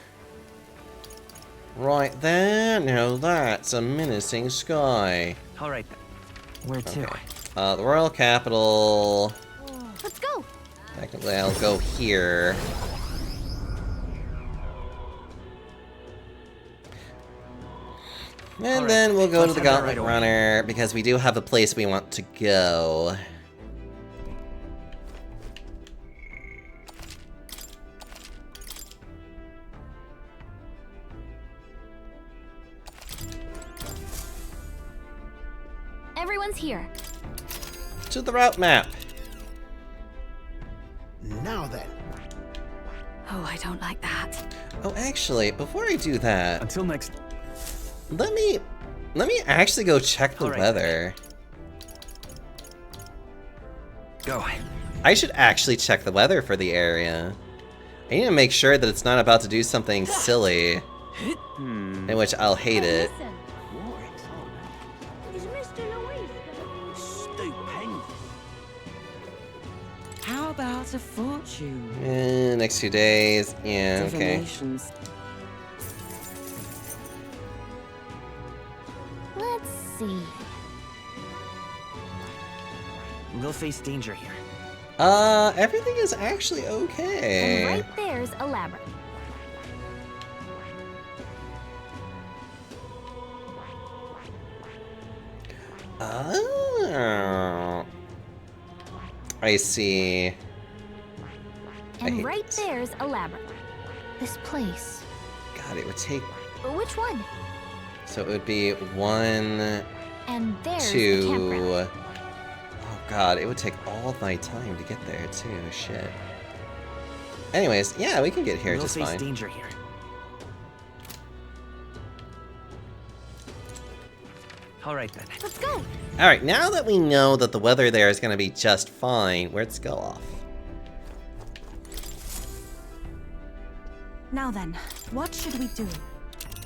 Right there, now that's a menacing sky. Alright then. Where to? Okay. The Royal Capital. Let's go. Technically, I'll go here. And then we'll go to the Gauntlet Runner, because we do have a place we want to go. Everyone's here. To the route map. Now then. Oh, I don't like that. Oh, actually, before I do that, Until next. let me actually go check the weather. Go. I should actually check the weather for the area. I need to make sure that it's not about to do something silly, in which I'll hate it. Listen. Is Mr. Louis? Stupendous. How about a fortune? Next 2 days. Yeah, okay. Divinations. Let's see. We'll face danger here. Everything is actually And okay. right there's a labyrinth. Oh. I see. I And hate right this. there's a labyrinth. This place. God, it would take... Which one? So it would be 1, And there's the 2. campground. Oh god, it would take all of my time to get there too. Shit. Anyways, yeah, we can get here We'll just face fine. danger here. All right then. Let's go. All right, now that we know that the weather there is going to be just fine, let's go off. Now then, what should we do?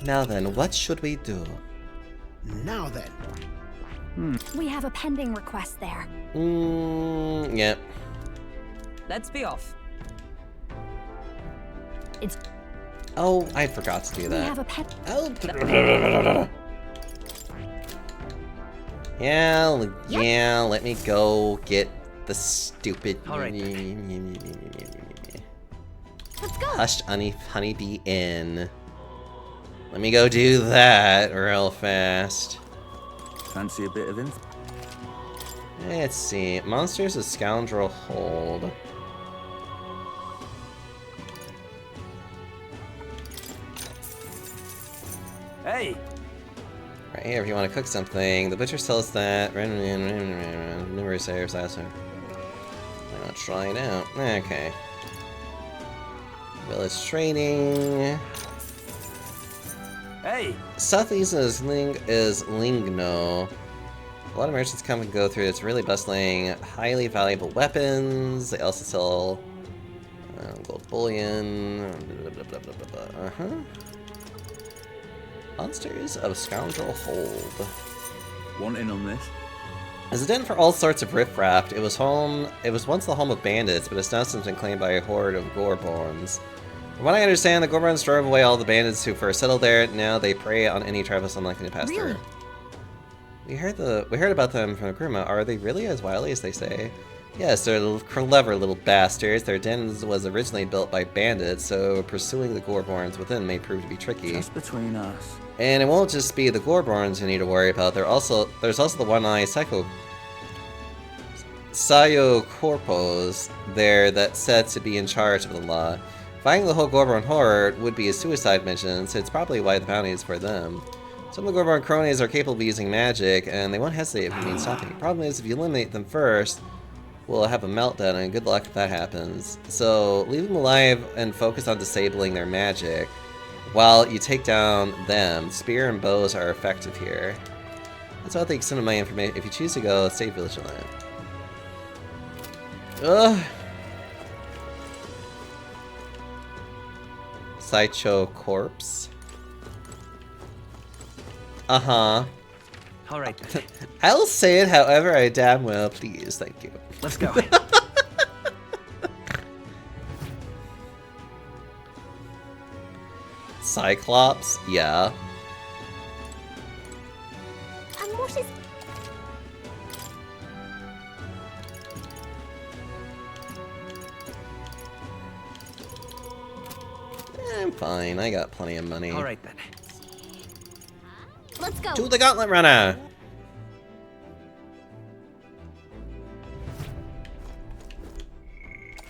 Now then, what should we do? Now then. We have a pending request there. Yep. Let's be off. It's Oh, I forgot to do we that. have a pet. Oh. Yeah, let me go get the stupid All right. Let's go. hushed honeybee in. Let me go do that real fast. Fancy a bit of info? Let's see. Monsters of Scoundrel Hold. Hey! Right here, if you want to cook something. The butcher sells that. Numerous areas last one. Why not try it out? Okay. Village trading. Hey! Southeast is Lingno. A lot of merchants come and go through. It's really bustling. Highly valuable weapons. They also sell gold bullion. Monsters of Scoundrel Hold. Want in on this? As a den for all sorts of riffraff, it was once the home of bandits, but it's now since been claimed by a horde of Gorborns. From what I understand, the Gorborns drove away all the bandits who first settled there. Now they prey on any travelers unlikely to pass Really? through. We heard about them from Grima. Are they really as wily as they say? Yes, they're clever little bastards. Their den was originally built by bandits, so pursuing the Gorborns within may prove to be tricky. Just between us. And it won't just be the Gorborns you need to worry about. There's also the one-eyed Sayo-Corpos there that's said to be in charge of the law. Finding the whole Gorborn horde would be a suicide mission, so it's probably why the bounty is for them. Some of the Gorborn cronies are capable of using magic, and they won't hesitate if you mean stopping. The problem is, if you eliminate them first, we'll have a meltdown, and good luck if that happens. So, leave them alive and focus on disabling their magic. While you take down them, spear and bows are effective here. That's about the extent of my information. If you choose to go, stay vigilant. Ugh. Sideshow Corpse. Uh-huh. All right then. I'll say it however I damn well please, thank you. Let's go. Cyclops? Yeah. And what is? I'm fine, I got plenty of money. All right then. Let's go. To the Gauntlet Runner!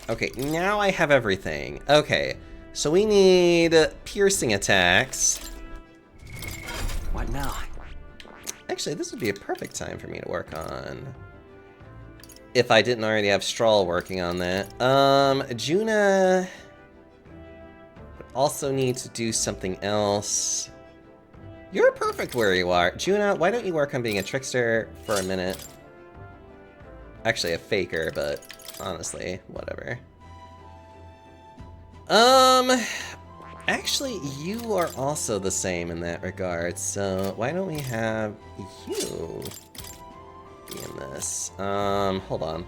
Okay, now I have everything. Okay, so we need piercing attacks. What now? Actually, this would be a perfect time for me to work on. If I didn't already have Strahl working on that. Juna would also need to do something else. You're perfect where you are. Juna, why don't you work on being a trickster for a minute? Actually, a faker, but honestly, whatever. Actually, you are also the same in that regard, so why don't we have you be in this? Hold on.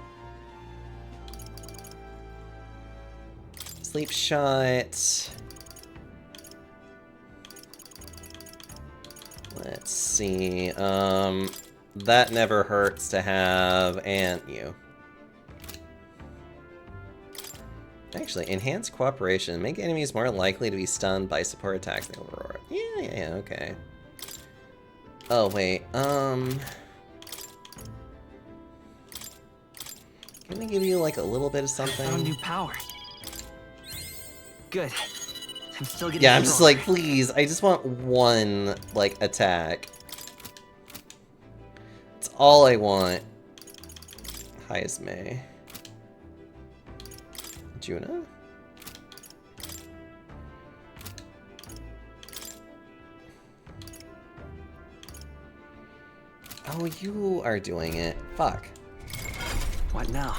Sleep shot. Let's see, that never hurts to have, and you. Actually, enhanced cooperation. Make enemies more likely to be stunned by support attacks than Aurora. Yeah, okay. Oh, wait, can we give you, like, a little bit of something? Found new power. Good. I'm still getting Yeah, I'm just stronger. like, please, I just want one, like, attack. That's all I want. Hi, Esme. Juna? Oh, you are doing it. Fuck. What now?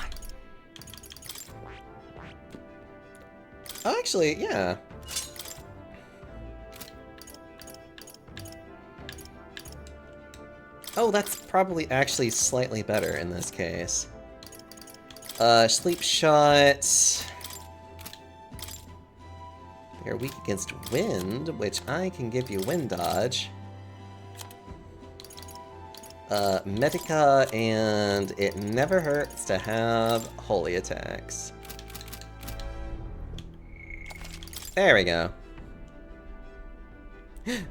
Oh, actually, yeah. Oh, that's probably actually slightly better in this case. Sleep shot. You're weak against wind, which I can give you wind dodge. Medica, and it never hurts to have holy attacks. There we go.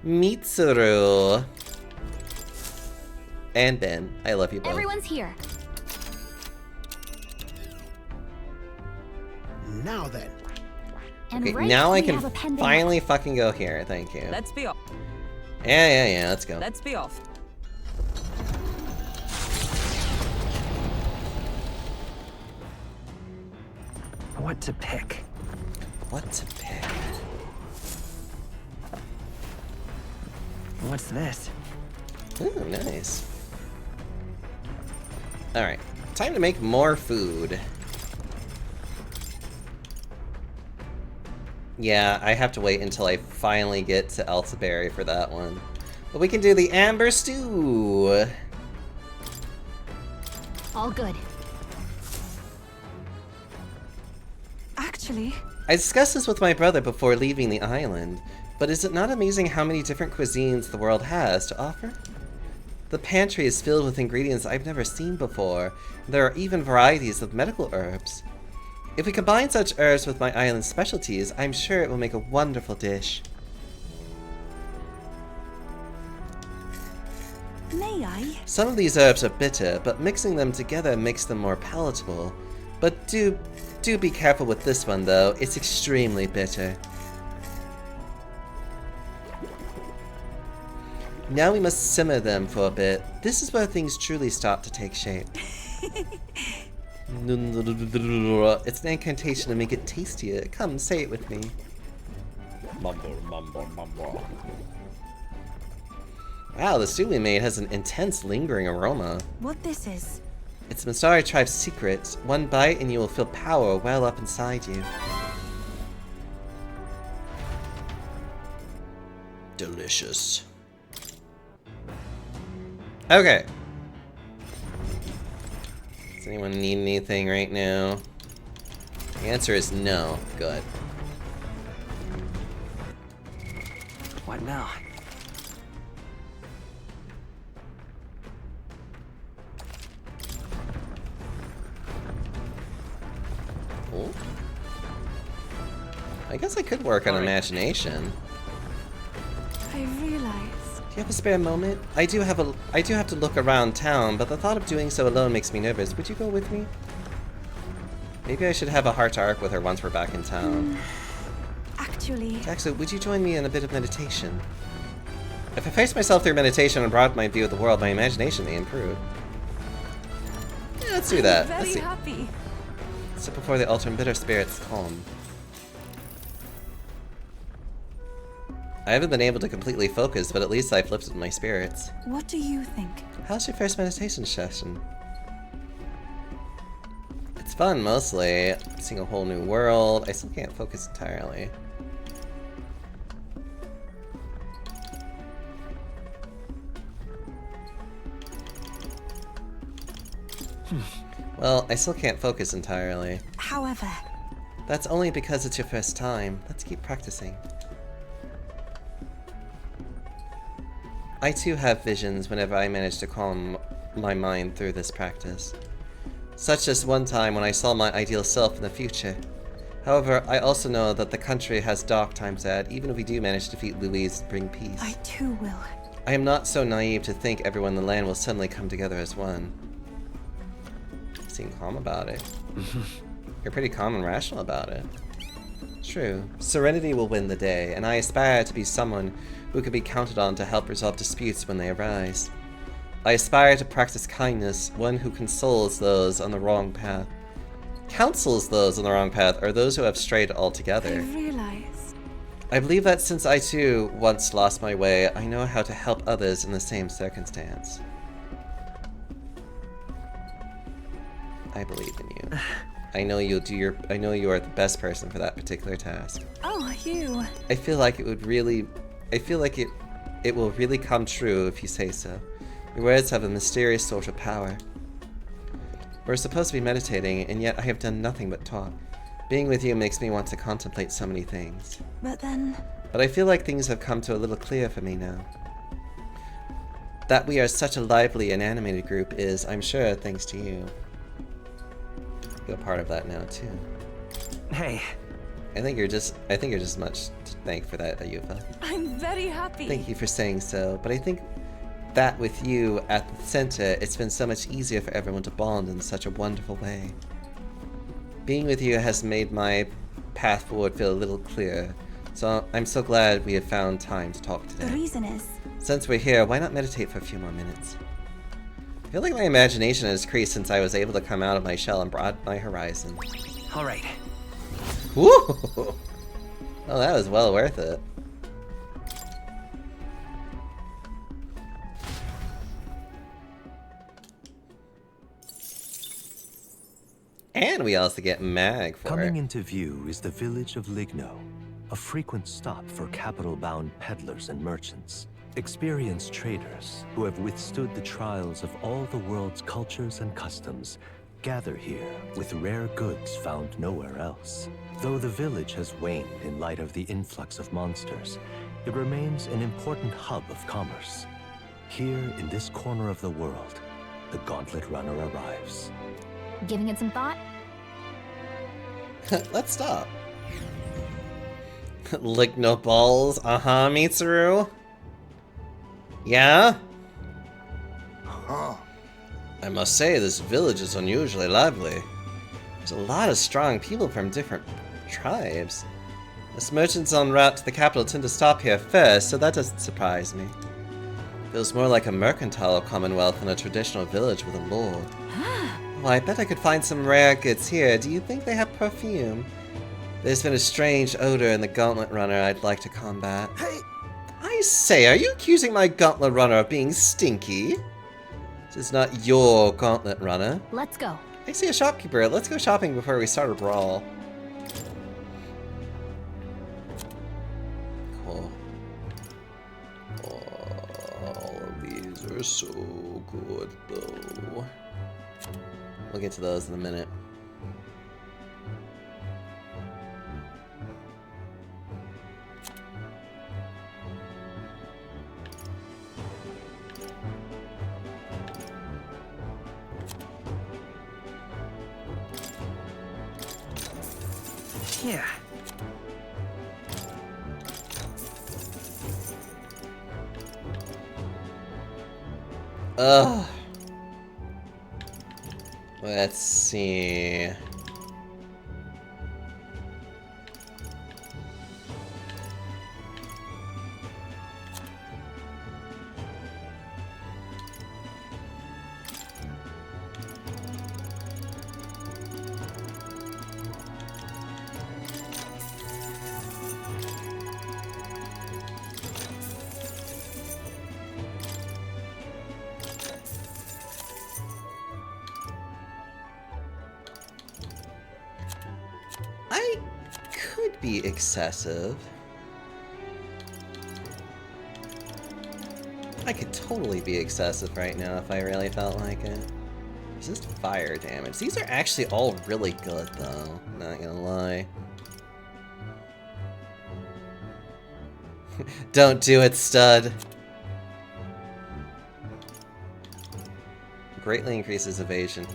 Mitsuru. And Ben, I love you both. Everyone's here. Now then. And Okay, right, now I we can have a pending- finally fucking go here. Thank you. Let's be off. Yeah, let's go. Let's be off. What to pick? What to pick? What's this? Ooh, nice. Alright, time to make more food. Yeah, I have to wait until I finally get to Eltaberry for that one. But we can do the Amber Stew! All good. Actually, I discussed this with my brother before leaving the island, but is it not amazing how many different cuisines the world has to offer? The pantry is filled with ingredients I've never seen before. There are even varieties of medical herbs. If we combine such herbs with my island's specialties, I'm sure it will make a wonderful dish. may I? Some of these herbs are bitter, but mixing them together makes them more palatable. But do be careful with this one though, it's extremely bitter. Now we must simmer them for a bit. This is where things truly start to take shape. It's an incantation to make it tastier. Come, say it with me. Mumble, mumble, mumble. Wow, the stew we made has an intense, lingering aroma. What this is? It's Masari tribe's secret. One bite and you will feel power well up inside you. Delicious. Okay. Does anyone need anything right now? The answer is no. Good. What now? Oh. I guess I could work on imagination. I realized. Do you have a spare moment? I do have to look around town, but the thought of doing so alone makes me nervous. Would you go with me? Maybe I should have a heart-to-heart with her once we're back in town. Actually, Jaxo, would you join me in a bit of meditation? If I face myself through meditation and broaden my view of the world, my imagination may improve. Yeah, let's do that. I'm Let's very see. happy. Sit before the altar and bitter spirits calm. I haven't been able to completely focus, but at least I've lifted my spirits. What do you think? How's your first meditation session? It's fun, mostly. Seeing a whole new world. I still can't focus entirely. Well, I still can't focus entirely. However, That's only because it's your first time. Let's keep practicing. I too have visions whenever I manage to calm my mind through this practice. Such as one time when I saw my ideal self in the future. However, I also know that the country has dark times ahead, even if we do manage to defeat Louise and bring peace. I too will. I am not so naive to think everyone in the land will suddenly come together as one. You seem calm about it. You're pretty calm and rational about it. True. Serenity will win the day, and I aspire to be someone who can be counted on to help resolve disputes when they arise. I aspire to practice kindness, one who consoles those on the wrong path. Counsels those on the wrong path, or those who have strayed altogether. I realized. I believe that since I too once lost my way, I know how to help others in the same circumstance. I believe in you. I know you'll do your. I know you are the best person for that particular task. Oh, you. I feel like it would really. I feel like it will really come true if you say so. Your words have a mysterious social power. We're supposed to be meditating, and yet I have done nothing but talk. Being with you makes me want to contemplate so many things. But then... But I feel like things have come to a little clear for me now. That we are such a lively and animated group is, I'm sure, thanks to you. You're part of that now, too. Hey. I think you're just much to thank for that, Ayufa. I'm very happy. Thank you for saying so, but I think that with you at the center, it's been so much easier for everyone to bond in such a wonderful way. Being with you has made my path forward feel a little clearer, so I'm so glad we have found time to talk today. The reason is... Since we're here, why not meditate for a few more minutes? I feel like my imagination has increased since I was able to come out of my shell and broaden my horizon. All right. Woo! Oh, that was well worth it. And we also get mag for Coming it. into view is the village of Ligno, a frequent stop for capital-bound peddlers and merchants. Experienced traders who have withstood the trials of all the world's cultures and customs gather here with rare goods found nowhere else. Though the village has waned in light of the influx of monsters, it remains an important hub of commerce. Here in this corner of the world, the Gauntlet Runner arrives. Giving it some thought? Let's stop. Ligno balls, Mitsuru. Yeah? Huh. I must say, this village is unusually lively. There's a lot of strong people from different tribes. As merchants en route to the capital tend to stop here first, so that doesn't surprise me. Feels more like a mercantile commonwealth than a traditional village with a lord. Oh, I bet I could find some rare goods here. Do you think they have perfume? There's been a strange odor in the Gauntlet Runner I'd like to combat. Hey! I say, are you accusing my Gauntlet Runner of being stinky? This is not your Gauntlet Runner. Let's go. I see a shopkeeper. Let's go shopping before we start a brawl. Cool. All of these are so good, though. We'll get to those in a minute. Yeah. Ugh. Let's see. I could be excessive. I could totally be excessive right now if I really felt like it. Resist fire damage. These are actually all really good though, not gonna lie. Don't do it, stud. Greatly increases evasion.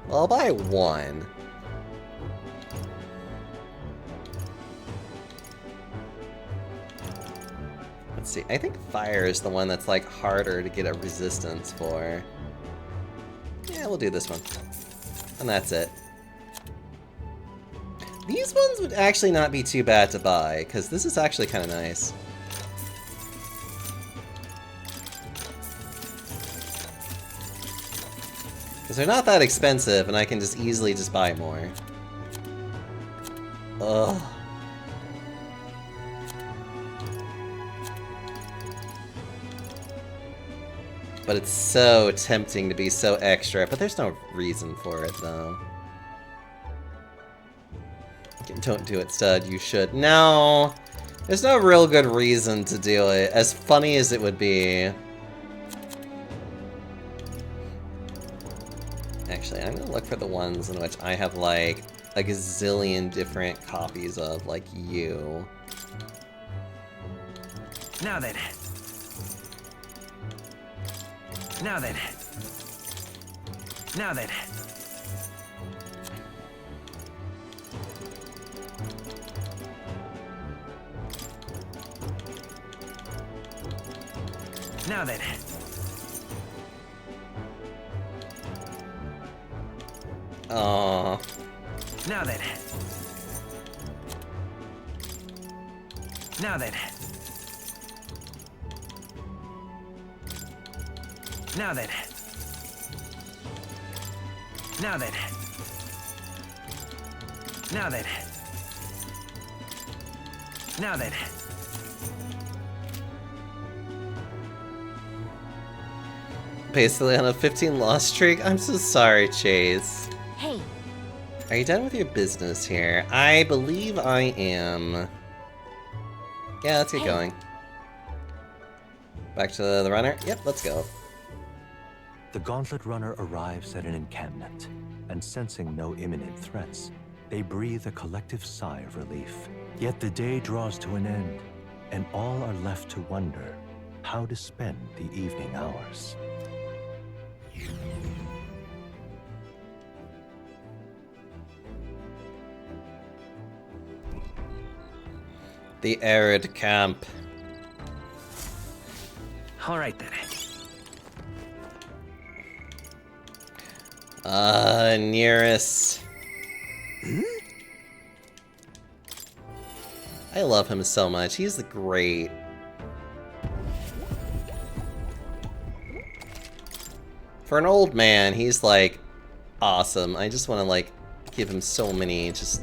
Well, I'll buy one. Let's see. I think fire is the one that's like harder to get a resistance for. Yeah, we'll do this one. And that's it. These ones would actually not be too bad to buy, because this is actually kind of nice. Because they're not that expensive, and I can just easily just buy more. Ugh. But it's so tempting to be so extra, but there's no reason for it, though. Don't do it, stud. You should. No! There's no real good reason to do it, as funny as it would be. Actually, I'm gonna look for the ones in which I have, like, a gazillion different copies of, like, you. Now then. Now then. Now then. Now then. Aww. Now then. Now then. Now then. Now then. Now then. Now then. Basically on a 15 loss streak? I'm so sorry, Chase. Hey. Are you done with your business here? I believe I am. Yeah, let's get going. Back to the runner? Yep, let's go. The Gauntlet Runner arrives at an encampment, and sensing no imminent threats, they breathe a collective sigh of relief. Yet the day draws to an end, and all are left to wonder how to spend the evening hours. The arid camp. All right then. Nearest. I love him so much. He's great. For an old man, he's like awesome. I just want to like give him so many just.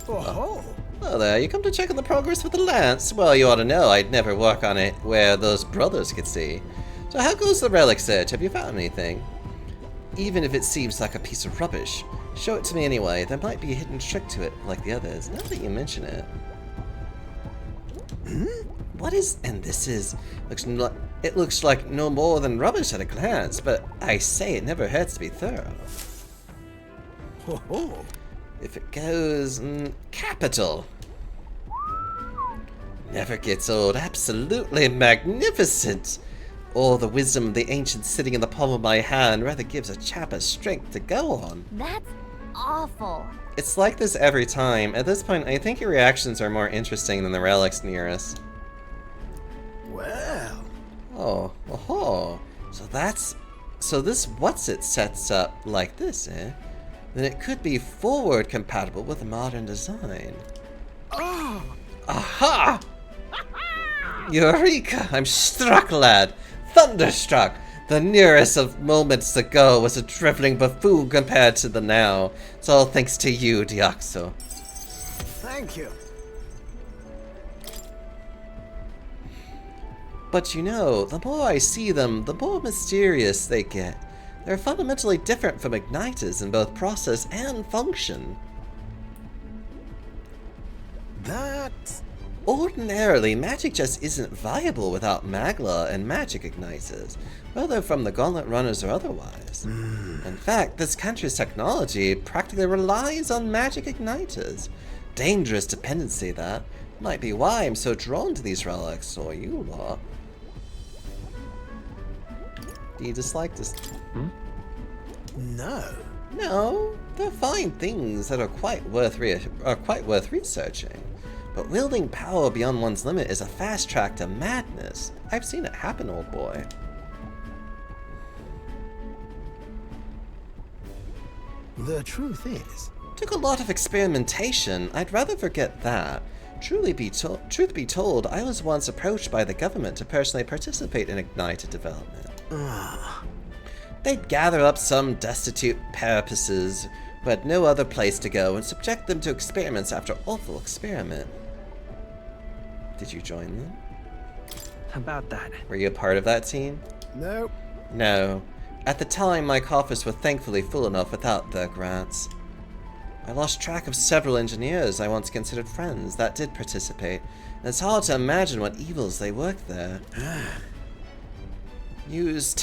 Oh. Oh there, you come to check on the progress with the lance? Well, you ought to know I'd never work on it where those brothers could see. So how goes the relic search? Have you found anything? Even if it seems like a piece of rubbish, show it to me anyway. There might be a hidden trick to it, like the others. Now that you mention it. What is... and this is... it looks like no more than rubbish at a glance, but I say it never hurts to be thorough. If it goes... capital. Never gets old. Absolutely magnificent. Or the wisdom of the ancients sitting in the palm of my hand rather gives a chap a strength to go on. That's awful. It's like this every time. At this point, I think your reactions are more interesting than the relics near us. Well. Oh. So that's... so this what's-it sets up like this, eh? Then it could be forward compatible with modern design. Oh. Aha! Eureka! I'm struck, lad! Thunderstruck! The nearest of moments ago was a driveling buffoon compared to the now. It's all thanks to you, Deoxo. Thank you. But you know, the more I see them, the more mysterious they get. They're fundamentally different from Ignitas in both process and function. That... ordinarily, magic just isn't viable without Magla and magic Ignitas, whether from the Gauntlet Runners or otherwise. In fact, this country's technology practically relies on magic Ignitas. Dangerous dependency, that. Might be why I'm so drawn to these relics, or you lot. Do you dislike this? No. No, they're fine things that are quite worth researching. But wielding power beyond one's limit is a fast track to madness. I've seen it happen, old boy. The truth is, Took a lot of experimentation. I'd rather forget that. Truth be told, I was once approached by the government to personally participate in Ignited development. They'd gather up some destitute carapaces who had no other place to go and subject them to experiments after awful experiment. Did you join them? About that. Were you a part of that team? no. No. At the time, my coffers were thankfully full enough without their grants. I lost track of several engineers I once considered friends that did participate, and it's hard to imagine what evils they worked there. Us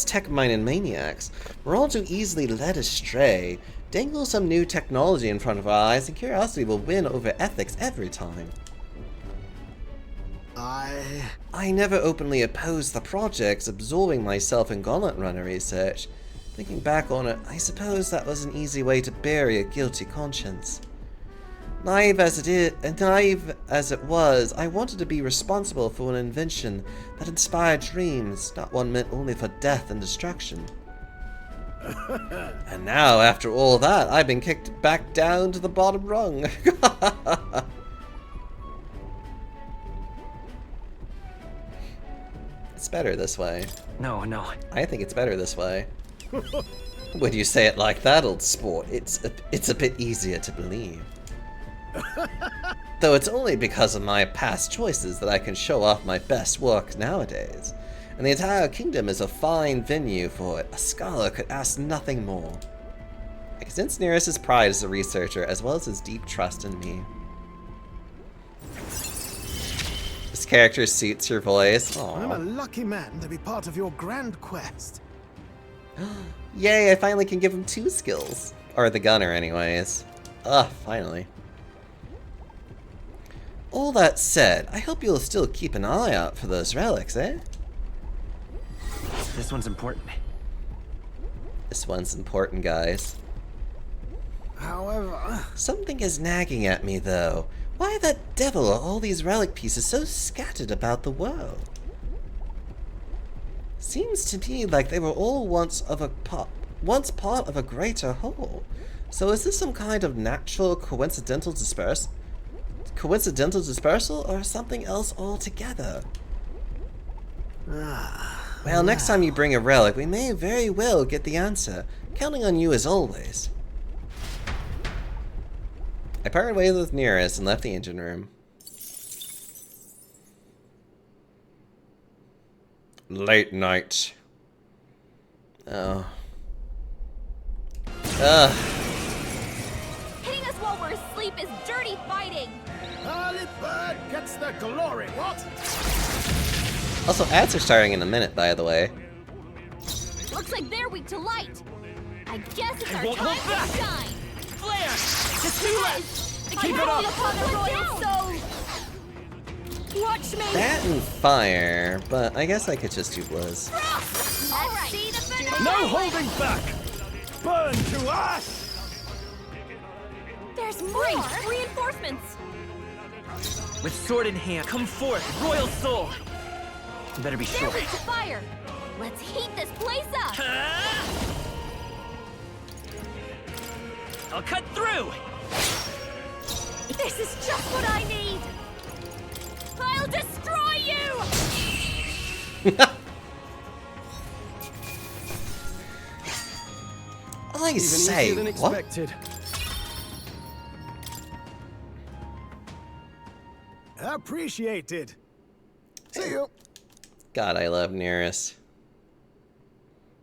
tech-minded maniacs, we're all too easily led astray. Dangle some new technology in front of our eyes and curiosity will win over ethics every time. I never openly opposed the projects, absorbing myself in Gauntlet Runner research. Thinking back on it, I suppose that was an easy way to bury a guilty conscience. Naive as it was, I wanted to be responsible for an invention that inspired dreams, not one meant only for death and destruction. And now, after all that, I've been kicked back down to the bottom rung. It's better this way. No. I think it's better this way. When you say it like that, old sport, it's a bit easier to believe. Though it's only because of my past choices that I can show off my best work nowadays. And the entire kingdom is a fine venue for it. A scholar could ask nothing more. I can sense Nereus' pride as a researcher, as well as his deep trust in me. This character suits your voice. Aww. I'm a lucky man to be part of your grand quest. Yay, I finally can give him 2 skills. Or the gunner, anyways. Ugh, finally. All that said, I hope you'll still keep an eye out for those relics, eh? This one's important. This one's important, guys. However, Something is nagging at me, though. Why the devil are all these relic pieces so scattered about the world? Seems to me like they were all once part of a greater whole. So is this some kind of natural coincidental dispersal or something else altogether? Well, next time you bring a relic, we may very well get the answer. Counting on you as always. I parted ways with Nereus and left the engine room. Late night. Oh. Ugh. Hitting us while we're asleep is dirty fighting. early bird gets the glory, what? Also, ads are starting in a minute, by the way. Looks like they're weak to light. I guess it's our won't time hold back. to shine. Flare! Just too left! Keep it Upon up! the royal soul. Watch me. That and fire, but I guess I could just do Blizz. All right. See the finish. No holding back! Burn to ash! There's more reinforcements. With sword in hand, come forth, royal soul. You better be They're sure. weak to fire. Let's heat this place up. I'll cut through. This is just what I need. I'll destroy you. I Even say, easier than what? expected. Appreciated. See you. God, I love Nereus.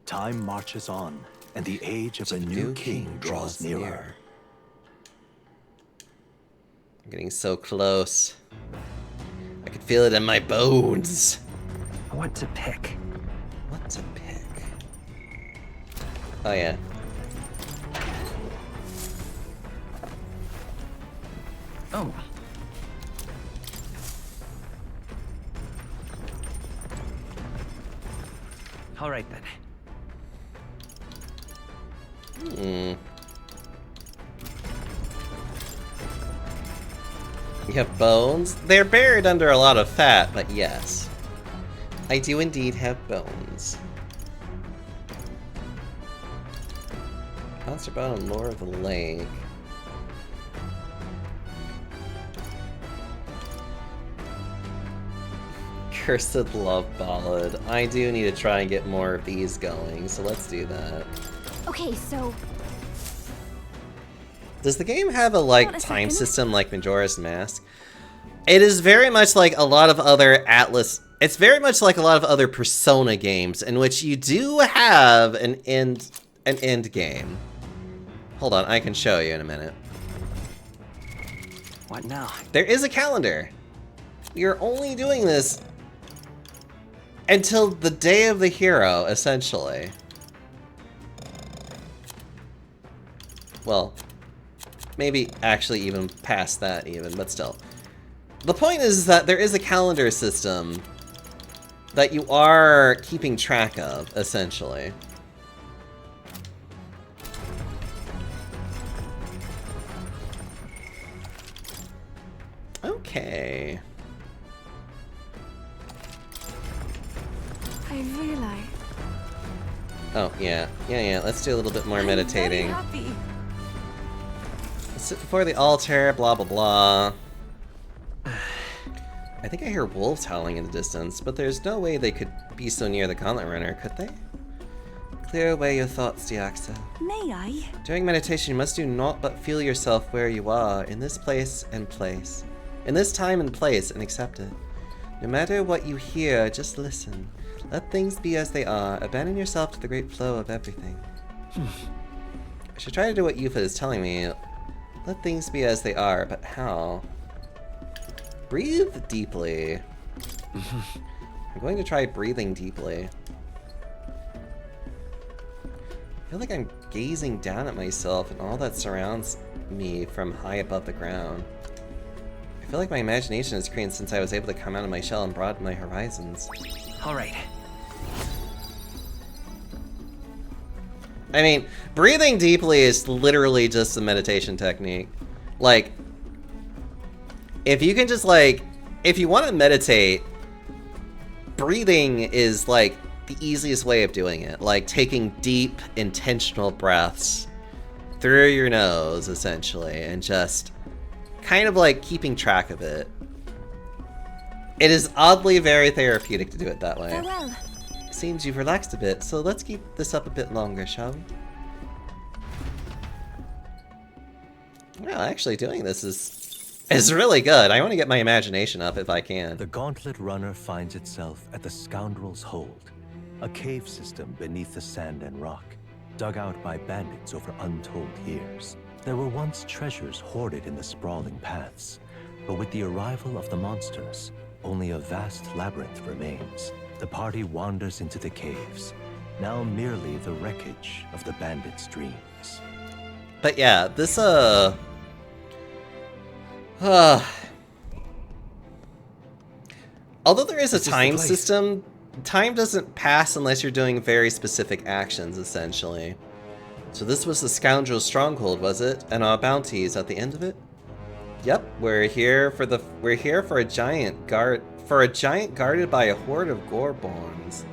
Time marches on, and the age of a new king draws nearer. I'm getting so close. I could feel it in my bones. What to pick? What to pick? Oh yeah. Oh. All right then. You have bones? They're buried under a lot of fat, but yes. I do indeed have bones. Monster Bone and Lore of the Lake. Cursed Love Ballad. I do need to try and get more of these going, so let's do that. Okay, so Does the game have a, like, Hold a time second. system like Majora's Mask? It is very much like a lot of other Atlas... It's very much like a lot of other Persona games in which you do have an end game. Hold on, I can show you in a minute. What now? There is a calendar. You're only doing this until the day of the hero, essentially. Well, maybe actually even past that even, but still. The point is that there is a calendar system that you are keeping track of, essentially. Okay. I realize. Oh, yeah. Yeah, let's do a little bit more meditating. I'm very happy. Sit before the altar, blah blah blah. I think I hear wolves howling in the distance, but there's no way they could be so near the Gauntlet Runner, could they? Clear away your thoughts, Diaxa. May I? During meditation, you must do naught but feel yourself where you are, in this place and place. In this time and place, and accept it. No matter what you hear, just listen. Let things be as they are. Abandon yourself to the great flow of everything. I should try to do what Yufa is telling me. Let things be as they are, but how? Breathe deeply. I'm going to try breathing deeply. I feel like I'm gazing down at myself and all that surrounds me from high above the ground. I feel like my imagination has grown since I was able to come out of my shell and broaden my horizons. All right. I mean, breathing deeply is literally just a meditation technique. Like, if you can just like, if you want to meditate, breathing is like the easiest way of doing it. Like taking deep, intentional breaths through your nose, essentially, and just kind of like keeping track of it. It is oddly very therapeutic to do it that way. farewell. Seems you've relaxed a bit, so let's keep this up a bit longer, shall we? Well, actually doing this is really good. I want to get my imagination up if I can. The Gauntlet Runner finds itself at the Scoundrel's Hold, a cave system beneath the sand and rock, dug out by bandits over untold years. There were once treasures hoarded in the sprawling paths, but with the arrival of the monsters, only a vast labyrinth remains. The party wanders into the caves, now merely the wreckage of the bandits' dreams. But yeah, this although there is a time system, time doesn't pass unless you're doing very specific actions, essentially. So this was the Scoundrel's Stronghold, was it? And our bounties at the end of it? Yep, we're here for a giant guarded by a horde of Gorborns.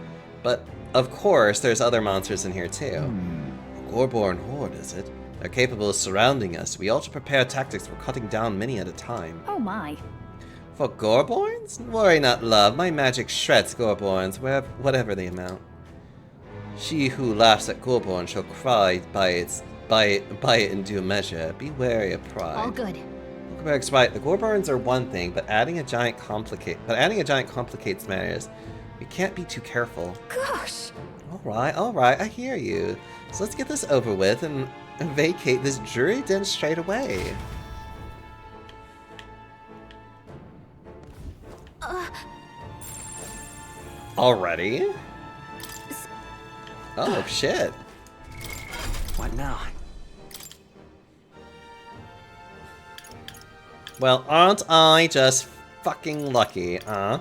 But of course, there's other monsters in here too. A Gorborn horde, is it? They're capable of surrounding us. We ought to prepare tactics for cutting down many at a time. Oh my. For Gorborns? Worry not, love. My magic shreds Gorborns, whatever they amount. She who laughs at Gorborn shall cry by it in due measure. Be wary of pride. All good. Wilkenberg's right. The Gorborns are one thing, but adding a giant complicates matters. We can't be too careful. Gosh. All right. I hear you. So let's get this over with and vacate this dreary den straight away. Already? Oh, shit. What now? Well, aren't I just fucking lucky, huh?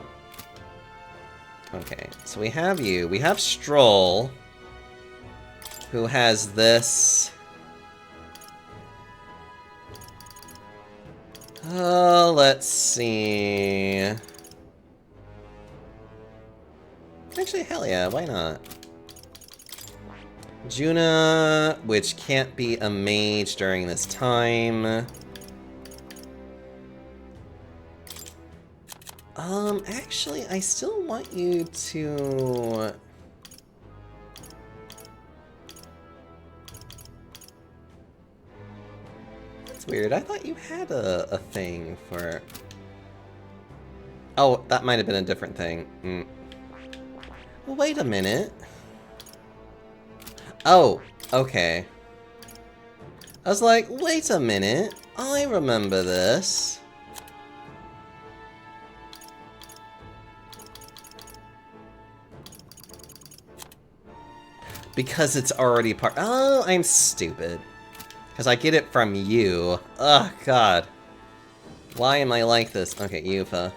Okay, so we have you. We have Stroll, who has this. Let's see. Actually, hell yeah, why not? Juna, which can't be a mage during this time. Actually, I still want you to... That's weird. I thought you had a thing for... Oh, that might have been a different thing. Well, wait a minute. Oh, okay. I was like, wait a minute. I remember this. Because it's already part... Oh, I'm stupid. Because I get it from you. Oh, God. Why am I like this? Okay, Yuffie.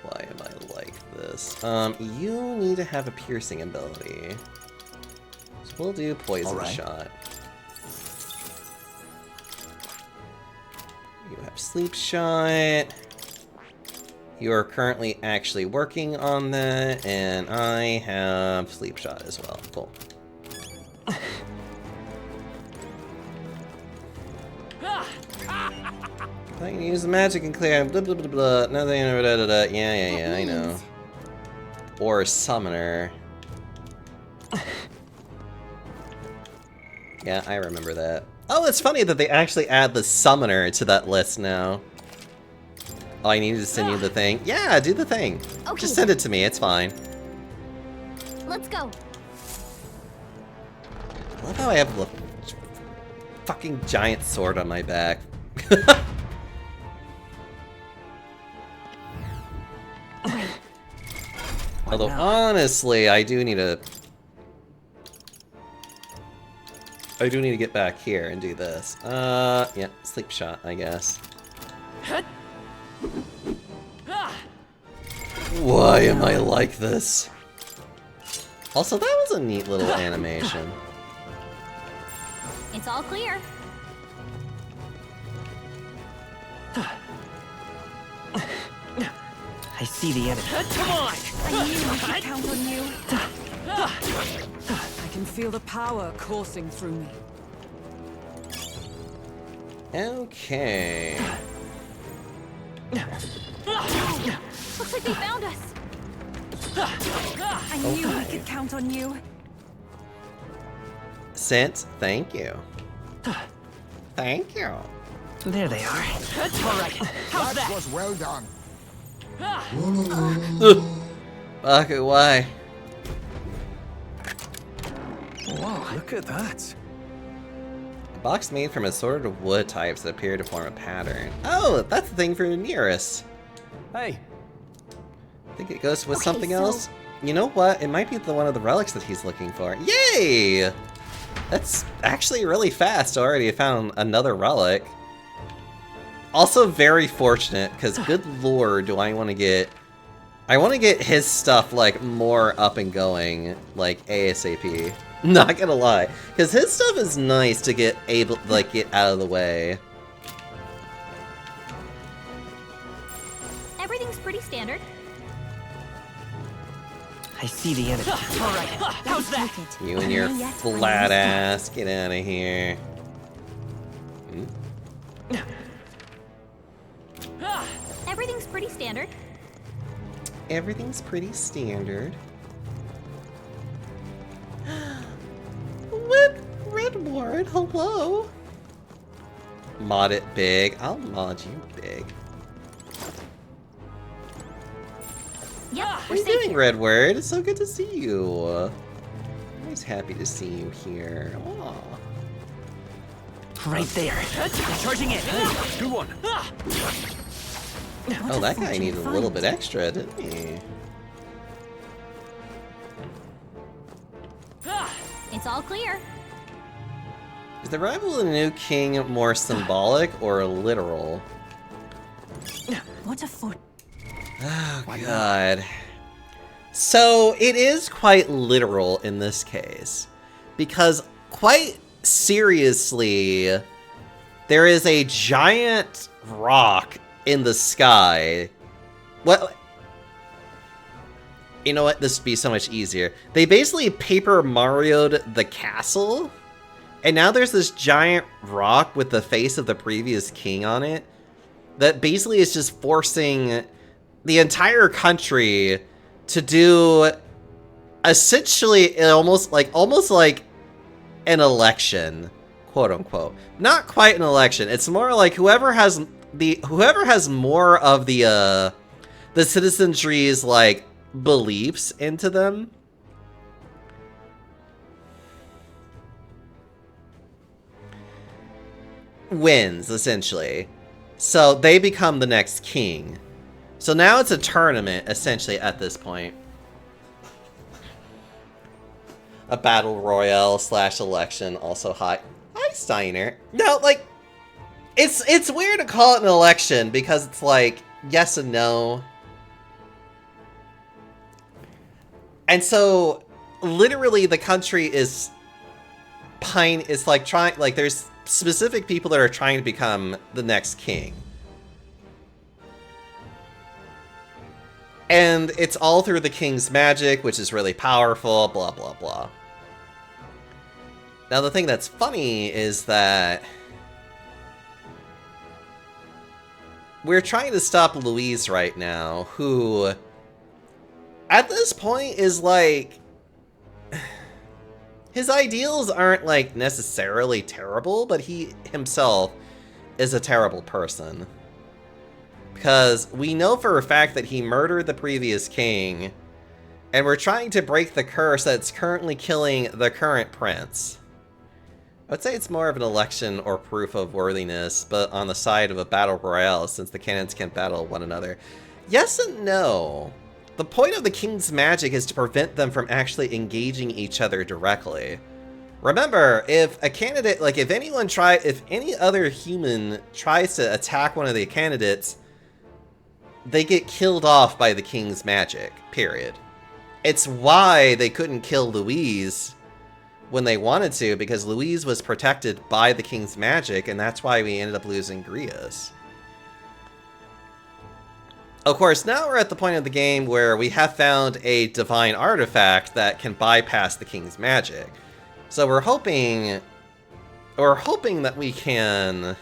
Why am I like this? You need to have a piercing ability. So we'll do poison shot. You have sleep shot. You are currently actually working on that, and I have sleep shot as well. Cool. I can use the magic and clear blah blah blah blah. Nothing. Yeah, I know. Or summoner. Yeah, I remember that. Oh, it's funny that they actually add the summoner to that list now. Oh, I needed to send you the thing. Yeah, do the thing. Okay. Just send it to me. It's fine. Let's go. I love how I have a fucking giant sword on my back. Although, honestly, I do need to get back here and do this. Yeah, sleep shot, I guess. Why am I like this? Also, that was a neat little animation. It's all clear. I see the enemy. Come on! I knew I could count on you. I can feel the power coursing through me. Okay. Looks like they found us. I knew I could count on you. Sent, thank you. Thank you. There they are. All right. How's That that? was well done. Okay, why? Whoa, look at that. A box made from assorted of wood types that appear to form a pattern. Oh, that's the thing for Nearest. Hey. I think it goes with Okay, something so- else. You know what? It might be one of the relics that he's looking for. Yay! That's actually really fast already. I found another relic. Also very fortunate, because good lord do I want to get... I want to get his stuff, like, more up and going, like, ASAP. Not gonna lie. Because his stuff is nice to get get out of the way. Everything's pretty standard. I see the enemy. All right. How's that? Take it. You and your Yet, flat ass, get out of here. Everything's pretty standard. Everything's pretty standard. Redward, hello. Mod it big. I'll mod you big. Yep, What we're are you safe doing, here. Redward? It's so good to see you. Always happy to see you here. Aw. Right there. Charging in. Good one. Oh, that guy needed a little bit extra, didn't he? It's all clear. Is the arrival of the new king more symbolic or literal? What a foot. Oh, God. So, it is quite literal in this case. Because, quite seriously, there is a giant rock in the sky. What? You know what? This would be so much easier. They basically Paper Mario'd the castle, and now there's this giant rock with the face of the previous king on it that basically is just forcing the entire country to do essentially almost like an election, quote unquote. Not quite an election. It's more like whoever has more of the citizenry's like beliefs into them wins, essentially. So they become the next king. So now it's a tournament, essentially, at this point. A battle royale / election, also hi Steiner. No, like, it's weird to call it an election because it's like yes and no. And so literally the country is it's like trying, like there's specific people that are trying to become the next king. And it's all through the king's magic, which is really powerful, blah, blah, blah. Now, the thing that's funny is that we're trying to stop Louise right now, who, at this point, is like... His ideals aren't, like, necessarily terrible, but he himself is a terrible person. Because we know for a fact that he murdered the previous king, and we're trying to break the curse that's currently killing the current prince. I would say it's more of an election or proof of worthiness, but on the side of a battle royale, since the cannons can battle one another. Yes and no. The point of the king's magic is to prevent them from actually engaging each other directly. Remember, if a candidate, like if any other human tries to attack one of the candidates, they get killed off by the king's magic, period. It's why they couldn't kill Louise when they wanted to, because Louise was protected by the king's magic, and that's why we ended up losing Grius. Of course, now we're at the point of the game where we have found a divine artifact that can bypass the king's magic. So we're hoping that we can...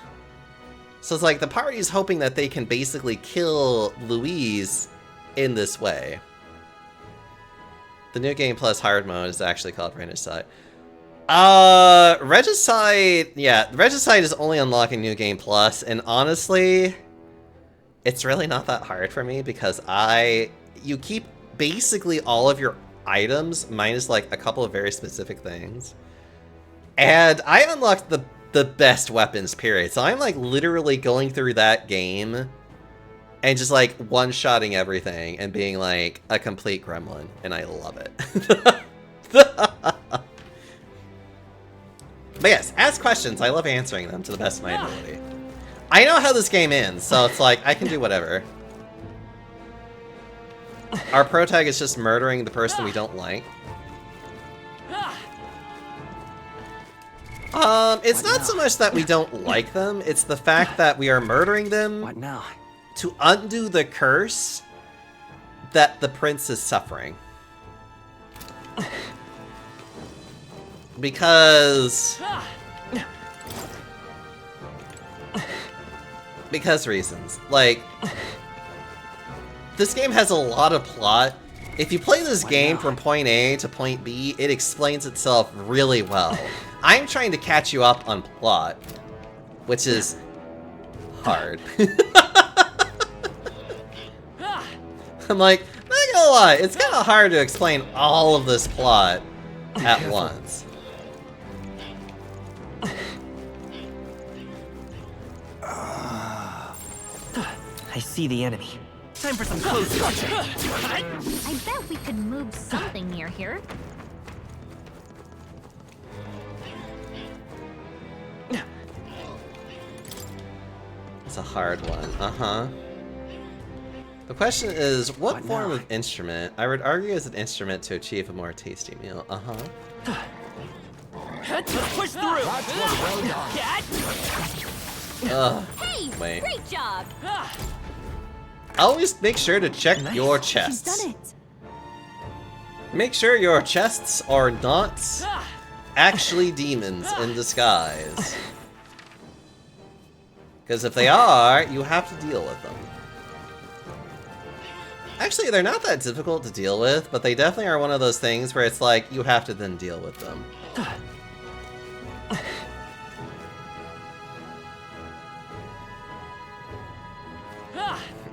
So it's like the party's hoping that they can basically kill Louise in this way. The New Game Plus hard mode is actually called Regicide. Regicide, yeah, Regicide is only unlocking New Game Plus, and honestly, it's really not that hard for me because you keep basically all of your items minus like a couple of very specific things. And I unlocked the best weapons, period. So I'm like literally going through that game and just like one-shotting everything and being like a complete gremlin, and I love it. But yes, ask questions. I love answering them to the best of my ability. I know how this game ends, so it's like, I can do whatever. Our protag is just murdering the person we don't like. It's not so much that we don't like them, it's the fact that we are murdering them to undo the curse that the prince is suffering. Because reasons. Like, this game has a lot of plot. If you play this game from point A to point B, it explains itself really well. I'm trying to catch you up on plot, which is hard. I'm like, not gonna lie, it's kind of hard to explain all of this plot at once. I see the enemy. Time for some close touch. I bet we could move something near here. It's a hard one. Uh-huh. The question is, what form of instrument? I would argue is an instrument to achieve a more tasty meal. Uh-huh. Let's push through. Hey, wait. great job. Always make sure to check your chests. She's done it. Make sure your chests are not actually demons in disguise. Because if they are, you have to deal with them. Actually, they're not that difficult to deal with, but they definitely are one of those things where it's like, you have to then deal with them.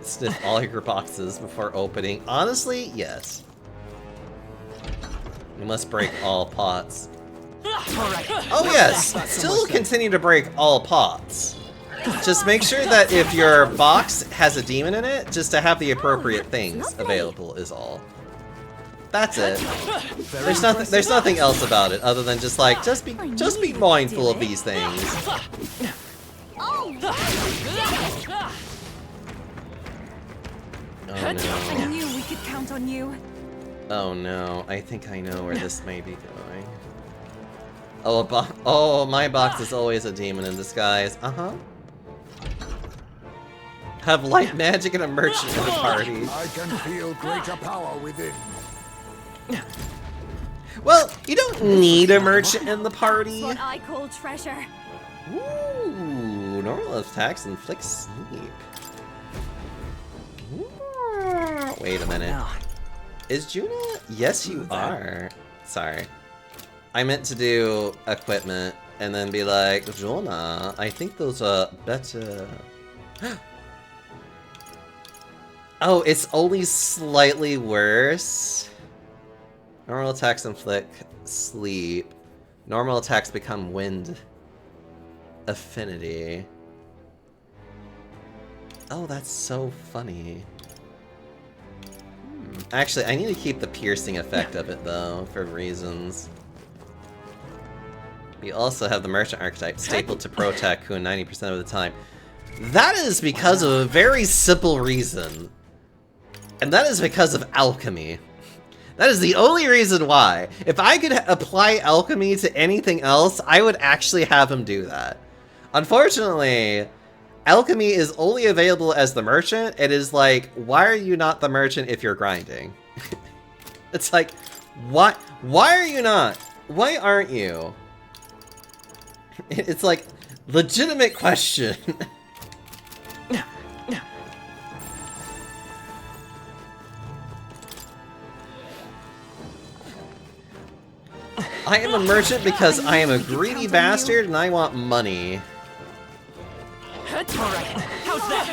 Sniff all your boxes before opening. Honestly, yes. You must break all pots. Oh yes, still continue to break all pots. Just make sure that if your box has a demon in it, just to have the appropriate things available is all. That's it. There's nothing else about it other than just like just be mindful of these things. Oh, Oh no. I knew we could count on you. Oh no, I think I know where this may be going. Oh, my box is always a demon in disguise. Uh-huh. Have light magic and a merchant in the party. I can feel greater power within. Well, you don't need a merchant in the party. what I call treasure. Ooh, normal attacks inflict sleep. Ooh, wait a minute. Is Juna? Yes, you are. Sorry. I meant to do equipment and then be like, Juna, I think those are better. Oh, it's only slightly worse. Normal attacks inflict sleep. Normal attacks become wind affinity. Oh, that's so funny. Actually, I need to keep the piercing effect of it, though, for reasons. We also have the Merchant archetype stapled to Pro Tycoon 90% of the time. That is because of a very simple reason. And that is because of alchemy. That is the only reason why. If I could apply alchemy to anything else, I would actually have him do that. Unfortunately, alchemy is only available as the merchant. It is like, why are you not the merchant if you're grinding? It's like, why are you not? Why aren't you? It's like, legitimate question. I am a merchant because I am a greedy bastard and I want money. Alright, how's that?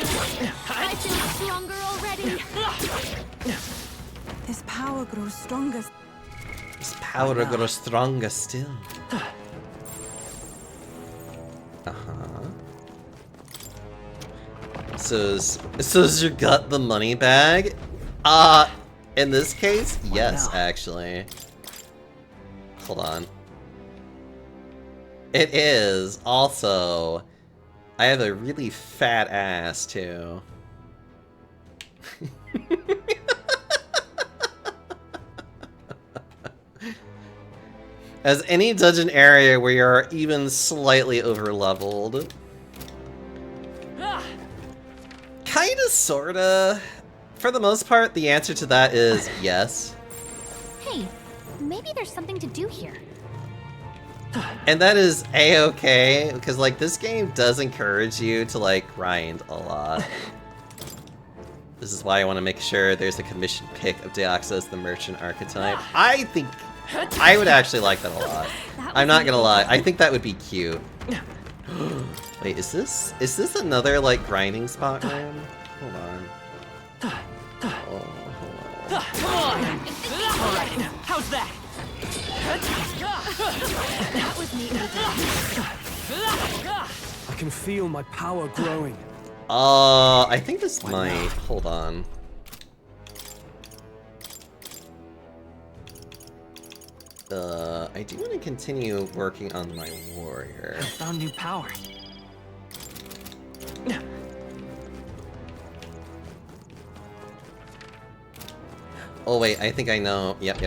I feel stronger already. This power grows stronger. This power grows stronger still. Uh-huh. So you got the money bag? In this case, yes, actually. Hold on. It is. Also, I have a really fat ass, too. As any dungeon area where you're even slightly over-leveled. Kinda, sorta. For the most part, the answer to that is yes. Hey, maybe there's something to do here. And that is a-okay, because like this game does encourage you to like grind a lot. This is why I want to make sure there's a commission pick of Deoxys as the merchant archetype. I think I would actually like that a lot. I'm not gonna lie, I think that would be cute. Wait, is this another like grinding spot room? Hold on. Oh, hold on. Come on! Alright, how's that? That was neat. I can feel my power growing. I think this might. Hold on. I do want to continue working on my warrior. I found new power. Oh wait, I think I know. Yep.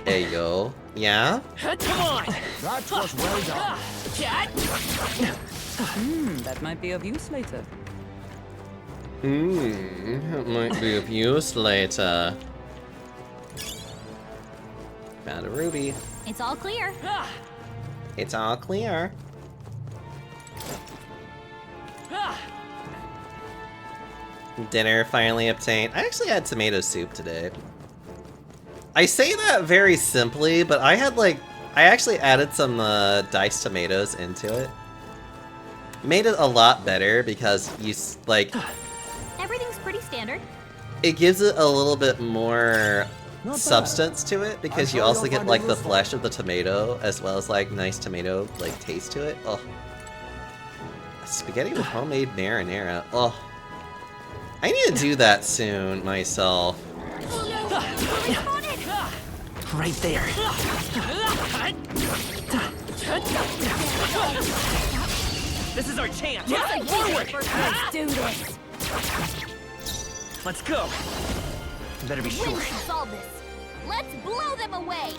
There you go. Yeah? Come on! That was well done. That might be of use later. It might be of use later. Found a ruby. It's all clear. It's all clear. Dinner finally obtained. I actually had tomato soup today. I say that very simply, but I actually added some diced tomatoes into it. Made it a lot better because Everything's pretty standard. it gives it a little bit more substance to it because you also get like the flesh of the tomato as well as like nice tomato like taste to it. Oh, spaghetti with homemade marinara. Oh, I need to do that soon myself. Right there. This is our chance. Forward. Let's do this. Let's go. Better be We sure. can solve this. Let's blow them away.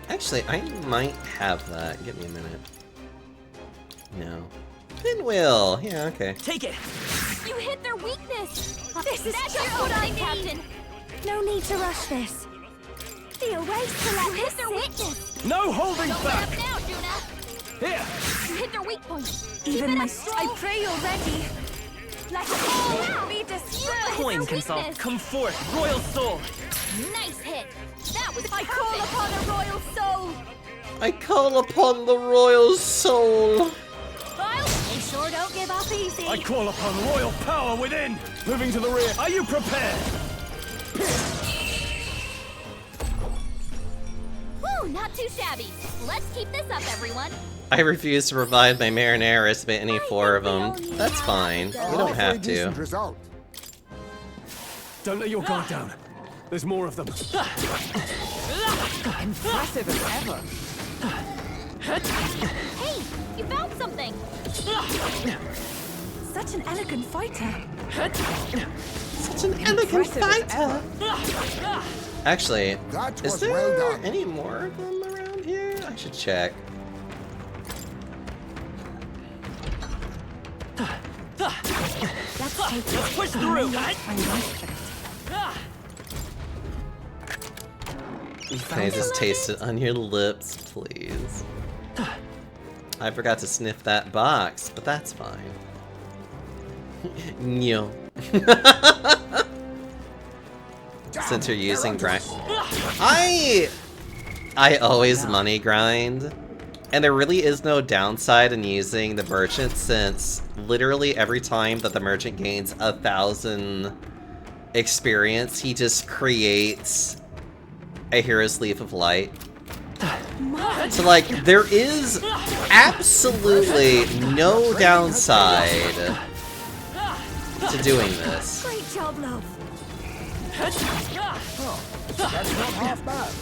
Actually, I might have that. Give me a minute. No. Pinwheel. Yeah, okay. Take it. You hit their weakness. This is That's just your what I opening, need. Captain. No need to rush this. Feel waste to let You hit this their sit. weakness. No holding Don't let back! up now, Juna. Here! You hit their weak point. Even Keep it my up, I Stroll. pray you're ready. Let all be destroyed. Coin can solve. weakness. Come forth, Royal Soul. Nice hit. That was I perfect. call upon a royal soul. I call upon the royal soul. You sure don't give up easy. I call upon royal power within! Moving to the rear. Are you prepared? Whew, not too shabby. Let's keep this up, everyone. I refuse to provide my marinara to any four of them. That's fine. You don't have to. Decent result. Don't let your guard down. There's more of them. Impressive as ever. Hey, you found something. Such an elegant fighter. Such an elegant Impressive as fighter. ever. Actually, That is was there well done. any more of them around here? I should check. Let's push through. Can I just taste it on your lips, please? I forgot to sniff that box, but that's fine. No. Since you're using grind, I always money grind, and there really is no downside in using the merchant since literally every time that the merchant gains 1,000 experience, he just creates a Hero's Leaf of Light. So like, there is absolutely no downside to doing this. Great job, love. That's not half bad.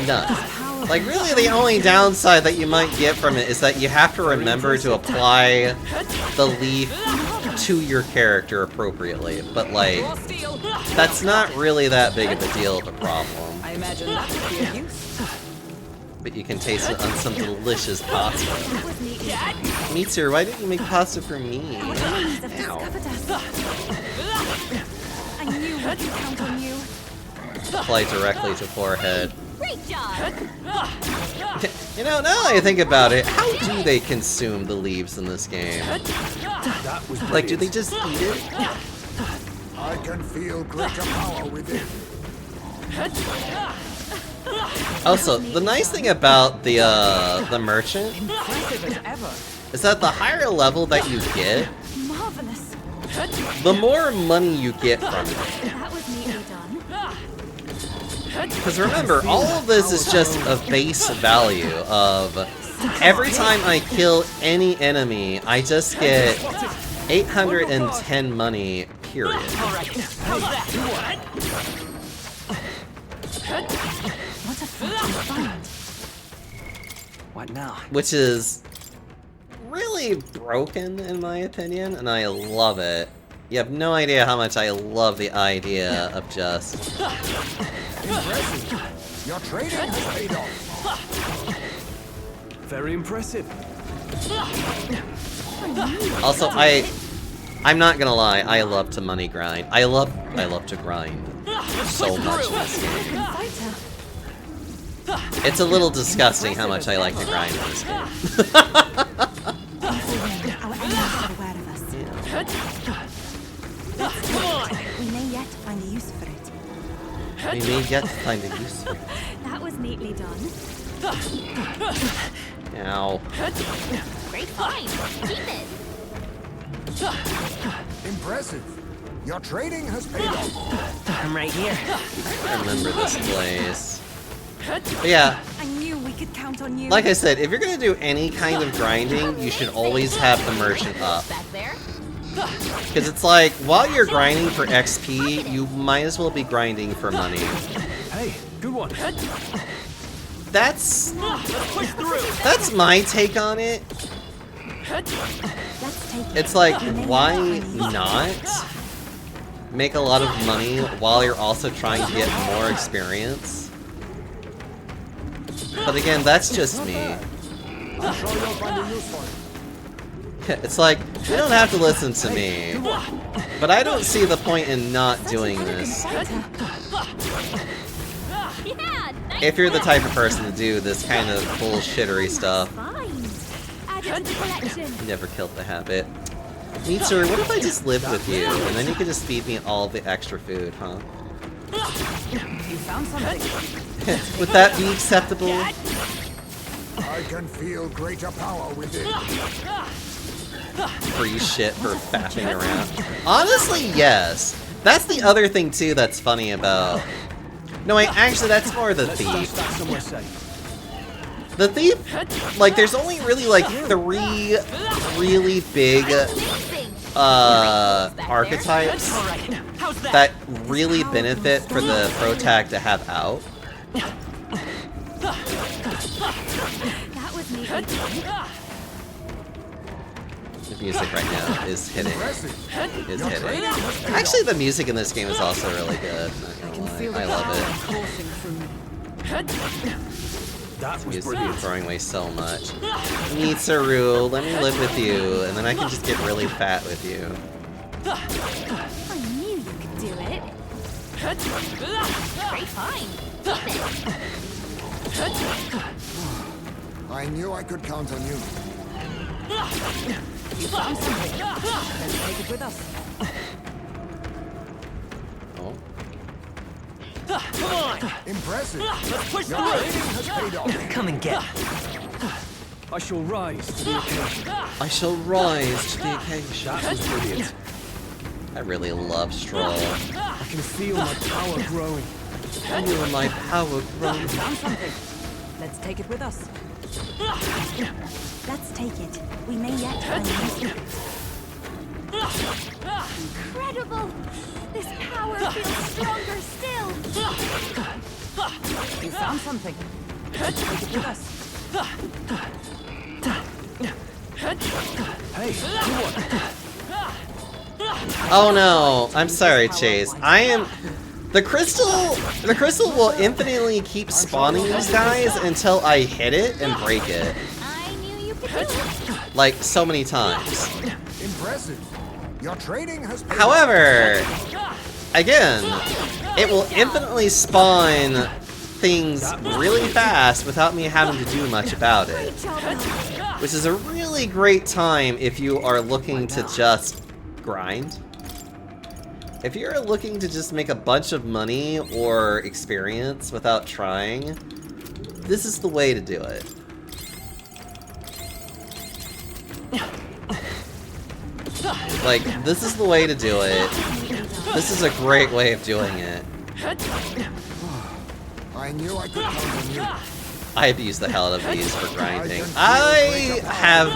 None. Like, really the only downside that you might get from it is that you have to remember to apply the leaf to your character appropriately, but like, that's not really that big of a deal of a problem. I imagine that would be of use. But you can taste it on some delicious pasta. Mitsuru, why didn't you make pasta for me? Enemies have Ow. discovered us. I knew we could count on you. Apply directly to forehead. Great job. You know, now that I think about it, how do they consume the leaves in this game? That was Like, do they brilliant. just eat it? I can feel greater power within. Also, the nice thing about the merchant Impressive as ever. is that the higher level that you get, Marvelous. the more money you get from it. That was neatly done. Because remember, all of this is just a base value of every time I kill any enemy, I just get 810 money, period. All right. How's that? What a fortune find. What now? Which is really broken in my opinion, and I love it. You have no idea how much I love the idea of just... Impressive. Your trading has paid off. Very impressive. Also, I I'm not gonna lie, I love to money grind. I love to grind so much in this game. It's a little disgusting how much I like to grind in this game. Our enemies are aware of us. We may yet find a use for it. We may yet find a use for it. That was neatly done. Ow. Great find. Keep it. Impressive. Your trading has paid off. I'm right here. I remember this place. But yeah, I knew we could count on you. like I said, if you're gonna do any kind of grinding, you should always have the merchant up. Back there. Because it's like, while you're grinding for XP, you might as well be grinding for money. Hey, good one. That's my take on it. Let's take it. It's like, why not make a lot of money while you're also trying to get more experience? But again, that's just me. I'm sure you'll find a use for it. It's like, you don't have to listen to me. But I don't see the point in not doing this. Yeah, nice If you're the type of person to do this kind of bullshittery stuff. find. Add it to the collection. Never killed the habit. Mitsuru, what if I just lived with you, and then you could just feed me all the extra food, huh? You found something. Would that be acceptable? I can feel greater power within. Free shit for faffing around. Honestly, yes. That's the other thing, too, that's funny about... No, wait, actually, that's more the Let's stash thief. that somewhere safe. The thief, like, there's only really, like, 3 really big, archetypes that really benefit for the pro tag to have out. That was neatly done. The music right now is hitting. Impressive. Is Your hitting. trading has paid Actually, the music in this game is also really good. Not gonna Feel lie. the I love power it. coursing through me. That was Used to be brilliant. throwing away so much. Mitsuru, let me live with you, and then I can just get really fat with you. I knew you could do it. Great find. Keep it. I knew I could count on you. You found something. Let's take it with us. Oh. Impressive. Your trading has paid off. Come and get. I shall rise to the occasion. I shall rise to the occasion. That was brilliant. I really love Stroll. I can feel my power growing. Feel my power growing. Found something. Let's take it with us. Let's take it. We may yet find a use for it. Incredible. This power feels stronger still. You found something. Let's take it with us. Hey, good one. Oh no, I'm sorry, Chase. I am... The crystal will infinitely keep spawning these guys until I hit it and break it. I knew you could do it. Like, so many times. Impressive. Your trading has paid off. However, again, it will infinitely spawn things really fast without me having to do much about it. Great job, Ellie. Which is a really great time if you are looking to just grind. If you're looking to just make a bunch of money or experience without trying, this is the way to do it. Like, this is the way to do it. This is a great way of doing it. I knew I could count on you. I have used the hell out of these for grinding. I have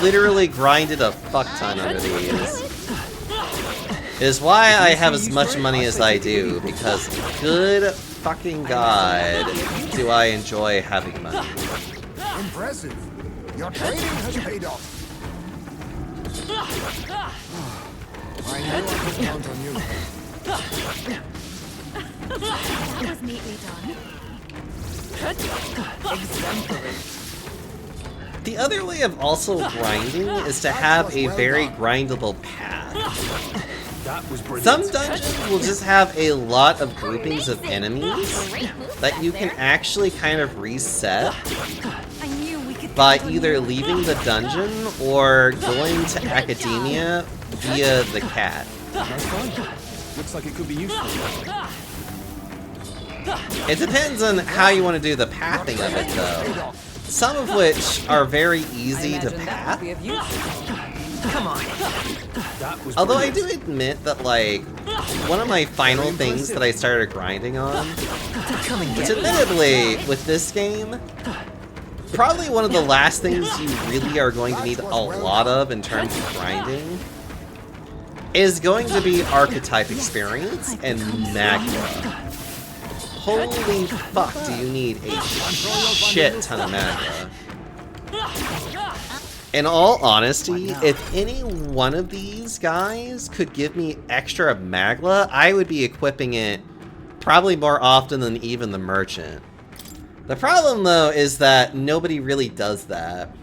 literally grinded a fuck ton under these. It is why I have as much money as I do, because good fucking god, do I enjoy having money. Impressive. Your trading has paid off. I knew I could count on you. That was neatly done. Exemplary. The other way of also grinding is to have a very grindable path. That was brilliant. Some dungeons will just have a lot of groupings of enemies that you can actually kind of reset I knew we could by count on either you. leaving the dungeon or going to Academia via the cat. Nice find. Looks like it could be useful. It depends on how you want to do the pathing of it, though. Some of which are very easy to path. Come on. That was Although I brilliant. do admit that, like, one of my final things that I started grinding on, Come and which get me. admittedly, with this game, probably one of the last things you really are going to need a lot of in terms of grinding, is going to be archetype experience and Magma. Holy fuck, do you need a shit ton of Magma. In all honesty, if any one of these guys could give me extra Magma, I would be equipping it probably more often than even the Merchant. The problem, though, is that nobody really does that.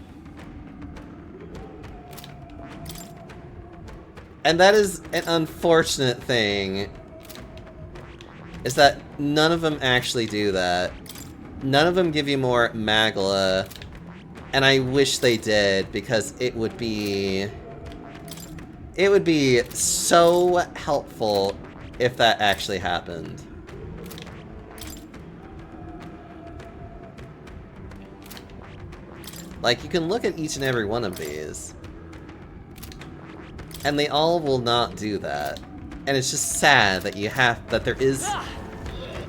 And that is an unfortunate thing, is that none of them actually do that. None of them give you more Magla, and I wish they did, because it would be so helpful if that actually happened. Like, you can look at each and every one of these, and they all will not do that. And it's just sad that there is...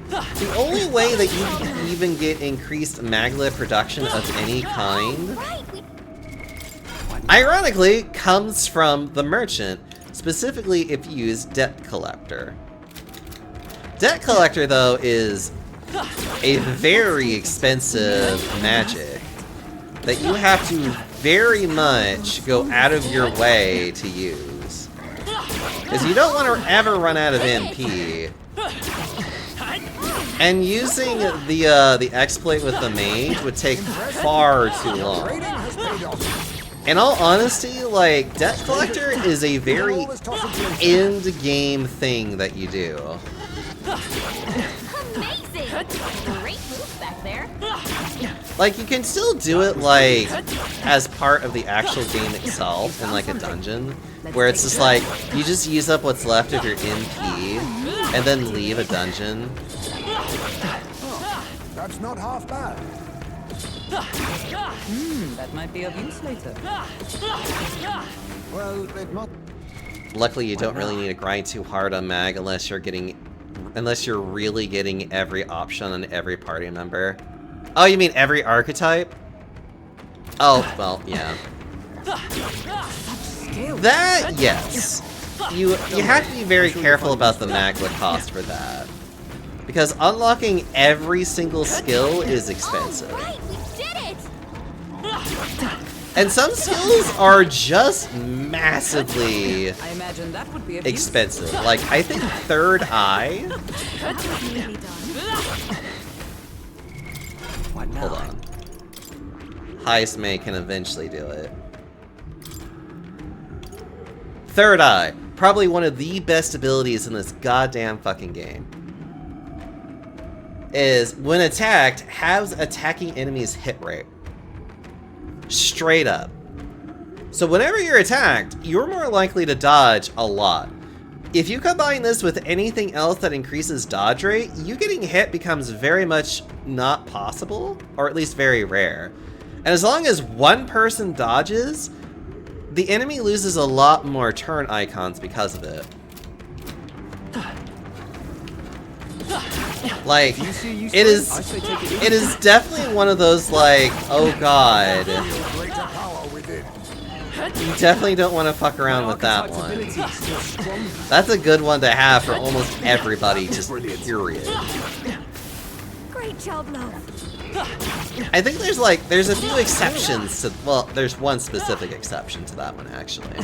The only way that you can even get increased Magla production of any kind, ironically, comes from the Merchant, specifically if you use Debt Collector. Debt Collector, though, is a very expensive magic that you have to very much go out of your way to use. Because you don't want to ever run out of MP. And using the exploit with the mage would take far too long. In all honesty, like, Debt Collector is a very end-game thing that you do. Amazing! Great move back there. Like, you can still do it, like, as part of the actual game itself in, like, a dungeon, where it's just like, you just use up what's left of your MP, and then leave a dungeon. That's not half bad. That might be of use later. Well, it must. Luckily, you don't really need to grind too hard on Mag unless you're really getting every option on every party member. Oh, you mean every archetype? Oh, well, yeah. That, yes. You have to be very careful about the Magla cost for that. Because unlocking every single skill is expensive. Right, we did it! And some skills are just massively I imagine that would be of use. expensive. Like, I think Third Eye... Hold on. Heist May can eventually do it. Third Eye. Probably one of the best abilities in this goddamn fucking game. Is, when attacked, halves attacking enemies' hit rate. Straight up. So whenever you're attacked, you're more likely to dodge a lot. If you combine this with anything else that increases dodge rate, you getting hit becomes very much not possible, or at least very rare. And as long as one person dodges, the enemy loses a lot more turn icons because of it. Like, it is definitely one of those, like, oh god. You definitely don't want to fuck around with that one. That's a good one to have for almost everybody, just period. Great job, love. I think there's a few exceptions to, well, there's one specific exception to that one, actually.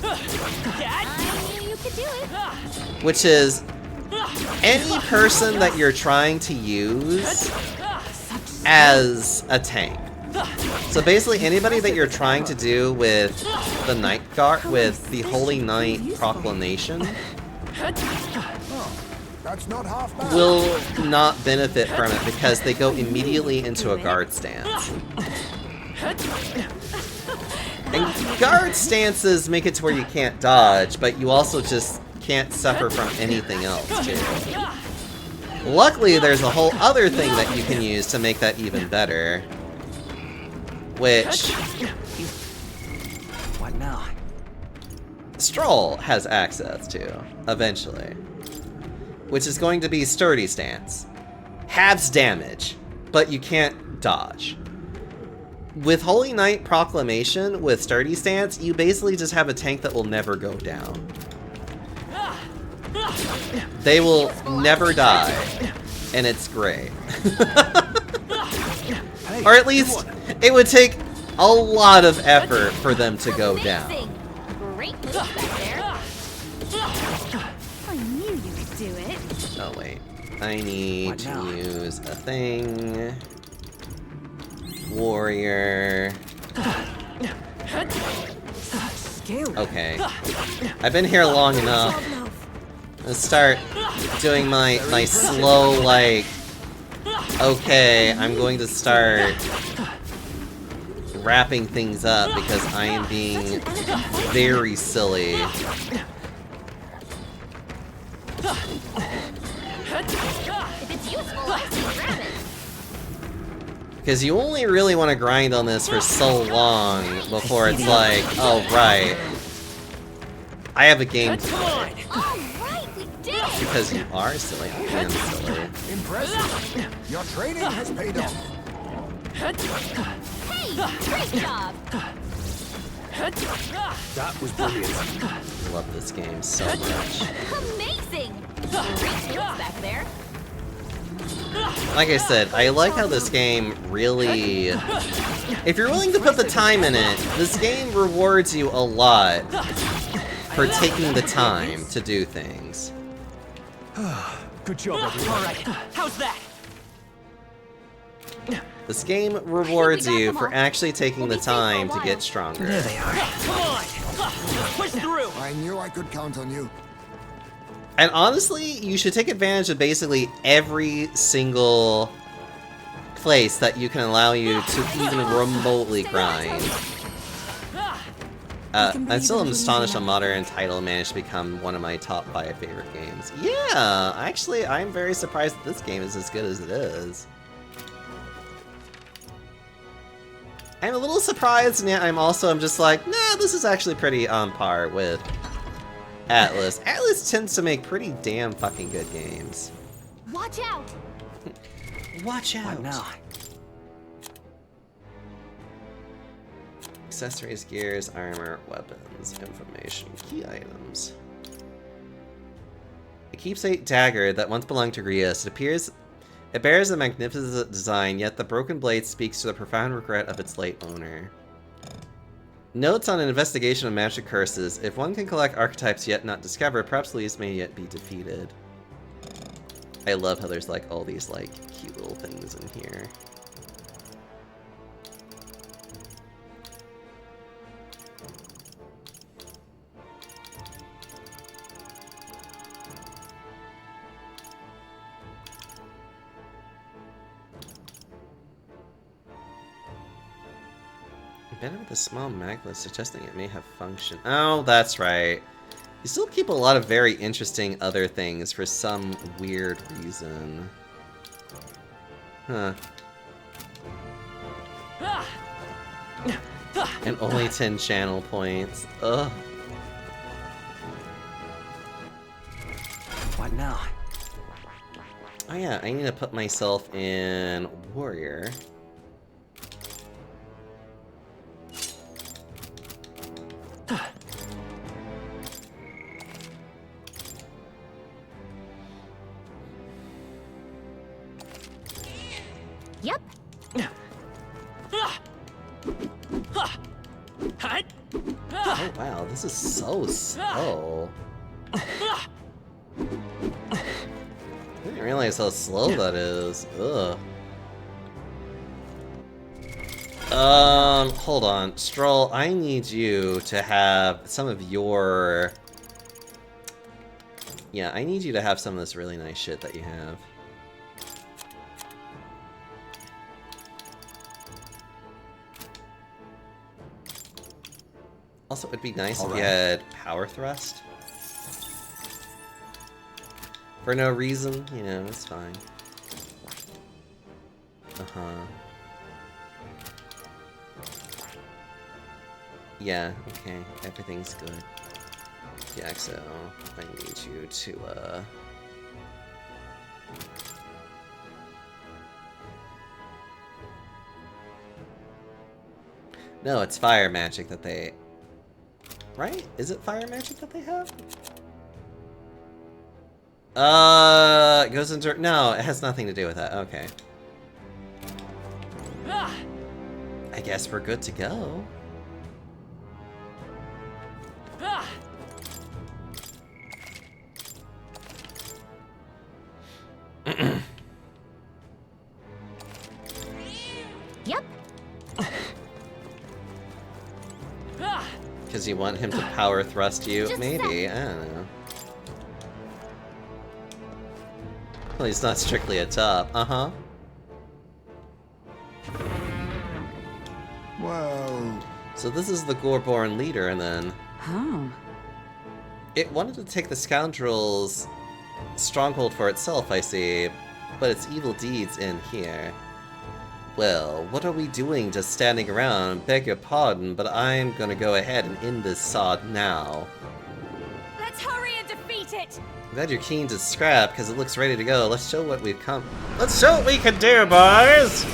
I knew you could do it. Which is, any person that you're trying to use as a tank. So basically, anybody that you're trying to do with the Night Guard, with the Holy Night Proclamation, That's not half bad. will not benefit from it because they go immediately into a guard stance. And guard stances make it to where you can't dodge, but you also just can't suffer from anything else, too. Luckily, there's a whole other thing that you can use to make that even better. Which... What now? Stroll has access to, eventually. Which is going to be Sturdy Stance. Halves damage, but you can't dodge. With Holy Night Proclamation, with Sturdy Stance, you basically just have a tank that will never go down. They will never die, and it's great. Or at least, it would take a lot of effort for them to go down. Great move back there. I knew you could do it. Oh wait, I need to use a thing. Warrior. Okay. I've been here long enough. Let's start doing my slow, like... Okay, I'm going to start wrapping things up because I am being very silly. If it's useful, I say grab it. Because you only really want to grind on this for so long before it's like, oh right, I have a game to play. Alright, we did it! Because you are silly and silly. Impressive. Your training has paid off. Hey, great job! That was brilliant. I love this game so much. Amazing! Great moves back there. Like I said, I like how this game really... If you're willing to put the time in it, this game rewards you a lot for taking the time to do things. Good job, everyone. Alright, how's that? This game rewards you for actually taking the time to get stronger. There they are. Come on! Push through! I knew I could count on you. And honestly, you should take advantage of basically every single place that you can allow you to even remotely grind. I'm still astonished how Modern Title managed to become one of my top 5 favorite games. Yeah, actually, I'm very surprised that this game is as good as it is. I'm a little surprised, and yet I'm just like, nah, this is actually pretty on par with Atlus. Atlus tends to make pretty damn fucking good games. Watch out! Watch out! What now? Accessories, gears, armor, weapons, information, key items. A keepsake dagger that once belonged to Rios. It bears a magnificent design, yet the broken blade speaks to the profound regret of its late owner. Notes on an investigation of magic curses. If one can collect archetypes yet not discovered, perhaps Luis may yet be defeated. I love how there's like all these like cute little things in here. Better with a small maglet, suggesting it may have function. Oh, that's right. You still keep a lot of very interesting other things for some weird reason. Huh. And only 10 channel points. Ugh. What now? Oh yeah, I need to put myself in Warrior. Yep. Oh wow, this is so slow. I didn't realize how slow that is. Ugh. Hold on. Stroll, I need you to have some of your... Yeah, I need you to have some of this really nice shit that you have. Also, it'd be nice if you had power thrust. For no reason, you know, it's fine. Uh-huh. Yeah, okay, everything's good. Jaxo, I need you to, No, it's fire magic that they... Right? Is it fire magic that they have? It goes into... No, it has nothing to do with that. Okay. I guess we're good to go. Yep. Because you want him to power thrust you? Just Maybe, I don't know. Well, he's not strictly a top. Uh-huh. Well... So this is the Goreborn leader, and then... Huh. It wanted to take the Scoundrel's stronghold for itself, I see, but its evil deeds end here. Well, what are we doing just standing around? Beg your pardon, but I'm gonna go ahead and end this sod now. Let's hurry and defeat it! I'm glad you're keen to scrap, because it looks ready to go. Let's show what we've come... Let's show what we can do, boys!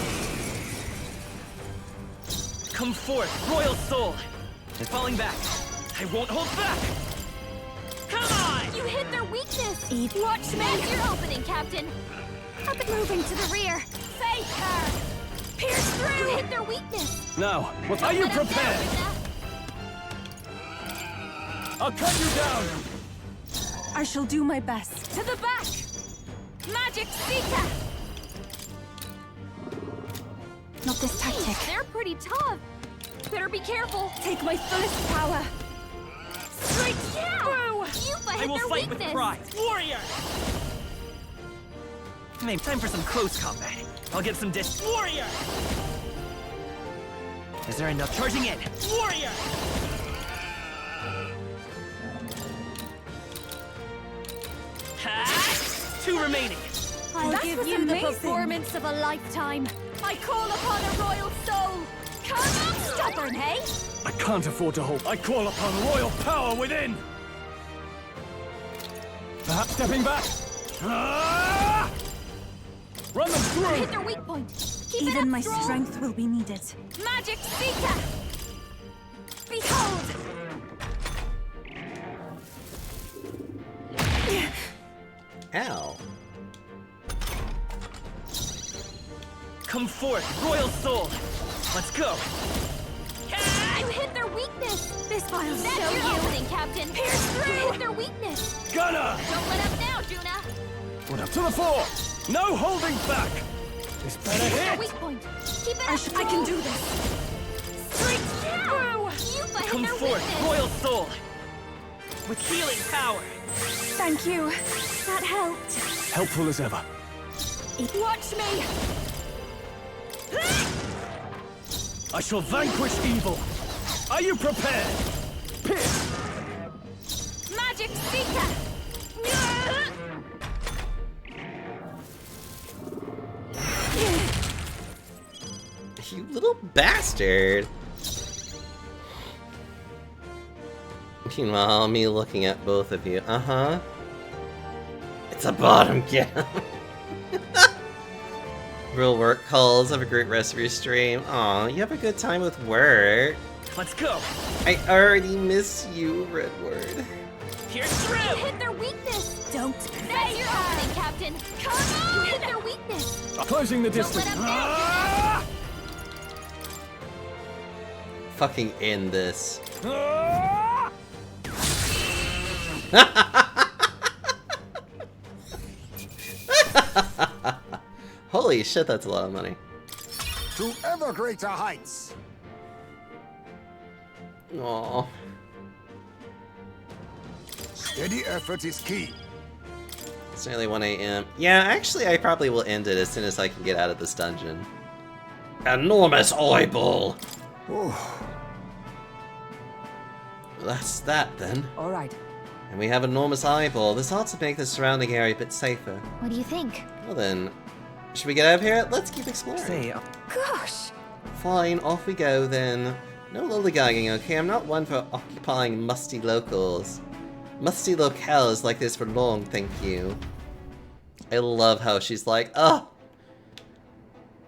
Come forth, Royal Soul! And falling back. I won't hold back! Come on! You hit their weakness! Watch me! That's your opening, Captain! Up and moving to the rear! Face her! Pierce through! You hit their weakness! Now, what are you prepared? I'll cut you down! I shall do my best. To the back! Magic Seeker! Not this tactic. They're pretty tough. Better be careful. Take my fullest power. Straight through! You've I hit will their fight weakness! with pride! Warrior! Maybe time for some close combat. I'll get some Warrior! Is there enough? Charging in! Warrior! Ha! 2 remaining. I'll give give you you the amazing. performance of a lifetime. I call upon a royal soul. Come on, stubborn, hey? I can't afford to hold. I call upon royal power within! Perhaps stepping back? Ah! Run them through! Hit their weak point. Keep it Even up my strong. strength will be needed. Magic Seeker! Behold! Ow. Come forth, Royal Soul! Let's go! You hit their weakness! This file's That's show your you. opening, Captain! Pierce through! You hit their weakness! Gunner! Don't let up now, Juna! What up to the fore! No holding back! This better Hit their hit! weak point! Keep it I up can do this. Straight through! You've hit Come their forth, weakness! Royal Soul! With healing power! Thank you. That helped. Helpful as ever. Watch me! I shall vanquish evil! Are you prepared? Pierce! Magic Seeker! You little bastard! Meanwhile, me looking at both of you. Uh-huh. It's a bottom gap. Real work calls. Have a great rest of your stream. Aw, you have a good time with work. Let's go! I already miss you, Redward. Pierce through! You hit their weakness! Don't That's your opening, Captain! Come on! You hit their weakness! Closing the Don't distance. let up now! Ah! Fucking end this. Ah! Holy shit, that's a lot of money. To ever greater heights. Aww. Steady effort is key. It's nearly 1 a.m. Yeah, actually, I probably will end it as soon as I can get out of this dungeon. Enormous eyeball! Oh, That's that, then. All right. And we have enormous eyeball. This ought to make the surrounding area a bit safer. What do you think? Well then, should we get out of here? Let's keep exploring. Say, Gosh! Fine, off we go then. No lollygagging, okay? I'm not one for occupying musty locales. Musty locales like this for long, thank you. I love how she's like, oh,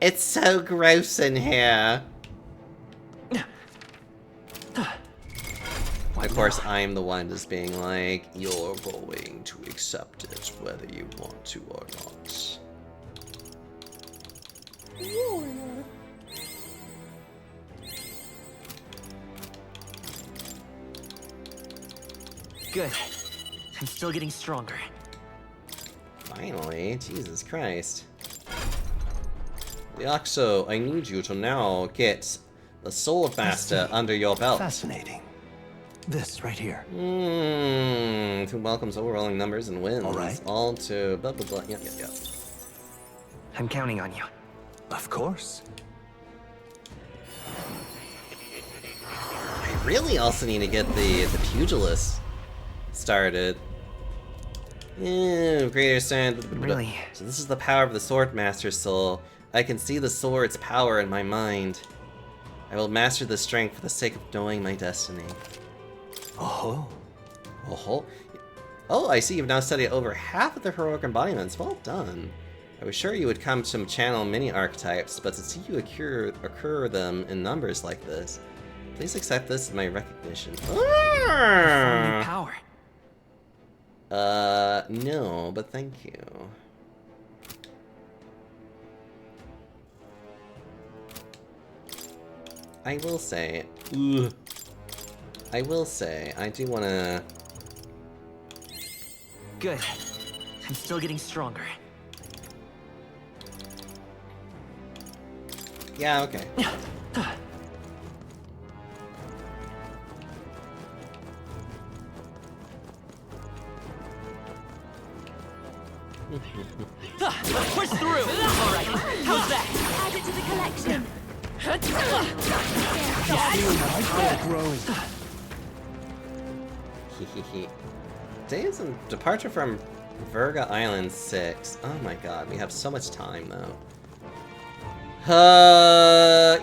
it's so gross in here. Of course, I'm the one just being like, you're going to accept it whether you want to or not. good. I'm still getting stronger. Finally, Jesus Christ. Liaxo, I need you to now get the Sword Master under your belt. Fascinating. This right here. Who welcomes overwhelming numbers and wins. All right. All to blah blah blah. Yep, yep, yep. I'm counting on you. Of course. I really also need to get the pugilist started. Greater stand. Really? So this is the power of the Sword Master soul. I can see the sword's power in my mind. I will master the strength for the sake of knowing my destiny. Oh. Oh, oh, I see you've now studied over half of the heroic embodiments. Well done. I was sure you would come to channel many archetypes, but to see you occur them in numbers like this, please accept this as my recognition. New power. No, but thank you. I will say, I do want to... Good. I'm still getting stronger. Yeah, okay. Push through! Alright, how's that? Add it to the collection. growing. Days and departure from Virga Island 6. Oh my god, we have so much time though.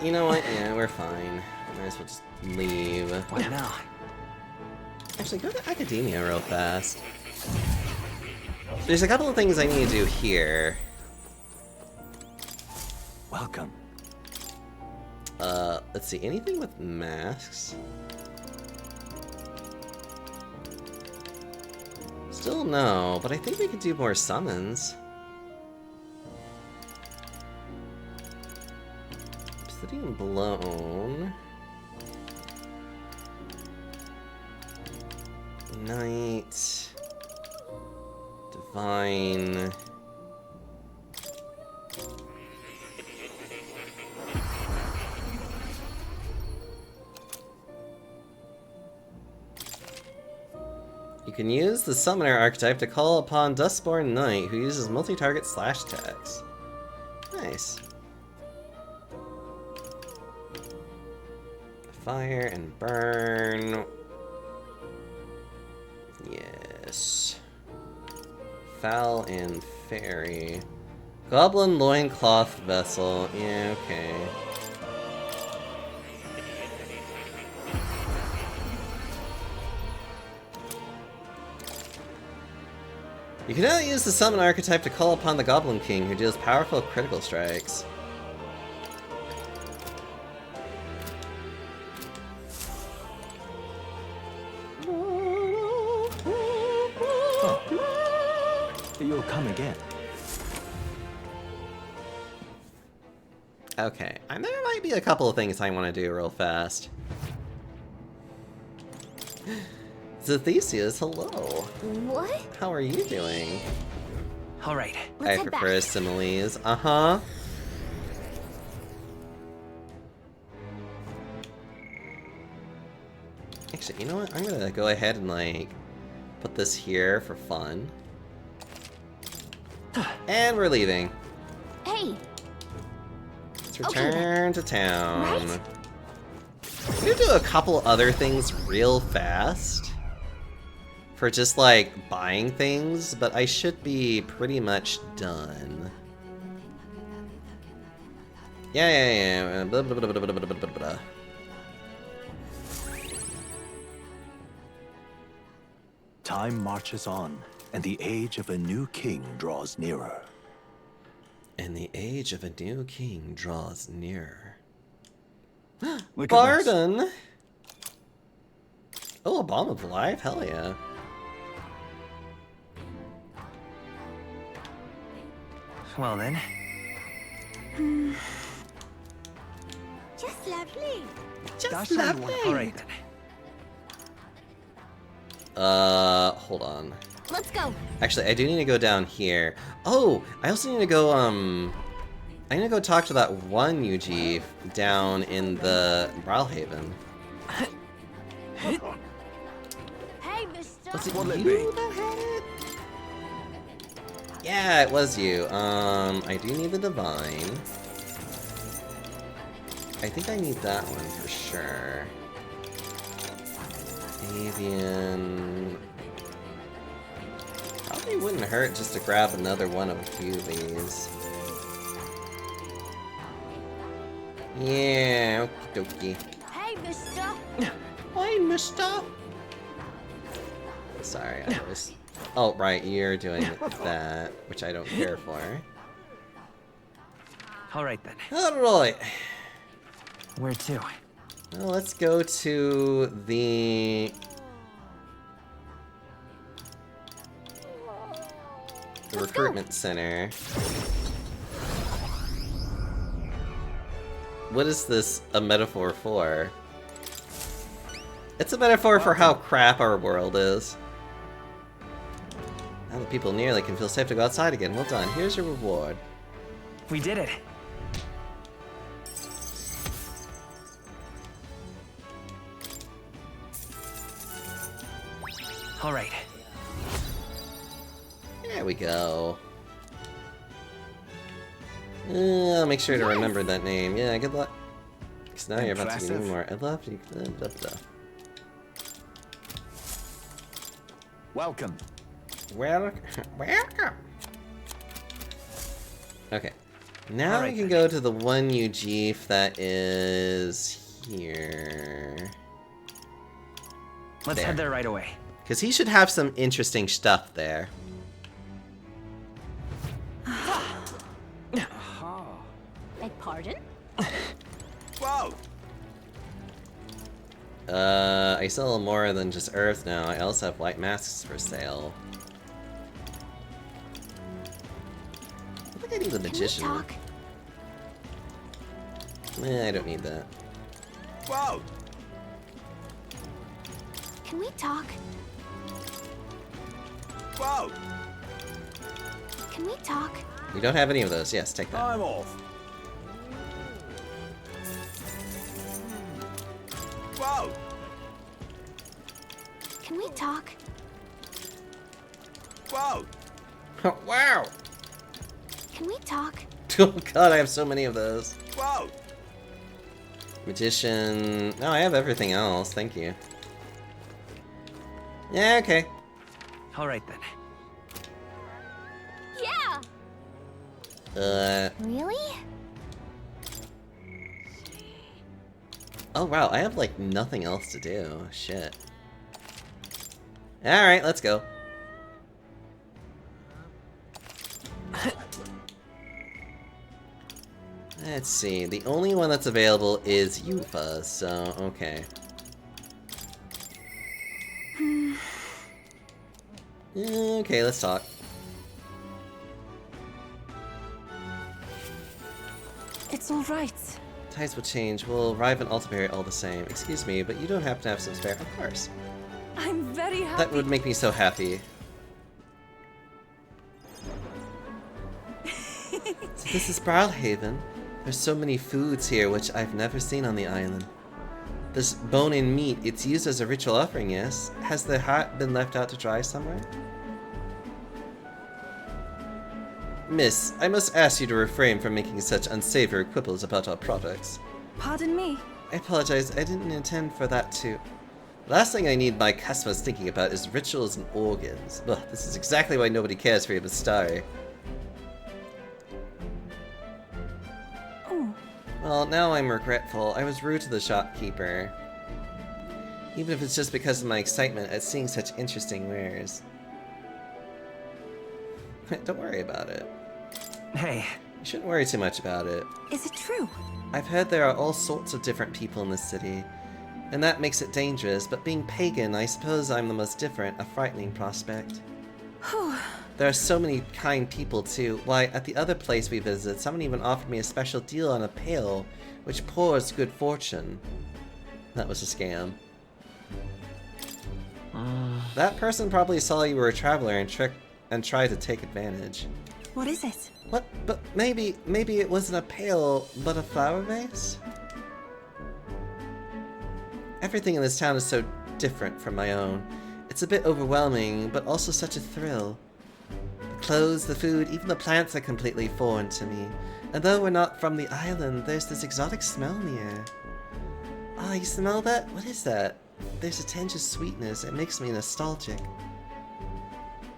You know what? Yeah, we're fine. Might as well just leave. What now? Actually, go to Academia real fast. There's a couple of things I need to do here. Welcome. Let's see, anything with masks? Still no, but I think we could do more summons. Obsidian Blown. Night. Divine. You can use the Summoner archetype to call upon Dustborn Knight, who uses multi-target slash attacks. Nice. Fire and burn. Yes. Foul and fairy. Goblin loincloth vessel. Yeah, okay. You can now use the summon archetype to call upon the Goblin King, who deals powerful critical strikes. You'll come again. Okay, and there might be a couple of things I want to do real fast. Zethesius, hello. What? How are you doing? Alright. Let's I head prefer back. similes. Uh-huh. Actually, you know what? I'm gonna go ahead and like put this here for fun. And we're leaving. Hey, Let's return to town. Right? I'm gonna do a couple other things real fast. For just like buying things, but I should be pretty much done. Yeah. Blah, blah, blah, blah, blah, blah, blah, blah. Time marches on, and the age of a new king draws nearer. And the age of a new king draws nearer. Look at this. Barden! Oh, a bomb of life? Hell yeah. Well then. just lovely. Just lovely. Alright then. Hold on. Let's go. Actually, I do need to go down here. Oh, I also need to go, I need to go talk to that one Yuji down in the Bralhaven. Hey, mister. Was it What'll it you be? that had it? Yeah, it was you. I do need the Divine. I think I need that one for sure. Avian. Probably wouldn't hurt just to grab another one of a few of these. Yeah, okie dokie. Hey, mister. Hi, mister. Sorry, I was... Oh, right, you're doing that, which I don't care for. Alright then. Alright. Where to? Well, let's go to the recruitment center. What is this a metaphor for? It's a metaphor for how crap our world is. Now that people nearly can feel safe to go outside again. Well done. Here's your reward. We did it. Alright. There we go. I'll make sure to remember that name. Yeah, good luck. Because now you're about to be Impressive. more. I love you. Welcome. Welcome. Okay. Now Alright we can go to the one Ujif that is here. Let's head there right away. Because he should have some interesting stuff there. Beg pardon? Whoa! I sell more than just Earth now. I also have white masks for sale. I think I need the magician. Can we talk? I don't need that. Whoa! Can we talk? Whoa! Can we talk? We don't have any of those. Yes, take that. I'm off. Whoa! Can we talk? Whoa! Wow! Can we talk? Oh god, I have so many of those. Whoa! Magician... No, I have everything else. Thank you. Yeah, okay. Alright then. Yeah! Really? Oh wow, I have like nothing else to do. Shit. Alright, let's go. Let's see, the only one that's available is Yufa, so okay. Okay, let's talk. It's all right. Tides will change. We'll arrive in Altaberry all the same. Excuse me, but you don't happen to have some spare? Of course. I'm very happy. That would make me so happy. So this is Bralhaven. There's so many foods here which I've never seen on the island. This bone and meat, it's used as a ritual offering, yes? Has the heart been left out to dry somewhere? Miss, I must ask you to refrain from making such unsavory quibbles about our products. Pardon me. I apologize, I didn't intend for that to... Last thing I need my customers thinking about is rituals and organs. Ugh, this is exactly why nobody cares for you, Mistari. Oh. Well, now I'm regretful. I was rude to the shopkeeper. Even if it's just because of my excitement at seeing such interesting wares. Don't worry about it. Hey. You shouldn't worry too much about it. Is it true? I've heard there are all sorts of different people in this city, and that makes it dangerous, but being pagan, I suppose I'm the most different, a frightening prospect. There are so many kind people too. Why, at the other place we visited, someone even offered me a special deal on a pail, which pours good fortune. That was a scam. That person probably saw you were a traveler and tried to take advantage. What is it? What? But maybe it wasn't a pail, but a flower vase? Everything in this town is so different from my own. It's a bit overwhelming, but also such a thrill. The clothes, the food, even the plants are completely foreign to me. And though we're not from the island, there's this exotic smell in the air. Ah, you smell that? What is that? There's a tinge of sweetness. It makes me nostalgic.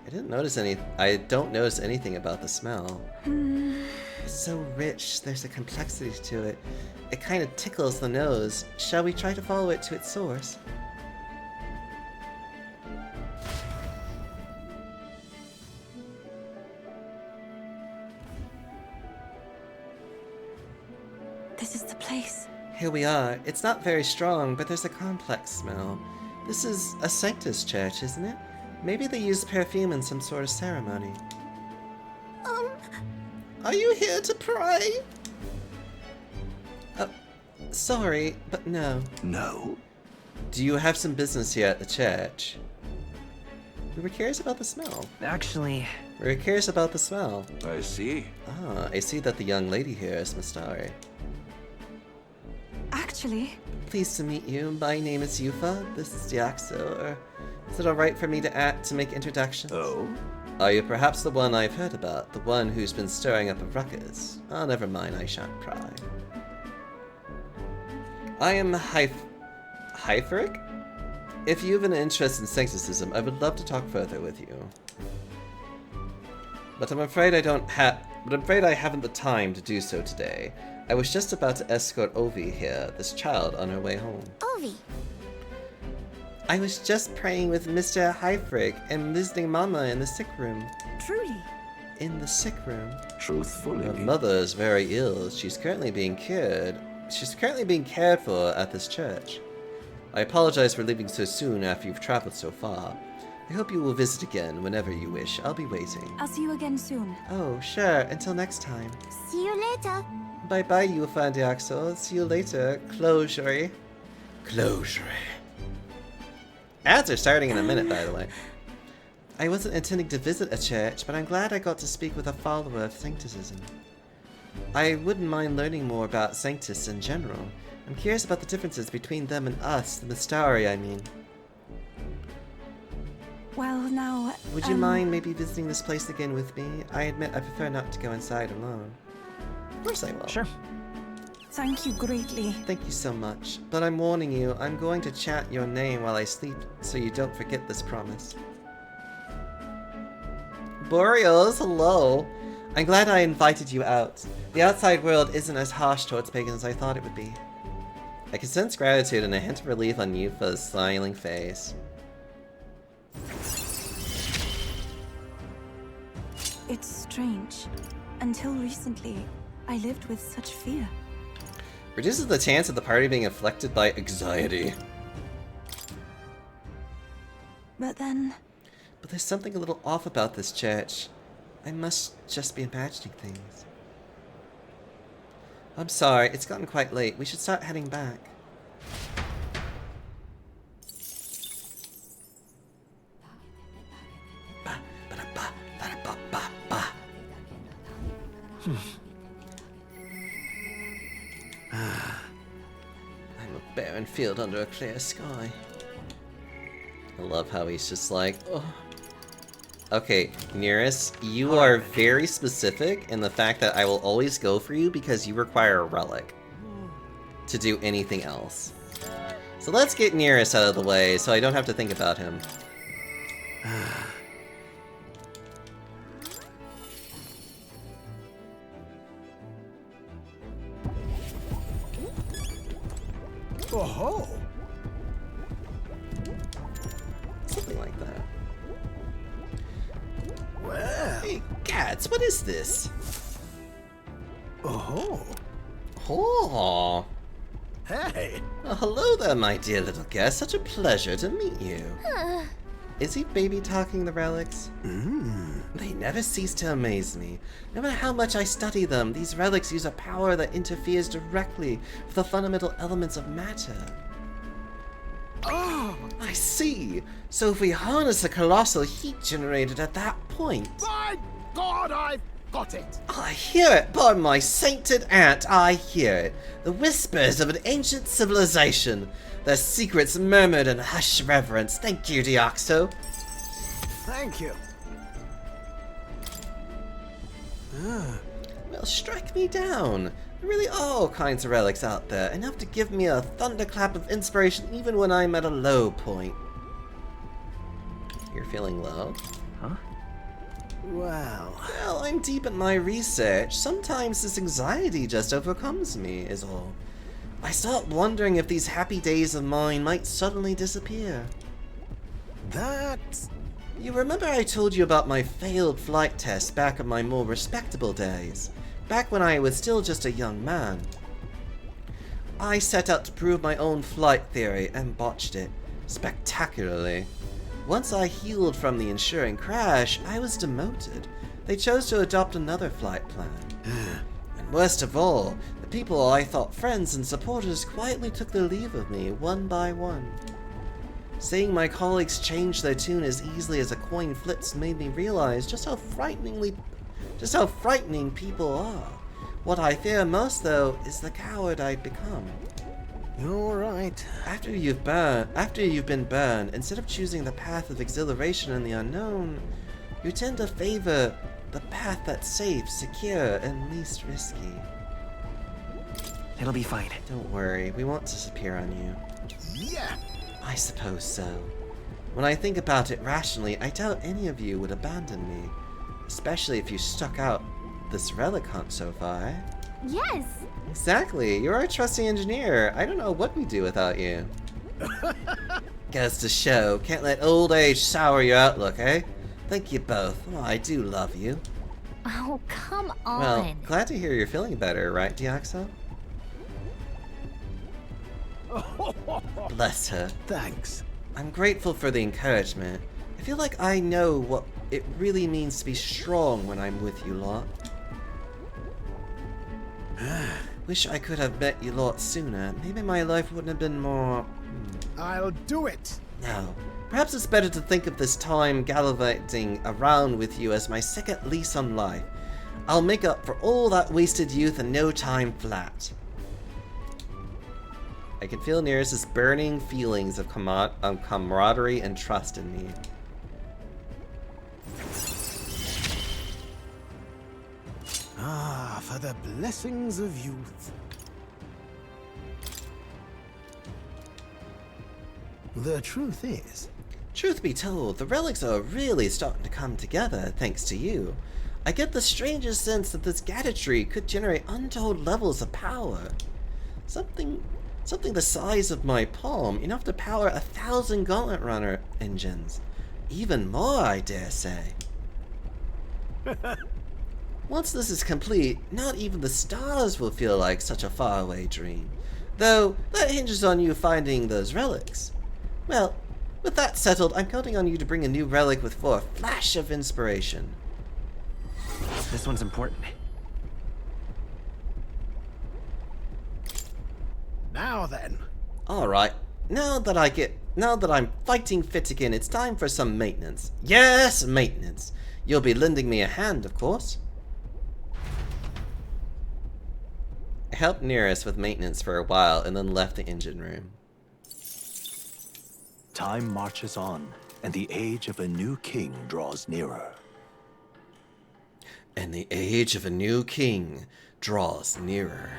I don't notice anything about the smell. It's so rich, there's a complexity to it. It kind of tickles the nose. Shall we try to follow it to its source? This is the place. Here we are. It's not very strong, but there's a complex smell. This is a Sanctus church, isn't it? Maybe they use perfume in some sort of ceremony. Are you here to pray? Sorry, but no. No? Do you have some business here at the church? We were curious about the smell. Actually... We were curious about the smell. I see. Ah, I see that the young lady here is Mistari. Actually... Pleased to meet you. My name is Yufa. This is Diaxo. Is it alright for me to make introductions? Oh? Are you perhaps the one I've heard about? The one who's been stirring up a ruckus? Oh, never mind, I shan't pry. I am Hyfric? If you have an interest in Sancticism, I would love to talk further with you. But I'm afraid I haven't the time to do so today. I was just about to escort Ovi here, this child, on her way home. Ovi. I was just praying with Mr. Hyfric and visiting Mama in the sick room. Truly? In the sick room? Truthfully. Her mother is very ill. She's currently being cared for at this church. I apologize for leaving so soon after you've traveled so far. I hope you will visit again whenever you wish. I'll be waiting. I'll see you again soon. Oh, sure. Until next time. See you later. Bye-bye, Yufa and Diaxo. See you later. Closure. Closure. Ads are starting in a minute, by the way. I wasn't intending to visit a church, but I'm glad I got to speak with a follower of Sancticism. I wouldn't mind learning more about Sanctus in general. I'm curious about the differences between them and us, the Mistari, I mean. Well, now... Would you mind maybe visiting this place again with me? I admit I prefer not to go inside alone. Of course I will. Sure. Thank you greatly. Thank you so much. But I'm warning you, I'm going to chant your name while I sleep, so you don't forget this promise. Boreals, hello! I'm glad I invited you out. The outside world isn't as harsh towards pagans as I thought it would be. I can sense gratitude and a hint of relief on Yufa's smiling face. It's strange. Until recently, I lived with such fear. Reduces the chance of the party being afflicted by anxiety. But then... But there's something a little off about this church. I must just be imagining things. I'm sorry, it's gotten quite late. We should start heading back. I'm a barren field under a clear sky. I love how he's just like, oh. Okay, Nearest, you are very specific in the fact that I will always go for you because you require a relic to do anything else. So let's get Nearest out of the way so I don't have to think about him. Oh-ho! Something like that. Well. Hey, cats, what is this? Oh-ho! Oh. Hey! Hello there, my dear little guest. Such a pleasure to meet you. Is he baby-talking the relics? They never cease to amaze me. No matter how much I study them, these relics use a power that interferes directly with the fundamental elements of matter. Oh! I see. So if we harness the colossal heat generated at that point... My God, I've got it! I hear it, by my sainted aunt, I hear it. The whispers of an ancient civilization. Their secrets murmured in hushed reverence. Thank you, Deoxo. Thank you. Well, strike me down. There really are all kinds of relics out there, enough to give me a thunderclap of inspiration even when I'm at a low point. You're feeling low? Huh? Well, I'm deep in my research. Sometimes this anxiety just overcomes me, is all. I start wondering if these happy days of mine might suddenly disappear. That's... You remember I told you about my failed flight test back in my more respectable days? Back when I was still just a young man. I set out to prove my own flight theory and botched it spectacularly. Once I healed from the ensuing crash, I was demoted. They chose to adopt another flight plan. And worst of all, the people I thought friends and supporters quietly took their leave of me one by one. Seeing my colleagues change their tune as easily as a coin flips made me realize just how frightening people are. What I fear most, though, is the coward I'd become. You're right. After you've been burned, instead of choosing the path of exhilaration and the unknown, you tend to favor the path that's safe, secure, and least risky. It'll be fine. Don't worry, we won't disappear on you. Yeah! I suppose so. When I think about it rationally, I doubt any of you would abandon me. Especially if you stuck out this relic hunt so far. Yes! Exactly, you're our trusty engineer. I don't know what we'd do without you. Goes to show, can't let old age sour your outlook, eh? Thank you both. Oh, I do love you. Oh, come on. Well, glad to hear you're feeling better, right, Deoxo? Bless her. Thanks. I'm grateful for the encouragement. I feel like I know what it really means to be strong when I'm with you lot. Wish I could have met you lot sooner. Maybe my life wouldn't have been more... I'll do it. No. Perhaps it's better to think of this time gallivanting around with you as my second lease on life. I'll make up for all that wasted youth in no time flat. I can feel Nearest's burning feelings of camaraderie and trust in me. Ah, for the blessings of youth. The truth is... Truth be told, the relics are really starting to come together, thanks to you. I get the strangest sense that this gadgetry could generate untold levels of power. Something the size of my palm, enough to power 1,000 Gauntlet Runner engines. Even more, I dare say. Once this is complete, not even the stars will feel like such a faraway dream. Though, that hinges on you finding those relics. Well, with that settled, I'm counting on you to bring a new relic for a flash of inspiration. This one's important. Now then. Alright, now that I'm fighting fit again, it's time for some maintenance. Yes, maintenance. You'll be lending me a hand, of course. helped Nereus with maintenance for a while and then left the engine room. Time marches on, and the age of a new king draws nearer. And the age of a new king draws nearer.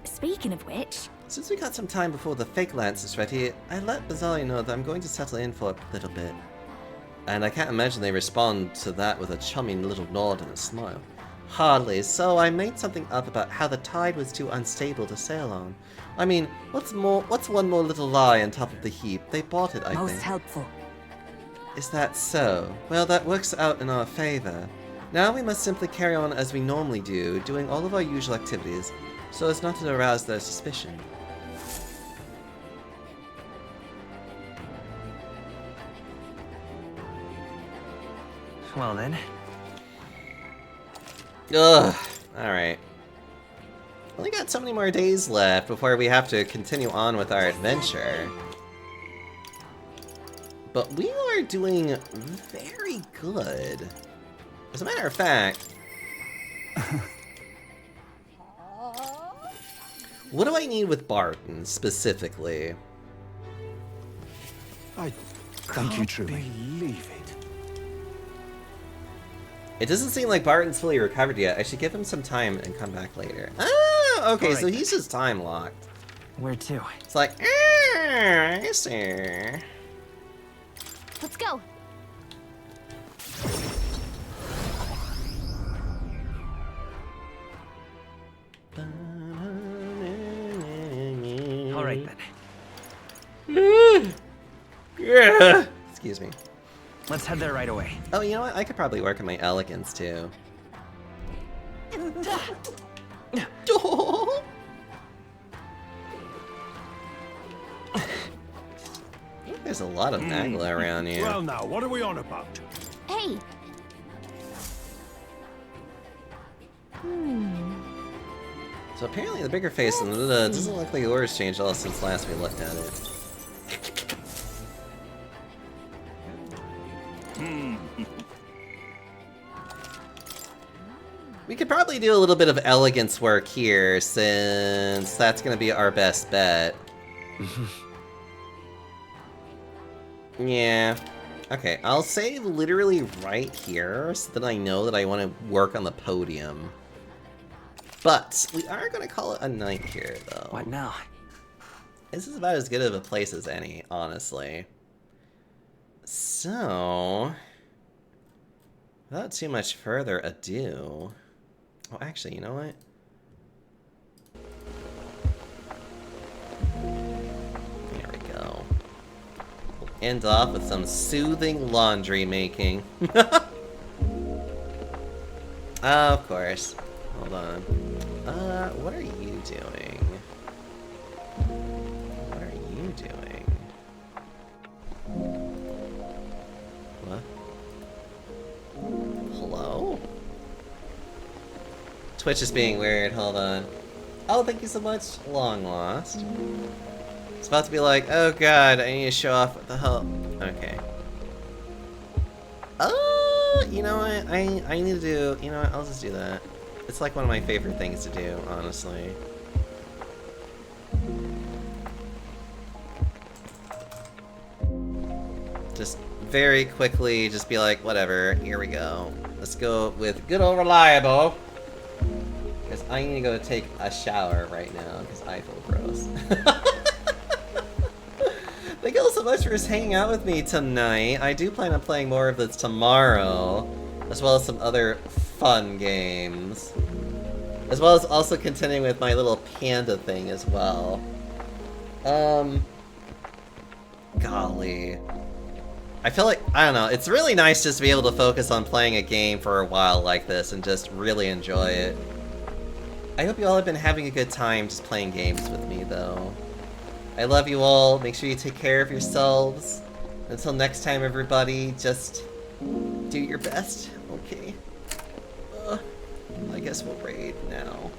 Speaking of which... Since we got some time before the fake lance is ready, I let Bazzali know that I'm going to settle in for a little bit. And I can't imagine they respond to that with a chumming little nod and a smile. Hardly, so I made something up about how the tide was too unstable to sail on. I mean, what's one more little lie on top of the heap? They bought it, I think. Most helpful. Is that so? Well, that works out in our favor. Now we must simply carry on as we normally do, doing all of our usual activities, so as not to arouse their suspicion. Well then. Ugh. Alright. Only got so many more days left before we have to continue on with our adventure. But we are doing very good. As a matter of fact... what do I need with Barton, specifically? I Thank you, truly. believe it. It doesn't seem like Barton's fully recovered yet. I should give him some time and come back later. Ah, okay, All right. so he's just time locked. Where to? It's like, I see. Let's go. All right then. Yeah. Excuse me. Let's head there right away. Oh, you know what? I could probably work on my elegance too. There's a lot of Nagla around here. Well now, what are we on about? Hey, So apparently the bigger face doesn't look like the orders changed all since last we looked at it. We could probably do a little bit of elegance work here, since that's going to be our best bet. Yeah. Okay, I'll save literally right here, so that I know that I want to work on the podium. But we are going to call it a night here, though. What now? This is about as good of a place as any, honestly. So... without too much further ado... oh, actually, you know what? There we go. We'll end off with some soothing laundry making. Of course. Hold on. What are you doing? What are you doing? What? Hello? Twitch is being weird, hold on. Oh, thank you so much, Long Lost. It's about to be like, oh god, I need to show off what the hell. Okay. Oh, you know what? I need to do, you know what? I'll just do that. It's like one of my favorite things to do, honestly. Just very quickly, just be like, whatever, here we go. Let's go with good old reliable. Because I need to go take a shower right now, because I feel gross. Thank you all so much for just hanging out with me tonight. I do plan on playing more of this tomorrow, as well as some other fun games. As well as also continuing with my little panda thing as well. Golly. I feel like, I don't know, it's really nice just to be able to focus on playing a game for a while like this and just really enjoy it. I hope you all have been having a good time just playing games with me, though. I love you all. Make sure you take care of yourselves. Until next time, everybody, just do your best. Okay. I guess we'll raid now.